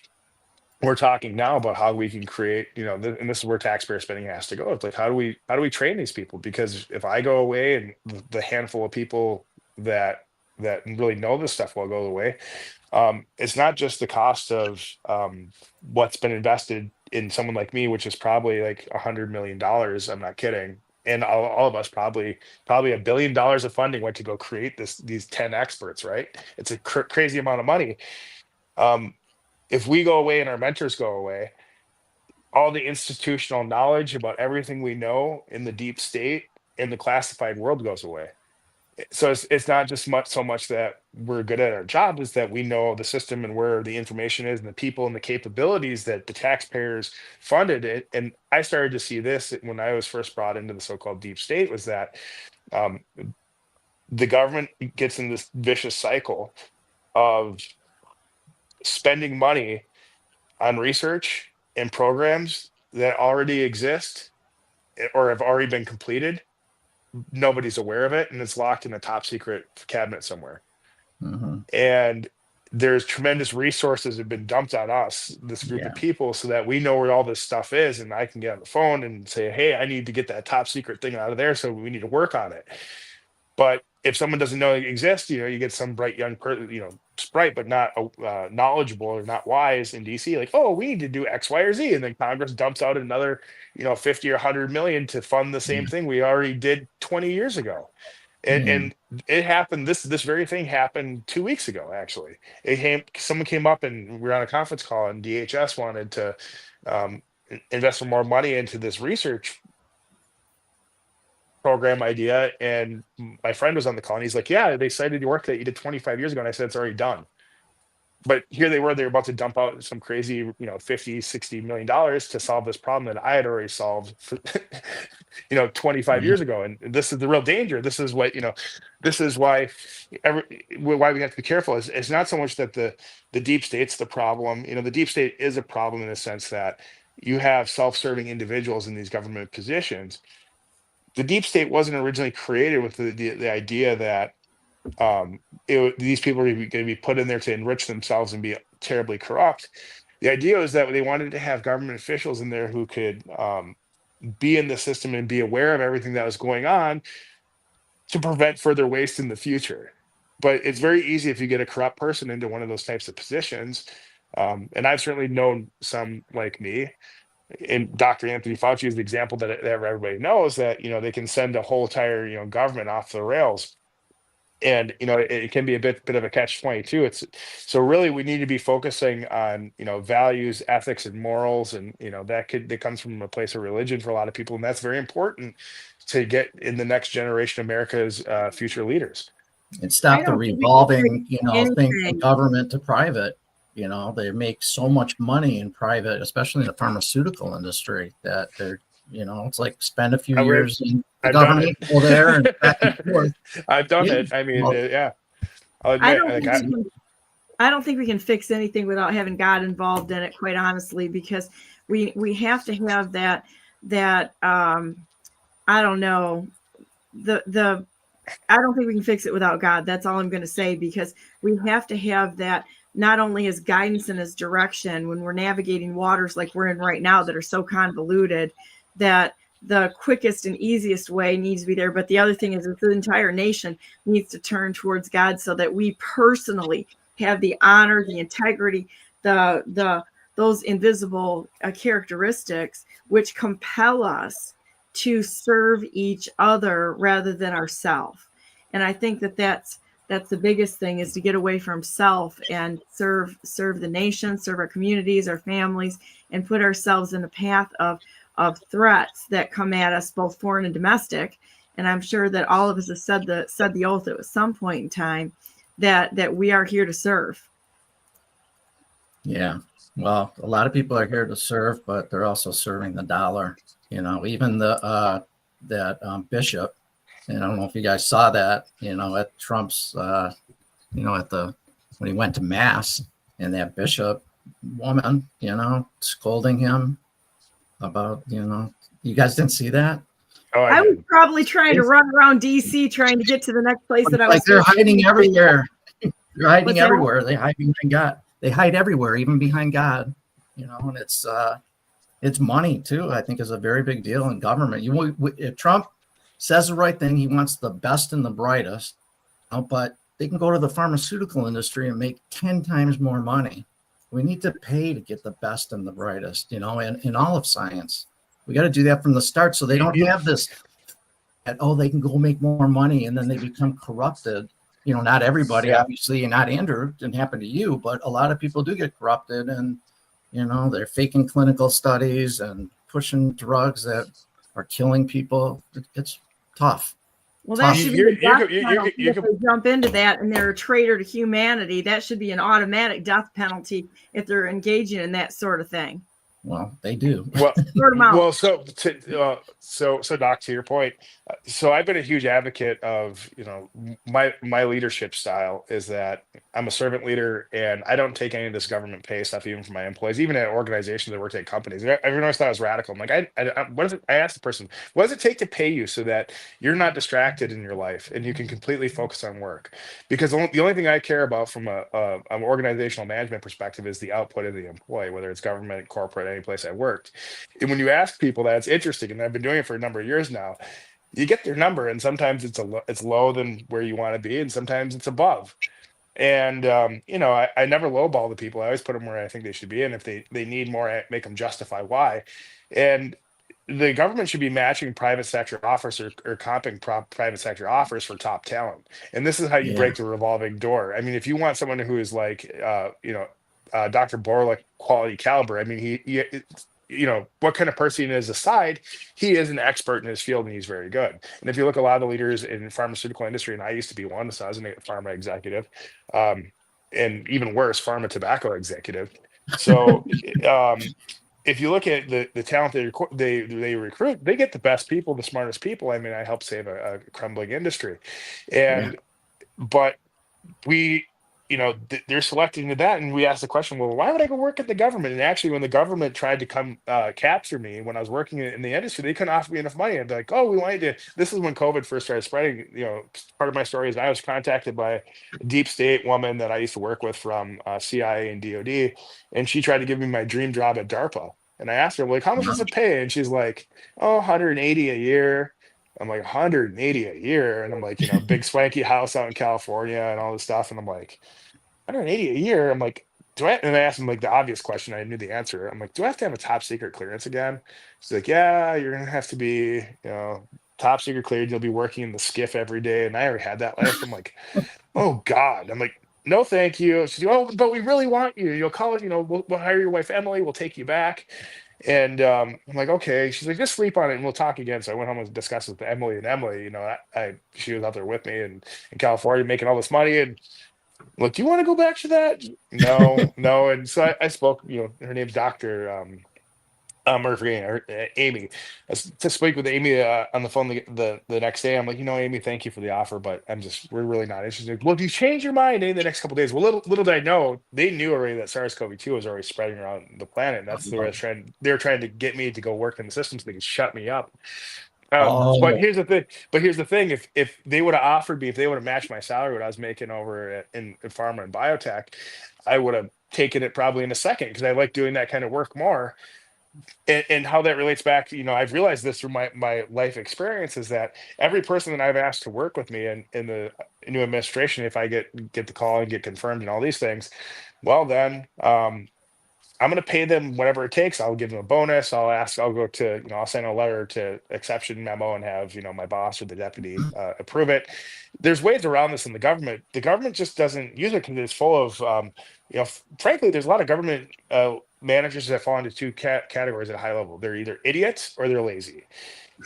we're talking now about how we can create, and this is where taxpayer spending has to go. It's like, how do we train these people? Because if I go away and the handful of people that really know this stuff will go away, it's not just the cost of what's been invested in someone like me, which is probably like $100 million. I'm not kidding. And all of us probably $1 billion of funding went to go create these 10 experts, right? It's a crazy amount of money. If we go away and our mentors go away, all the institutional knowledge about everything we know in the deep state in the classified world goes away. So it's not just so much that we're good at our job, is that we know the system and where the information is and the people and the capabilities that the taxpayers funded it. And I started to see this when I was first brought into the so-called deep state, was that the government gets in this vicious cycle of spending money on research and programs that already exist or have already been completed. Nobody's aware of it, and it's locked in a top secret cabinet somewhere. Mm-hmm. And there's tremendous resources have been dumped on us, this group of people, so that we know where all this stuff is, and I can get on the phone and say, hey, I need to get that top secret thing out of there, so we need to work on it. But if someone doesn't know it exists, you get some bright young person, sprite, but not knowledgeable or not wise in DC, like, oh, we need to do X, Y, or Z. And then Congress dumps out another, 50 or 100 million to fund the same thing we already did 20 years ago. And it happened. This very thing happened 2 weeks ago, actually. Someone came up and we were on a conference call, and DHS wanted to invest some more money into this research program idea. And my friend was on the call, and he's like, yeah, they cited your work that you did 25 years ago. And I said, it's already done. But here they were about to dump out some crazy, 50-60 million dollars to solve this problem that I had already solved for, 25 Yeah. years ago. And this is the real danger. This is what, this is why why we have to be careful. Is it's not so much that the deep state's the problem. The deep state is a problem in the sense that you have self-serving individuals in these government positions. The deep state wasn't originally created with the idea that these people are going to be put in there to enrich themselves and be terribly corrupt. The idea is that they wanted to have government officials in there who could be in the system and be aware of everything that was going on to prevent further waste in the future. But it's very easy if you get a corrupt person into one of those types of positions. And I've certainly known some like me. And Dr. Anthony Fauci is the example that everybody knows that, they can send a whole entire, government off the rails. And it can be a bit of a catch-22. It's so really we need to be focusing on values, ethics, and morals, and that comes from a place of religion for a lot of people, and that's very important to get in the next generation of America's future leaders. And stop the revolving thing from government to private. They make so much money in private, especially in the pharmaceutical industry, that they're it's like spend a few years in the government over there and back and forth. I've done it. I mean, yeah. I'll admit, I don't think we can fix anything without having God involved in it, quite honestly, because we have to have that I don't know, I don't think we can fix it without God. That's all I'm going to say, because we have to have that not only as guidance and as direction when we're navigating waters like we're in right now that are so convoluted, that the quickest and easiest way needs to be there. But the other thing is that the entire nation needs to turn towards God so that we personally have the honor, the integrity, those invisible characteristics which compel us to serve each other rather than ourselves. And I think that that's the biggest thing, is to get away from self and serve the nation, serve our communities, our families, and put ourselves in the path of threats that come at us, both foreign and domestic. And I'm sure that all of us have said the oath at some point in time that we are here to serve. Yeah. Well, a lot of people are here to serve, but they're also serving the dollar. Even that bishop, and I don't know if you guys saw that, at Trump's, when he went to mass, and that bishop woman, scolding him about, you guys didn't see that? Oh, I was probably trying to run around DC trying to get to the next place that I was. Like they're hiding everywhere. They're hiding everywhere. They hide behind God. They hide everywhere, even behind God. And it's money too. I think is a very big deal in government. If Trump says the right thing, he wants the best and the brightest, but they can go to the pharmaceutical industry and make 10 times more money. We need to pay to get the best and the brightest, in all of science. We got to do that from the start, so they don't have this, they can go make more money and then they become corrupted. Not everybody, obviously, and not Andrew, it didn't happen to you, but a lot of people do get corrupted, and they're faking clinical studies and pushing drugs that are killing people. It's tough. Well, that should be if they jump into that and they're a traitor to humanity. That should be an automatic death penalty if they're engaging in that sort of thing. Well, they do. Well, so Doc, to your point, so I've been a huge advocate of, my leadership style is that I'm a servant leader, and I don't take any of this government pay stuff, even for my employees, even at organizations that work at companies. Everyone always thought I was radical. I'm like, I asked the person, what does it take to pay you so that you're not distracted in your life and you can completely focus on work? Because the only thing I care about from an organizational management perspective is the output of the employee, whether it's government, corporate, any place I worked. And when you ask people that, it's interesting, and I've been doing it for a number of years now, you get their number, and sometimes it's low than where you want to be, and sometimes it's above. And I never lowball the people. I always put them where I think they should be, and if they need more, I make them justify why. And the government should be matching private sector offers or comping private sector offers for top talent. And this is how you break the revolving door. I mean, if you want someone who is like Dr. Borla quality caliber, I mean, he what kind of person he is aside, he is an expert in his field, and he's very good. And if you look at a lot of the leaders in the pharmaceutical industry, and I used to be one, so I was a pharma executive, and even worse, pharma tobacco executive. So if you look at the talent they recruit, they get the best people, the smartest people. I mean, I help save a crumbling industry, and but we, they're selecting to that, and we asked the question, well, why would I go work at the government? And actually, when the government tried to come capture me when I was working in the industry, they couldn't offer me enough money. And be like, oh, we want you to. This is when COVID first started spreading. Part of my story is I was contacted by a deep state woman that I used to work with from CIA and DoD, and she tried to give me my dream job at DARPA. And I asked her, like, how much does it pay? And she's like, oh, 180 a year. I'm like, 180 a year. And I'm like, big swanky house out in California and all this stuff. And I'm like, 180 a year. I'm like, and I asked him like the obvious question. I knew the answer. I'm like, do I have to have a top secret clearance again? She's like, yeah, you're going to have to be, top secret cleared. You'll be working in the skiff every day. And I already had that life. I'm like, oh God. I'm like, no, thank you. She's like, oh, but we really want you. You'll call it, we'll hire your wife, Emily. We'll take you back. And I'm like, okay. She's like, just sleep on it and we'll talk again. So I went home and discussed with Emily, and Emily, she was out there with me in California making all this money. And look, do you want to go back to that? No, no. And so I spoke, her name's Dr. Murphy, or Amy. To speak with Amy on the phone the next day. I'm like, Amy, thank you for the offer, but we're really not interested. Well, if you change your mind in the next couple of days, well, little did I know, they knew already that SARS-CoV-2 was already spreading around the planet. And that's they were trying to get me to go work in the system so they could shut me up. But here's the thing. If they would have offered me, if they would have matched my salary, what I was making over in pharma and biotech, I would have taken it probably in a second, because I like doing that kind of work more. And how that relates back to, I've realized this through my life experience, is that every person that I've asked to work with me in the new administration, if I get the call and get confirmed and all these things, well then, I'm going to pay them whatever it takes. I'll give them a bonus. I'll go to, I'll send a letter to exception memo and have, my boss or the deputy approve it. There's ways around this in the government. The government just doesn't use it because it's full of, frankly, there's a lot of government managers that fall into two categories at a high level. They're either idiots or they're lazy.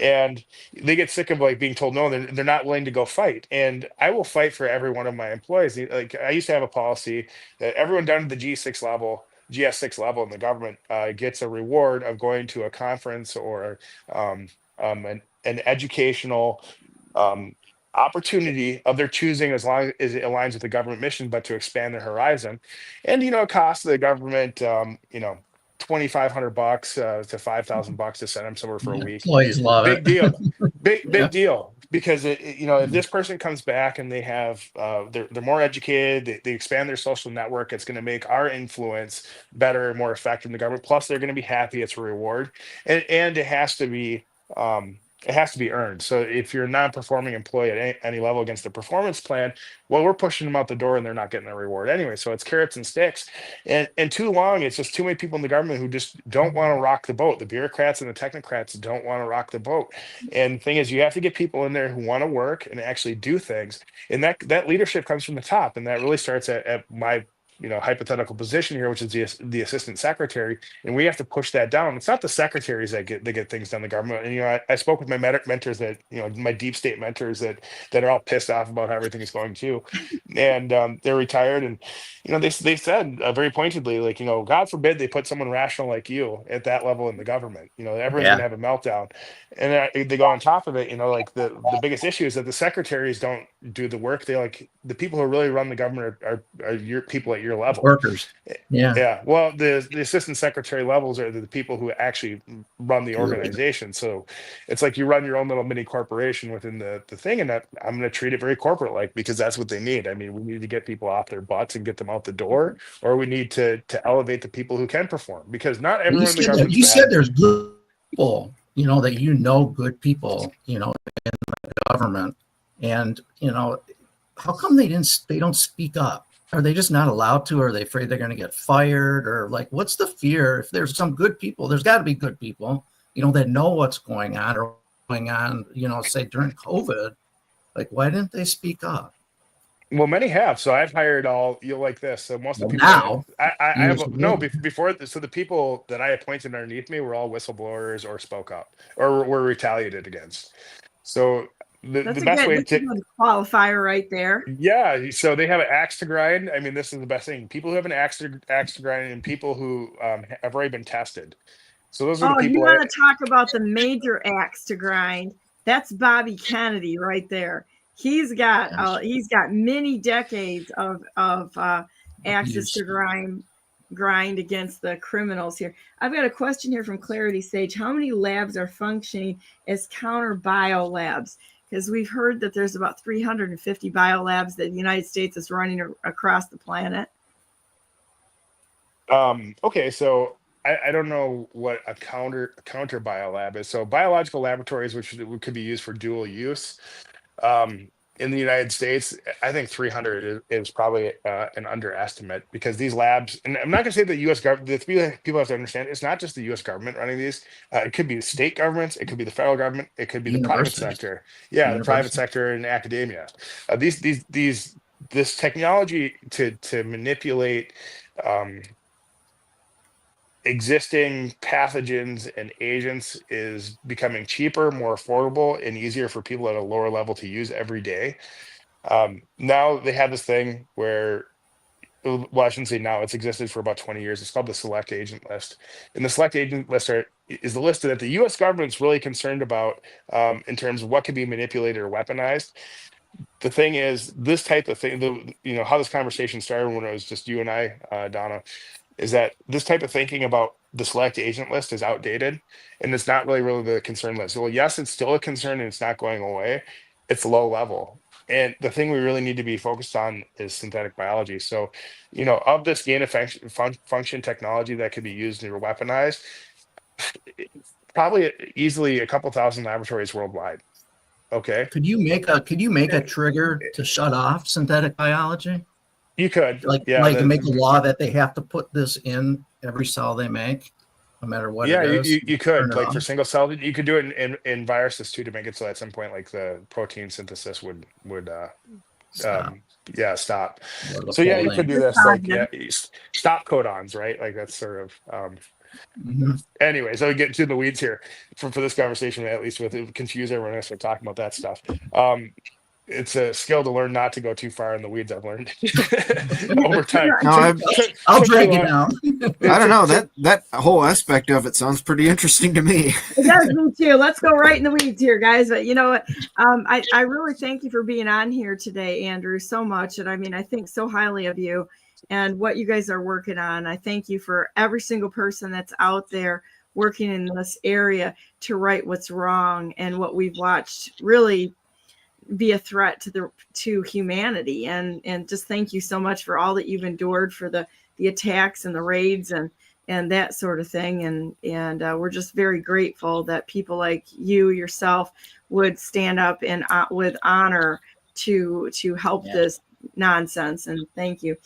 And they get sick of being told no, they're not willing to go fight. And I will fight for every one of my employees. Like, I used to have a policy that everyone down to the GS6 level in the government gets a reward of going to a conference or an educational opportunity of their choosing, as long as it aligns with the government mission, but to expand their horizon. And it costs the government $2,500 to $5,000 to send them somewhere for a week. Employees love Big it. deal. Big deal. Because if this person comes back and they have they're more educated, they expand their social network, it's going to make our influence better and more effective in the government. Plus, they're going to be happy. It's a reward, and it has to be earned. So if you're a non-performing employee at any level against the performance plan, well, we're pushing them out the door and they're not getting their reward anyway. So it's carrots and sticks. And too long, it's just too many people in the government who just don't want to rock the boat. The bureaucrats and the technocrats don't want to rock the boat. And the thing is, you have to get people in there who want to work and actually do things. And that leadership comes from the top. And that really starts at my hypothetical position here, which is the assistant secretary, and we have to push that down. It's not the secretaries that get things done in the government. And I spoke with my mentors that my deep state mentors that are all pissed off about how everything is going too, and they're retired, and they said very pointedly, like, God forbid they put someone rational like you at that level in the government. Everyone's gonna have a meltdown, and they go on top of it. Like the biggest issue is that the secretaries don't do the work. They the people who really run the government are your people at your level. Workers. Yeah. Well, the assistant secretary levels are the people who actually run the organization. So it's like you run your own little mini corporation within the thing, and that I'm going to treat it very corporate like, because that's what they need. I mean, we need to get people off their butts and get them out the door, or we need to elevate the people who can perform, because not everyone in the government. You said there's good people, that good people, in the government, and how come they don't speak up? Are they just not allowed to? Or are they afraid they're going to get fired? Or what's the fear? If there's some good people, there's got to be good people, that know what's going on, say during COVID. Why didn't they speak up? Well, many have. So I've hired like this. So most of the people now I have before. So the people that I appointed underneath me were all whistleblowers or spoke up or were retaliated against. So That's the best way that's a good qualifier right there. Yeah, so they have an axe to grind. I mean, this is the best thing. People who have an axe to grind, and people who have already been tested. So those are the Oh, you people. want to talk about the major axe to grind? That's Bobby Kennedy right there. He's got many decades of axes to grind against the criminals here. I've got a question here from Clarity Sage. How many labs are functioning as counter bio labs? Because we've heard that there's about 350 bio labs that the United States is running across the planet. Okay, so I don't know what a counter biolab is. So biological laboratories, which could be used for dual use, in the United States, I think 300 is probably an underestimate, because these labs, and I'm not going to say the U.S. government. The people have to understand, it's not just the U.S. government running these. It could be state governments, it could be the federal government, it could be the private sector. Yeah, the private sector and academia. This technology to manipulate existing pathogens and agents is becoming cheaper, more affordable, and easier for people at a lower level to use every day. Now they have this thing where, well, I shouldn't say now, it's existed for about 20 years. It's called the Select Agent List. And the Select Agent List is the list that the US government's really concerned about in terms of what can be manipulated or weaponized. The thing is, this type of thing, how this conversation started when it was just you and I, Donna, is that this type of thinking about the Select Agent List is outdated, and it's not really the concern list. Well, yes, it's still a concern and it's not going away. It's low level. And the thing we really need to be focused on is synthetic biology. So, of this gain of function technology that could be used or weaponized, probably easily a couple thousand laboratories worldwide. Okay. Could you make a trigger to shut off synthetic biology? You could, to make a law that they have to put this in every cell they make, no matter what. Yeah, it is, you could, like for single cell, you could do it in viruses too, to make it so at some point, like the protein synthesis would stop. Stop. So yeah, you could do this, stop codons, right? Like that's sort of. Anyway, so we get to the weeds here for this conversation, at least with confuse everyone when I start talking about that stuff. It's a skill to learn not to go too far in the weeds. I've learned over time. No, I'll drag you down. I don't know, that whole aspect of it sounds pretty interesting to me. It does me too. Let's go right in the weeds here, guys. But you know what? I really thank you for being on here today, Andrew, so much. And I mean, I think so highly of you and what you guys are working on. I thank you for every single person that's out there working in this area to right what's wrong and what we've watched really be a threat to humanity. And just thank you so much for all that you've endured, for the attacks and the raids and that sort of thing. And we're just very grateful that people like you yourself would stand up and with honor to help this nonsense. And thank you.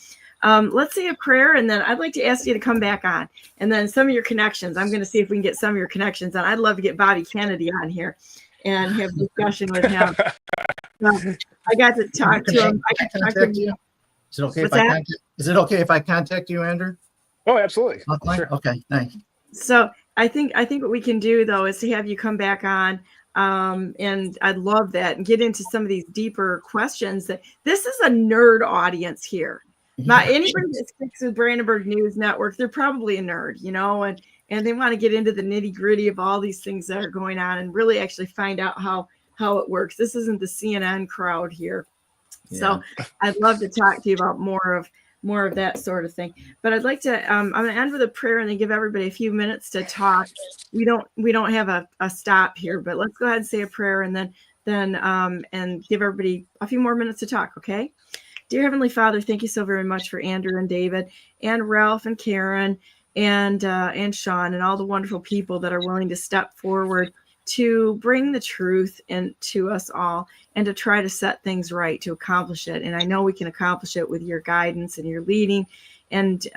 Let's say a prayer, and then I'd like to ask you to come back on, and then some of your connections. I'm going to see if we can get some of your connections on. I'd love to get Bobby Kennedy on here and have a discussion with him. I got to talk to him. Is it okay if I contact you, Andrew? Oh, absolutely. Sure. Okay, thanks. So I think what we can do though is to have you come back on. And I'd love that, and get into some of these deeper questions. That this is a nerd audience here. Not anybody that sticks with Brandenburg News Network, they're probably a nerd, and they want to get into the nitty gritty of all these things that are going on and really actually find out how it works. This isn't the CNN crowd here. Yeah. So I'd love to talk to you about more of that sort of thing. But I'd like to, I'm going to end with a prayer and then give everybody a few minutes to talk. We don't have a stop here, but let's go ahead and say a prayer and then and give everybody a few more minutes to talk. Okay. Dear Heavenly Father, thank you so very much for Andrew and David and Ralph and Karen and Shawn and all the wonderful people that are willing to step forward to bring the truth to us all and to try to set things right, to accomplish it. And I know we can accomplish it with your guidance and your leading. And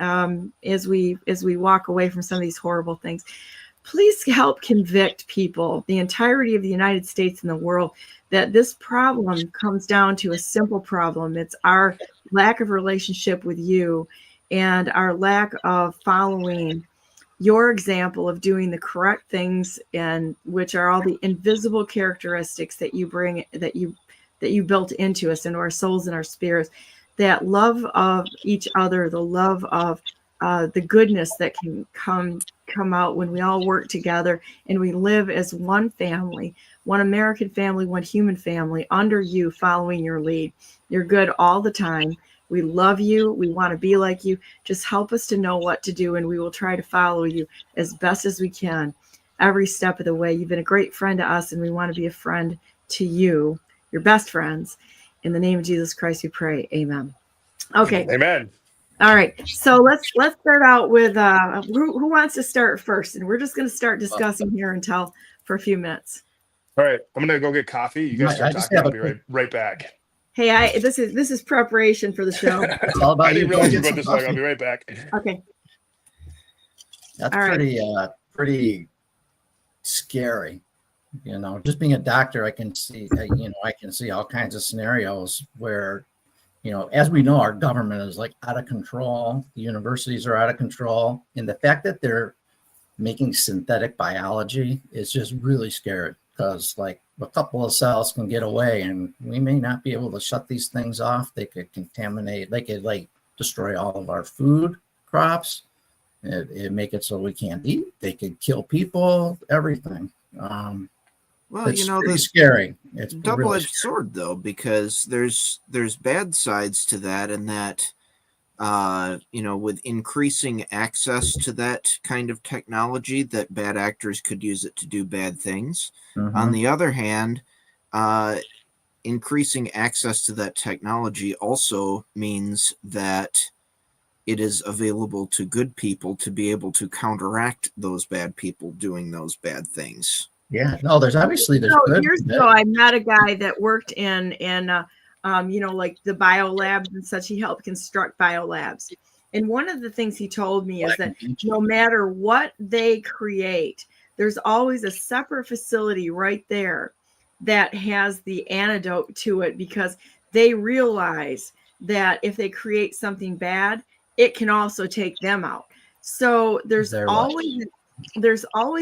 as we walk away from some of these horrible things, please help convict people, the entirety of the United States and the world, that this problem comes down to a simple problem. It's our lack of relationship with you and our lack of following your example of doing the correct things, and which are all the invisible characteristics that you bring, that you built into us, into our souls and our spirits, that love of each other, the love of the goodness that can come out when we all work together and we live as one family, one American family, one human family under you, following your lead. You're good all the time. We love you. We want to be like you. Just help us to know what to do, and we will try to follow you as best as we can every step of the way. You've been a great friend to us, and we want to be a friend to you, your best friends. In the name of Jesus Christ, we pray. Amen. Okay. Amen. All right. So let's start out with who wants to start first, and we're just going to start discussing here for a few minutes. All right, I'm gonna go get coffee. You guys start talking. I'll be right back. Hey, this is preparation for the show. It's all about I didn't you. realize you were going this long. I'll be right back. Okay. That's All right. pretty scary. You know, just being a doctor, I can see all kinds of scenarios where, you know, as we know, our government is like out of control. The universities are out of control. And the fact that they're making synthetic biology is just really scary, because like a couple of cells can get away and we may not be able to shut these things off. They could contaminate, they could like destroy all of our food crops. It make it so we can't eat. They could kill people, everything. Well, it's you know, pretty scary. It's double-edged really sword, though, because there's bad sides to that, and that you know, with increasing access to that kind of technology, that bad actors could use it to do bad things. Mm-hmm. On the other hand, increasing access to that technology also means that it is available to good people to be able to counteract those bad people doing those bad things. Yeah, no, there's good. Years ago, I met a guy that worked in you know, like the biolabs and such. He helped construct biolabs. And one of the things he told me is that no matter what they create, there's always a separate facility right there that has the antidote to it, because they realize that if they create something bad, it can also take them out. So there's always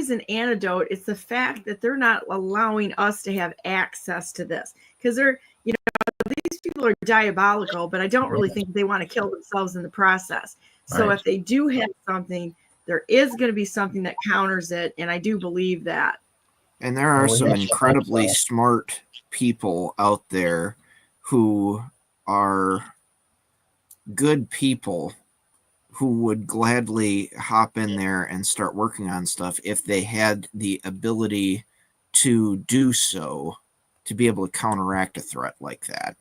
an antidote. It's the fact that they're not allowing us to have access to this, because they're, you know, these people are diabolical, but I don't really think they want to kill themselves in the process. So if they do have something, there is going to be something that counters it. And I do believe that. And there are some incredibly smart people out there who are good people who would gladly hop in there and start working on stuff if they had the ability to do so, to be able to counteract a threat like that.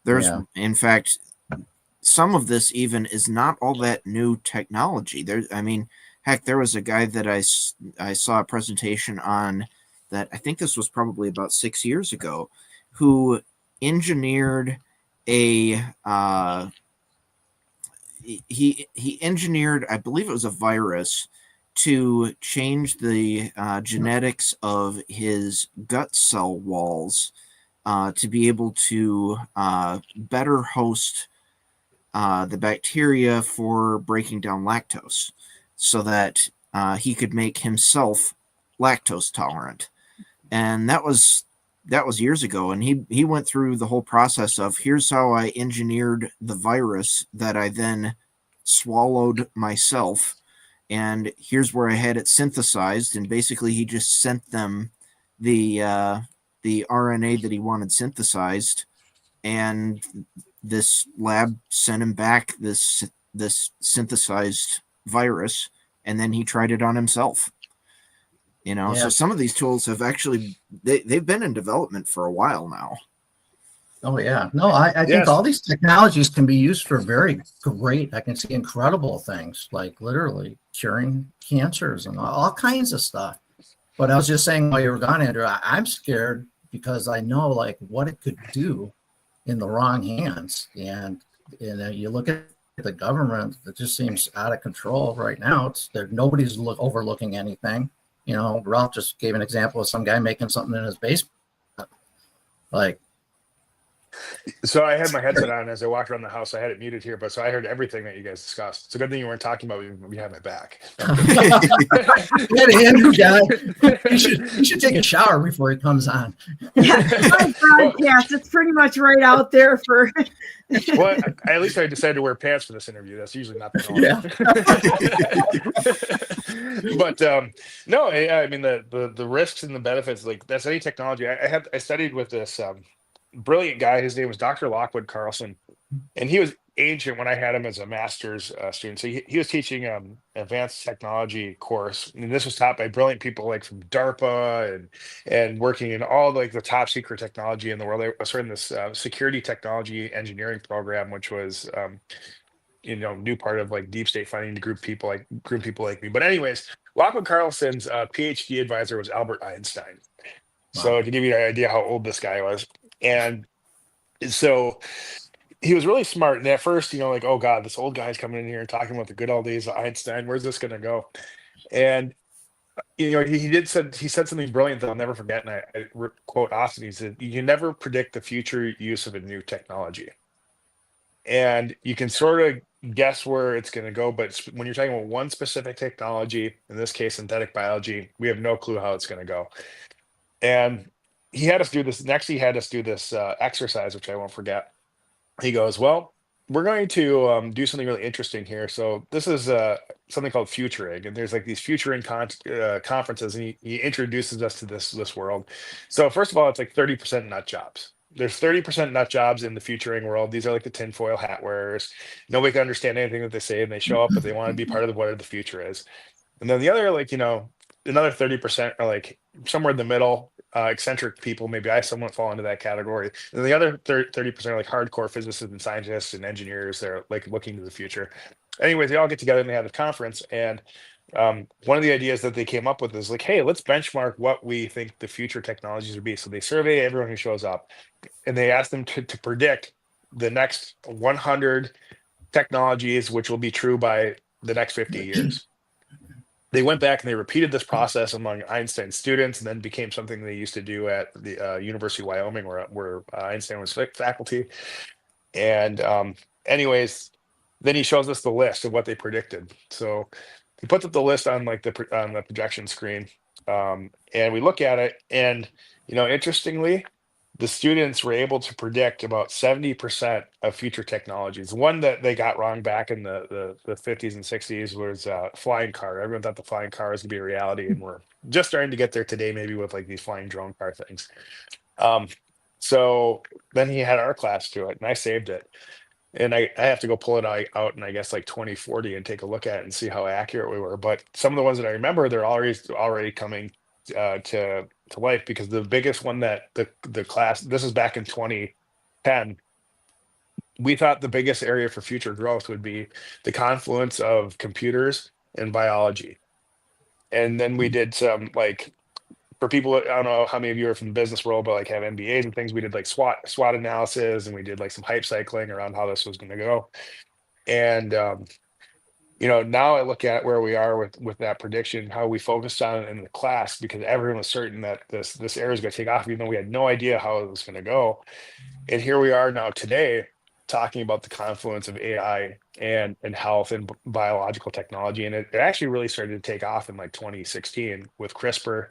There's, in fact, some of this even is not all that new technology. Heck, there was a guy that I saw a presentation on that, I think this was probably about 6 years ago, who engineered he engineered, I believe it was a virus, to change the genetics of his gut cell walls to be able to better host the bacteria for breaking down lactose, so that he could make himself lactose tolerant. And that was years ago. And he went through the whole process of, here's how I engineered the virus that I then swallowed myself, and here's where I had it synthesized. And basically he just sent them the RNA that he wanted synthesized, and this lab sent him back this synthesized virus, and then he tried it on himself. You know, so some of these tools have actually they've been in development for a while now. Oh yeah, no, I think all these technologies can be used for very great. I can see incredible things, like literally curing cancers and all kinds of stuff. But I was just saying while you were gone, Andrew, I'm scared because I know like what it could do in the wrong hands. And you look at the government, it just seems out of control right now. Nobody's overlooking anything. You know, Ralph just gave an example of some guy making something in his basement. Like, So I had my headset on as I walked around the house. I had it muted here, but so I heard everything that you guys discussed. It's a good thing you weren't talking about me had my back. That Andrew guy, he should take a shower before he comes on. Yeah, my podcast, it's pretty much right out there for. Well, at least I decided to wear pants for this interview. That's usually not the norm. Yeah. But no, I mean the risks and the benefits, like that's any technology. I studied with this brilliant guy. His name was Dr. Lockwood Carlson, and he was ancient when I had him as a master's student. So he was teaching advanced technology course, and this was taught by brilliant people like from DARPA and working in all like the top secret technology in the world. I was in this security technology engineering program, which was new part of like deep state funding to group people like me. But anyways, Lockwood Carlson's PhD advisor was Albert Einstein. Wow. So to give you an idea how old this guy was, and so he was really smart. And at first, like, oh God, this old guy's coming in here and talking about the good old days of Einstein. Where's this going to go? And he said something brilliant that I'll never forget. And I quote often. He said, "You can never predict the future use of a new technology, and you can sort of guess where it's going to go. But when you're talking about one specific technology, in this case, synthetic biology, we have no clue how it's going to go." And he had us do this. Next, he had us do this exercise, which I won't forget. He goes, "Well, we're going to do something really interesting here. So this is something called futuring, and there's like these futuring conferences, and he introduces us to this world. So first of all, it's like 30% nut jobs. There's 30% nut jobs in the futuring world. These are like the tinfoil hat wearers. Nobody can understand anything that they say, and they show up, but they want to be part of what the future is. And then the other, another 30% are like somewhere in the middle, eccentric people. Maybe I somewhat fall into that category. And the other 30% are like hardcore physicists and scientists and engineers. They're like looking to the future. Anyways, they all get together and they have a conference. And one of the ideas that they came up with is like, hey, let's benchmark what we think the future technologies would be. So they survey everyone who shows up, and they ask them to predict the next 100 technologies, which will be true by the next 50 years. They went back and they repeated this process among Einstein students, and then became something they used to do at the University of Wyoming, where Einstein was faculty. And anyways, then he shows us the list of what they predicted. So he puts up the list on on the projection screen, and we look at it. And interestingly, the students were able to predict about 70% of future technologies. One that they got wrong back in the 50s and 60s was flying car. Everyone thought the flying car was going to be a reality, and we're just starting to get there today, maybe with like these flying drone car things. So then he had our class do it, and I saved it. And I have to go pull it out in, I guess, like 2040 and take a look at it and see how accurate we were. But some of the ones that I remember, they're already coming to life, because the biggest one that the class, this is back in 2010, we thought the biggest area for future growth would be the confluence of computers and biology. And then we did some, like, for people, I don't know how many of you are from the business world, but like have MBAs and things, we did like SWOT analysis, and we did like some hype cycling around how this was going to go. And now I look at where we are with that prediction, how we focused on it in the class, because everyone was certain that this area is going to take off, even though we had no idea how it was going to go. And here we are now today, talking about the confluence of AI and health and biological technology. And it actually really started to take off in like 2016 with CRISPR.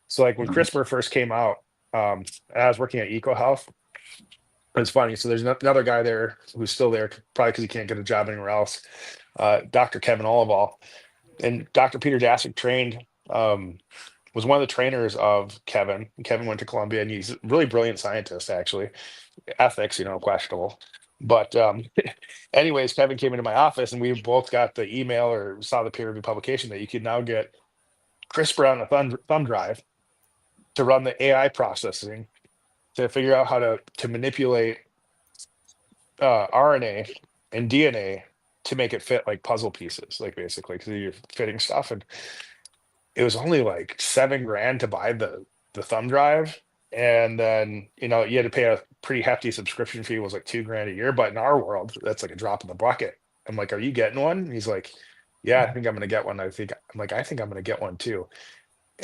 So like when CRISPR first came out, I was working at EcoHealth. It's funny. So there's another guy there who's still there, probably because he can't get a job anywhere else. Dr. Kevin Olival, and Dr. Peter Daszak trained, was one of the trainers of Kevin. Kevin went to Columbia, and he's a really brilliant scientist, actually. Ethics, questionable. But anyways, Kevin came into my office, and we both got the email or saw the peer review publication that you could now get CRISPR on a thumb drive to run the AI processing to figure out how to manipulate RNA and DNA to make it fit like puzzle pieces, like basically, because you're fitting stuff. And it was only like $7,000 to buy the thumb drive. And then, you had to pay a pretty hefty subscription fee. It was like $2,000 a year. But in our world, that's like a drop in the bucket. I'm like, are you getting one? And he's like, yeah, I think I'm going to get one. I'm like, I think I'm going to get one too.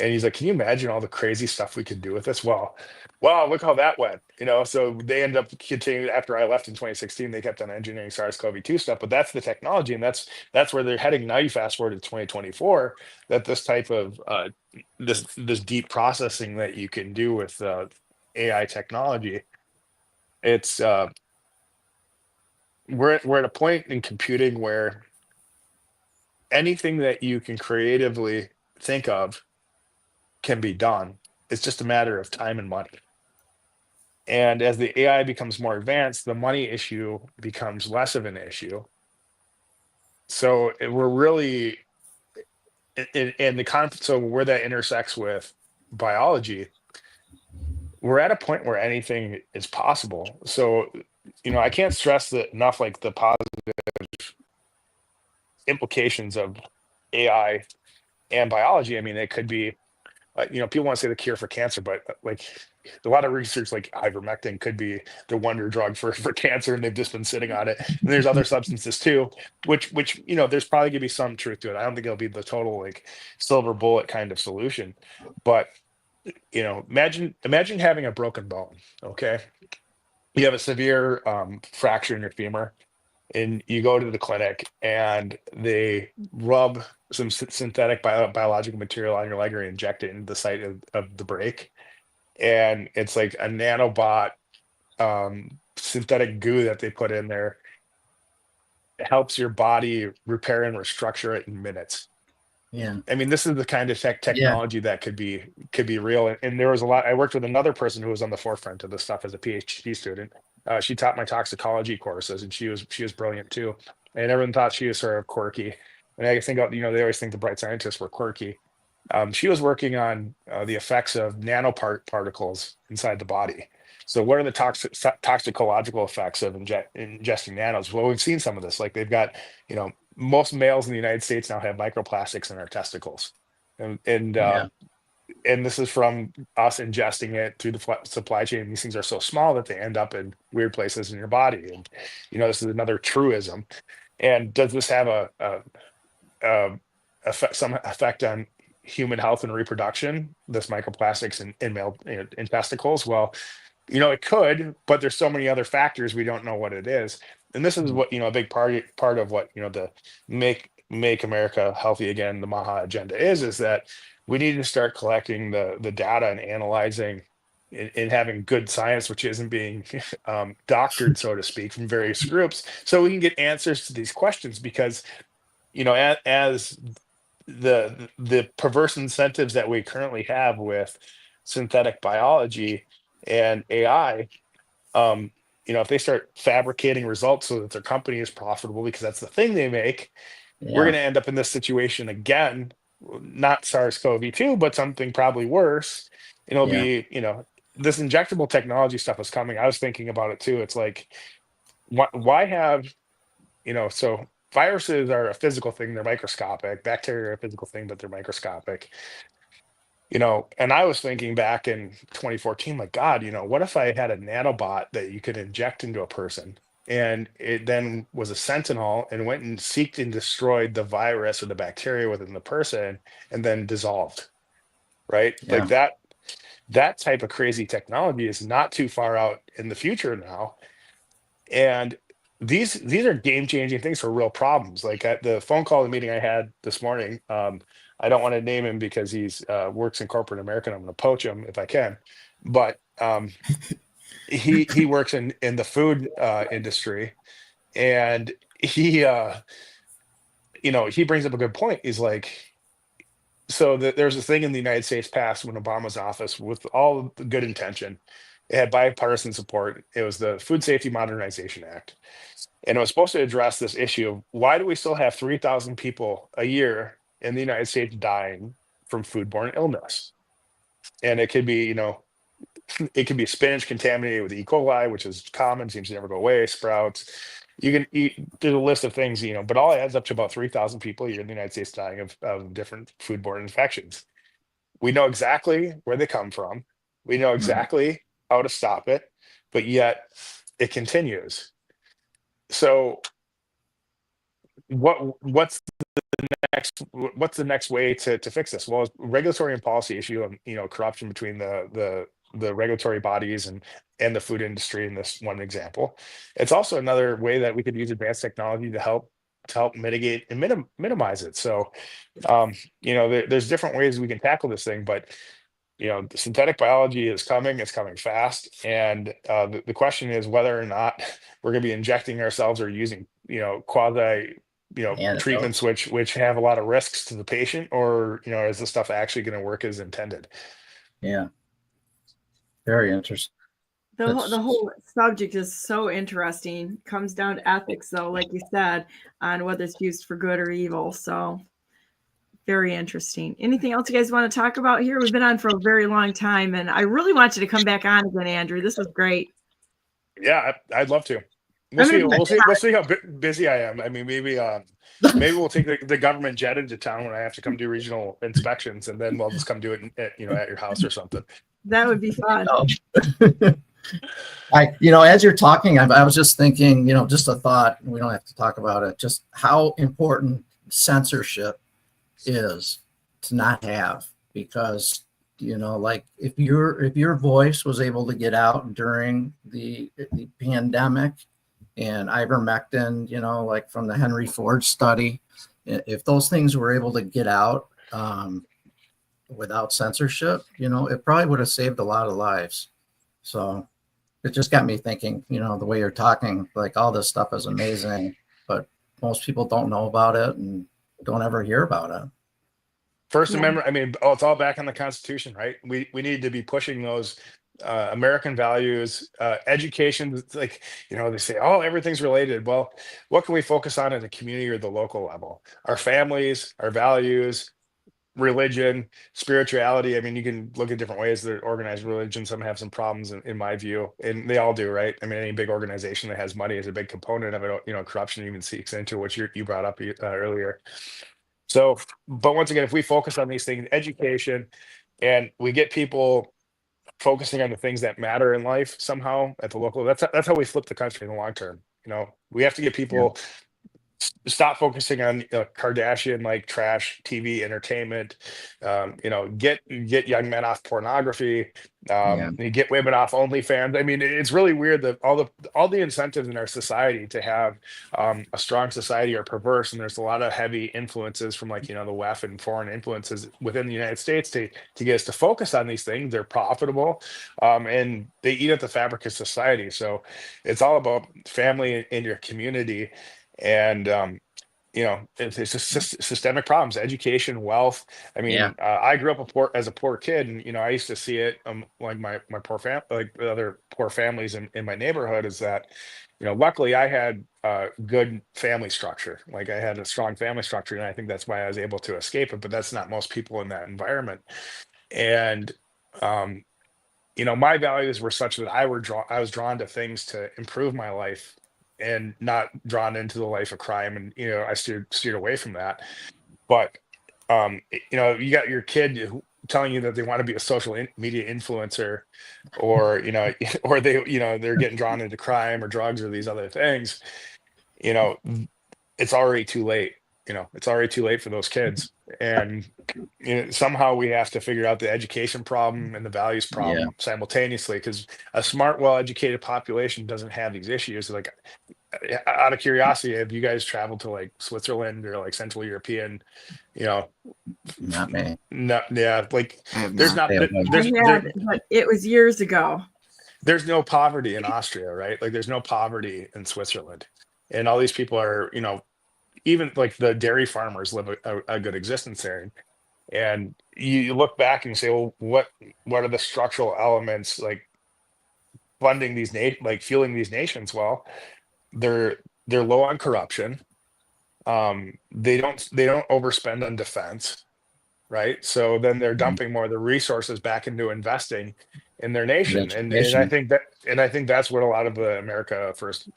And he's like, can you imagine all the crazy stuff we could do with this? Well, look how that went. So they ended up continuing after I left in 2016. They kept on engineering SARS-CoV-2 stuff, but that's the technology, and that's where they're heading now. You fast forward to 2024, that this type of this deep processing that you can do with AI technology, it's we're at a point in computing where anything that you can creatively think of can be done. It's just a matter of time and money. And as the AI becomes more advanced, the money issue becomes less of an issue. So we're really so where that intersects with biology, we're at a point where anything is possible. So, I can't stress that enough, like the positive implications of AI and biology. I mean, it could be, people want to say the cure for cancer, but like a lot of research, like ivermectin, could be the wonder drug for cancer, and they've just been sitting on it. And there's other substances too, which there's probably gonna be some truth to it. I don't think it'll be the total like silver bullet kind of solution, but imagine having a broken bone. Okay, you have a severe fracture in your femur, and you go to the clinic and they rub some synthetic biological material on your leg or inject it into the site of the break. And it's like a nanobot synthetic goo that they put in there. It helps your body repair and restructure it in minutes. Yeah. I mean, this is the kind of technology that could be real. And there was a lot. I worked with another person who was on the forefront of this stuff as a PhD student. She taught my toxicology courses, and she was brilliant too. And everyone thought she was sort of quirky. And I think, they always think the bright scientists were quirky. She was working on the effects of nanoparticles inside the body. So what are the toxicological effects of ingesting nanos? Well, we've seen some of this. Like they've got, most males in the United States now have microplastics in their testicles. And this is from us ingesting it through the supply chain. These things are so small that they end up in weird places in your body. And, this is another truism. And does this have some effect on human health and reproduction, this microplastics in male in testicles? Well, it could, but there's so many other factors we don't know what it is. And this is what, a big part of what, the make America healthy again, the MAHA agenda is that we need to start collecting the data and analyzing and having good science, which isn't being doctored, so to speak, from various groups, so we can get answers to these questions. Because, as the perverse incentives that we currently have with synthetic biology and AI, if they start fabricating results so that their company is profitable because that's the thing they make, we're going to end up in this situation again, not SARS-CoV-2, but something probably worse. It'll be, this injectable technology stuff is coming. I was thinking about it too. It's like, why have, so viruses are a physical thing. They're microscopic. Bacteria are a physical thing, but they're microscopic. And I was thinking back in 2014, like, God, what if I had a nanobot that you could inject into a person, and it then was a sentinel and went and seeked and destroyed the virus or the bacteria within the person and then dissolved, right? Yeah. Like that type of crazy technology is not too far out in the future now. And these are game-changing things for real problems. Like at the phone call, the meeting I had this morning, I don't want to name him because he's works in corporate America, and I'm going to poach him if I can. But he works in the food industry, and he brings up a good point. He's like, so there's a thing in the United States passed when Obama's office, with all the good intention. It had bipartisan support. It was the Food Safety Modernization Act. And it was supposed to address this issue of why do we still have 3,000 people a year in the United States dying from foodborne illness? And it could be, it could be spinach contaminated with E. coli, which is common, seems to never go away, sprouts. You can eat, there's a list of things, but all it adds up to about 3,000 people a year in the United States dying of different foodborne infections. We know exactly where they come from. We know exactly how to stop it, but yet it continues. So what's what's the next way to fix this? Well, it's a regulatory and policy issue of, corruption between the regulatory bodies and the food industry in this one example. It's also another way that we could use advanced technology to help mitigate and minimize it. So, there's different ways we can tackle this thing, but the synthetic biology is coming, it's coming fast. And the question is whether or not we're going to be injecting ourselves or using, quasi, treatments which have a lot of risks to the patient, or, is this stuff actually going to work as intended? Yeah. Very interesting. The whole subject is so interesting. Comes down to ethics, though, like you said, on whether it's used for good or evil. So very interesting. Anything else you guys want to talk about here? We've been on for a very long time, and I really want you to come back on again, Andrew. This was great. Yeah, I'd love to. We'll see how busy I am. I mean, maybe we'll take the government jet into town when I have to come do regional inspections, and then we'll just come do it at your house or something. That would be fun. As you're talking, I was just thinking, just a thought. We don't have to talk about it. Just how important censorship is to not have, because like if your voice was able to get out during the pandemic, and ivermectin, like from the Henry Ford study, if those things were able to get out without censorship, it probably would have saved a lot of lives. So it just got me thinking, the way you're talking, like all this stuff is amazing, but most people don't know about it and don't ever hear about it. First Amendment, I mean, it's all back on the Constitution, right? We need to be pushing those American values, education. It's like, they say, oh, everything's related. Well, what can we focus on at the community or the local level? Our families, our values, religion, spirituality. I mean, you can look at different ways that organized religion. Some have some problems in my view, and they all do, right? I mean, any big organization that has money is a big component of it. Corruption even seeks into what you brought up earlier. So, but once again, if we focus on these things, education, and we get people focusing on the things that matter in life somehow at the local, that's how we flip the country in the long term. We have to get people stop focusing on Kardashian like trash TV entertainment. Get young men off pornography. You get women off OnlyFans. I mean, it's really weird that all the incentives in our society to have a strong society are perverse, and there's a lot of heavy influences from the WEF and foreign influences within the United States to get us to focus on these things. They're profitable, and they eat at the fabric of society. So it's all about family and your community. And it's just systemic problems, education, wealth. I mean, I grew up as a poor kid, and I used to see it like my poor family, like the other poor families in my neighborhood. Is that luckily I had a good family structure. Like I had a strong family structure, and I think that's why I was able to escape it. But that's not most people in that environment. And my values were such that I was drawn to things to improve my life, and not drawn into the life of crime. And, I steered away from that. But, you got your kid telling you that they want to be a social media influencer, or, or they're getting drawn into crime or drugs or these other things. It's already too late. It's already too late for those kids. And somehow we have to figure out the education problem and the values problem simultaneously, because a smart, well-educated population doesn't have these issues. Like, out of curiosity, have you guys traveled to like Switzerland or like Central European? Not me. No, yeah, like but it was years ago. There's no poverty in Austria, right? Like there's no poverty in Switzerland, and all these people are, even like the dairy farmers live a good existence there. And you look back and you say, well, what are the structural elements like funding these fueling these nations? Well, they're low on corruption. They don't overspend on defense, right? So then they're dumping more of the resources back into investing in their nation, and I think that's what a lot of the America First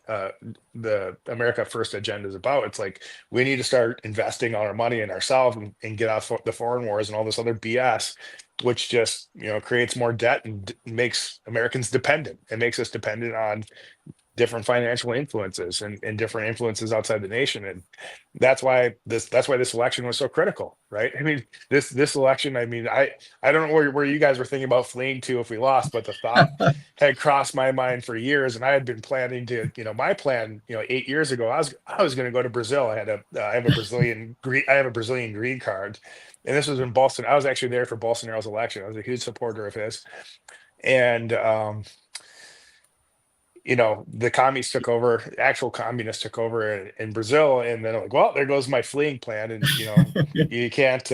agenda is about. It's like we need to start investing all our money in ourselves and get off the foreign wars and all this other BS, which just creates more debt and makes Americans dependent. It makes us dependent on different financial influences and different influences outside the nation. And that's why this election was so critical, right? I mean, this election, I mean, I don't know where you guys were thinking about fleeing to if we lost, but the thought had crossed my mind for years. And I had been planning to, my plan, 8 years ago, I was going to go to Brazil. I have a Brazilian green card. And this was in Bolsonaro. I was actually there for Bolsonaro's election. I was a huge supporter of his. And the communists took over, actual communists took over in Brazil, and then like, well, there goes my fleeing plan. And you can't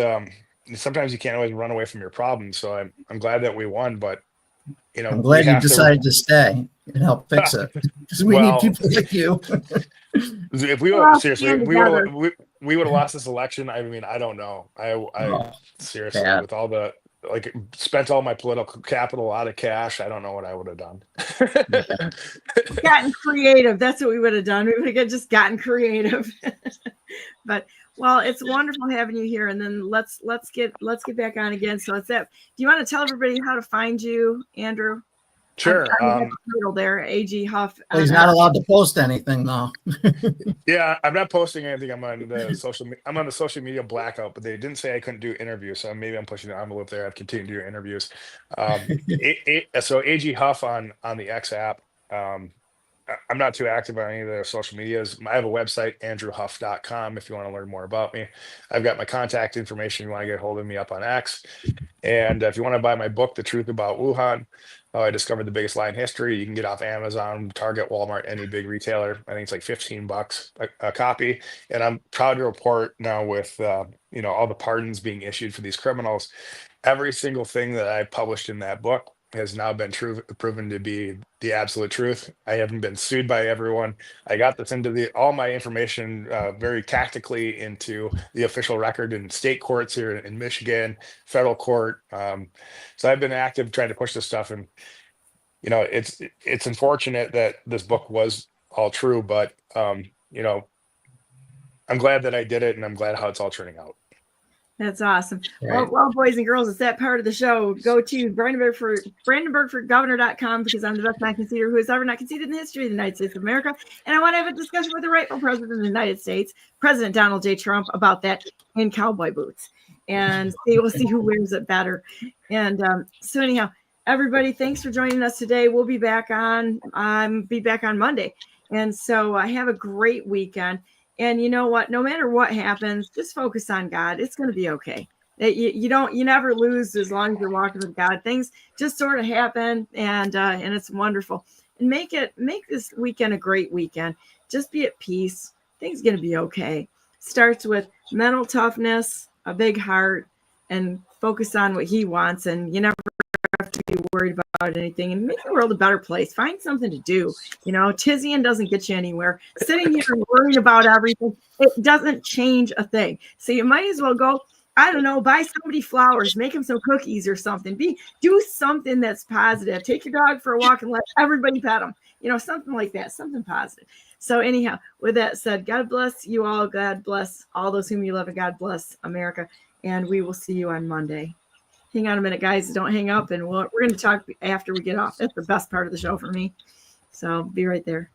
sometimes you can't always run away from your problems. So I'm glad that we won, but I'm glad you decided to stay and help fix it, because we need people like you. If we seriously, we would have lost this election. I mean, I don't know. I seriously, bad. with all the spent all my political capital out of cash, I don't know what I would have done. Gotten creative. That's what we would have done. We would have just gotten creative. But well, it's wonderful having you here. And then let's get back on again. So it's that. Do you want to tell everybody how to find you, Andrew? Sure. There, AG Huff. He's not allowed to post anything though. Yeah, I'm not posting anything. I'm on the social media blackout, but they didn't say I couldn't do interviews, so maybe I'm pushing the envelope there. I've continued to do interviews. So AG Huff on the X app. I'm not too active on any of their social medias. I have a website, andrewhuff.com, if you want to learn more about me. I've got my contact information if you want to get a hold of me up on X. And if you want to buy my book, The Truth About Wuhan, I discovered the biggest lie in history. You can get off Amazon, Target, Walmart, any big retailer. I think it's like $15 a copy. And I'm proud to report now with all the pardons being issued for these criminals, every single thing that I published in that book has now been proven to be the absolute truth. I haven't been sued by everyone. I got this into all my information very tactically into the official record in state courts here in Michigan, federal court. So I've been active trying to push this stuff, and it's unfortunate that this book was all true, but I'm glad that I did it, and I'm glad how it's all turning out. That's awesome. Right. Well, boys and girls, it's that part of the show. Go to BrandenburgForGovernor.com, because I'm the best non-conceder who has ever not conceded in the history of the United States of America. And I want to have a discussion with the rightful president of the United States, President Donald J. Trump, about that in cowboy boots. And we'll see who wears it better. And so anyhow, everybody, thanks for joining us today. We'll be back on Monday. And so I have a great weekend. And you know what? No matter what happens, just focus on God. It's going to be okay. You never lose as long as you're walking with God. Things just sort of happen, and it's wonderful. And make this weekend a great weekend. Just be at peace. Things are going to be okay. Starts with mental toughness, a big heart, and focus on what He wants. And you never have to be worried about anything, and make the world a better place. Find something to do. Tizzying doesn't get you anywhere. Sitting here and worrying about everything, it doesn't change a thing. So you might as well go, I don't know, buy somebody flowers, make them some cookies or something. Do something that's positive. Take your dog for a walk and let everybody pet them. Something like that, something positive. So anyhow, with that said, God bless you all. God bless all those whom you love, and God bless America. And we will see you on Monday. Hang on a minute, guys. Don't hang up, and we're going to talk after we get off. That's the best part of the show for me. So be right there.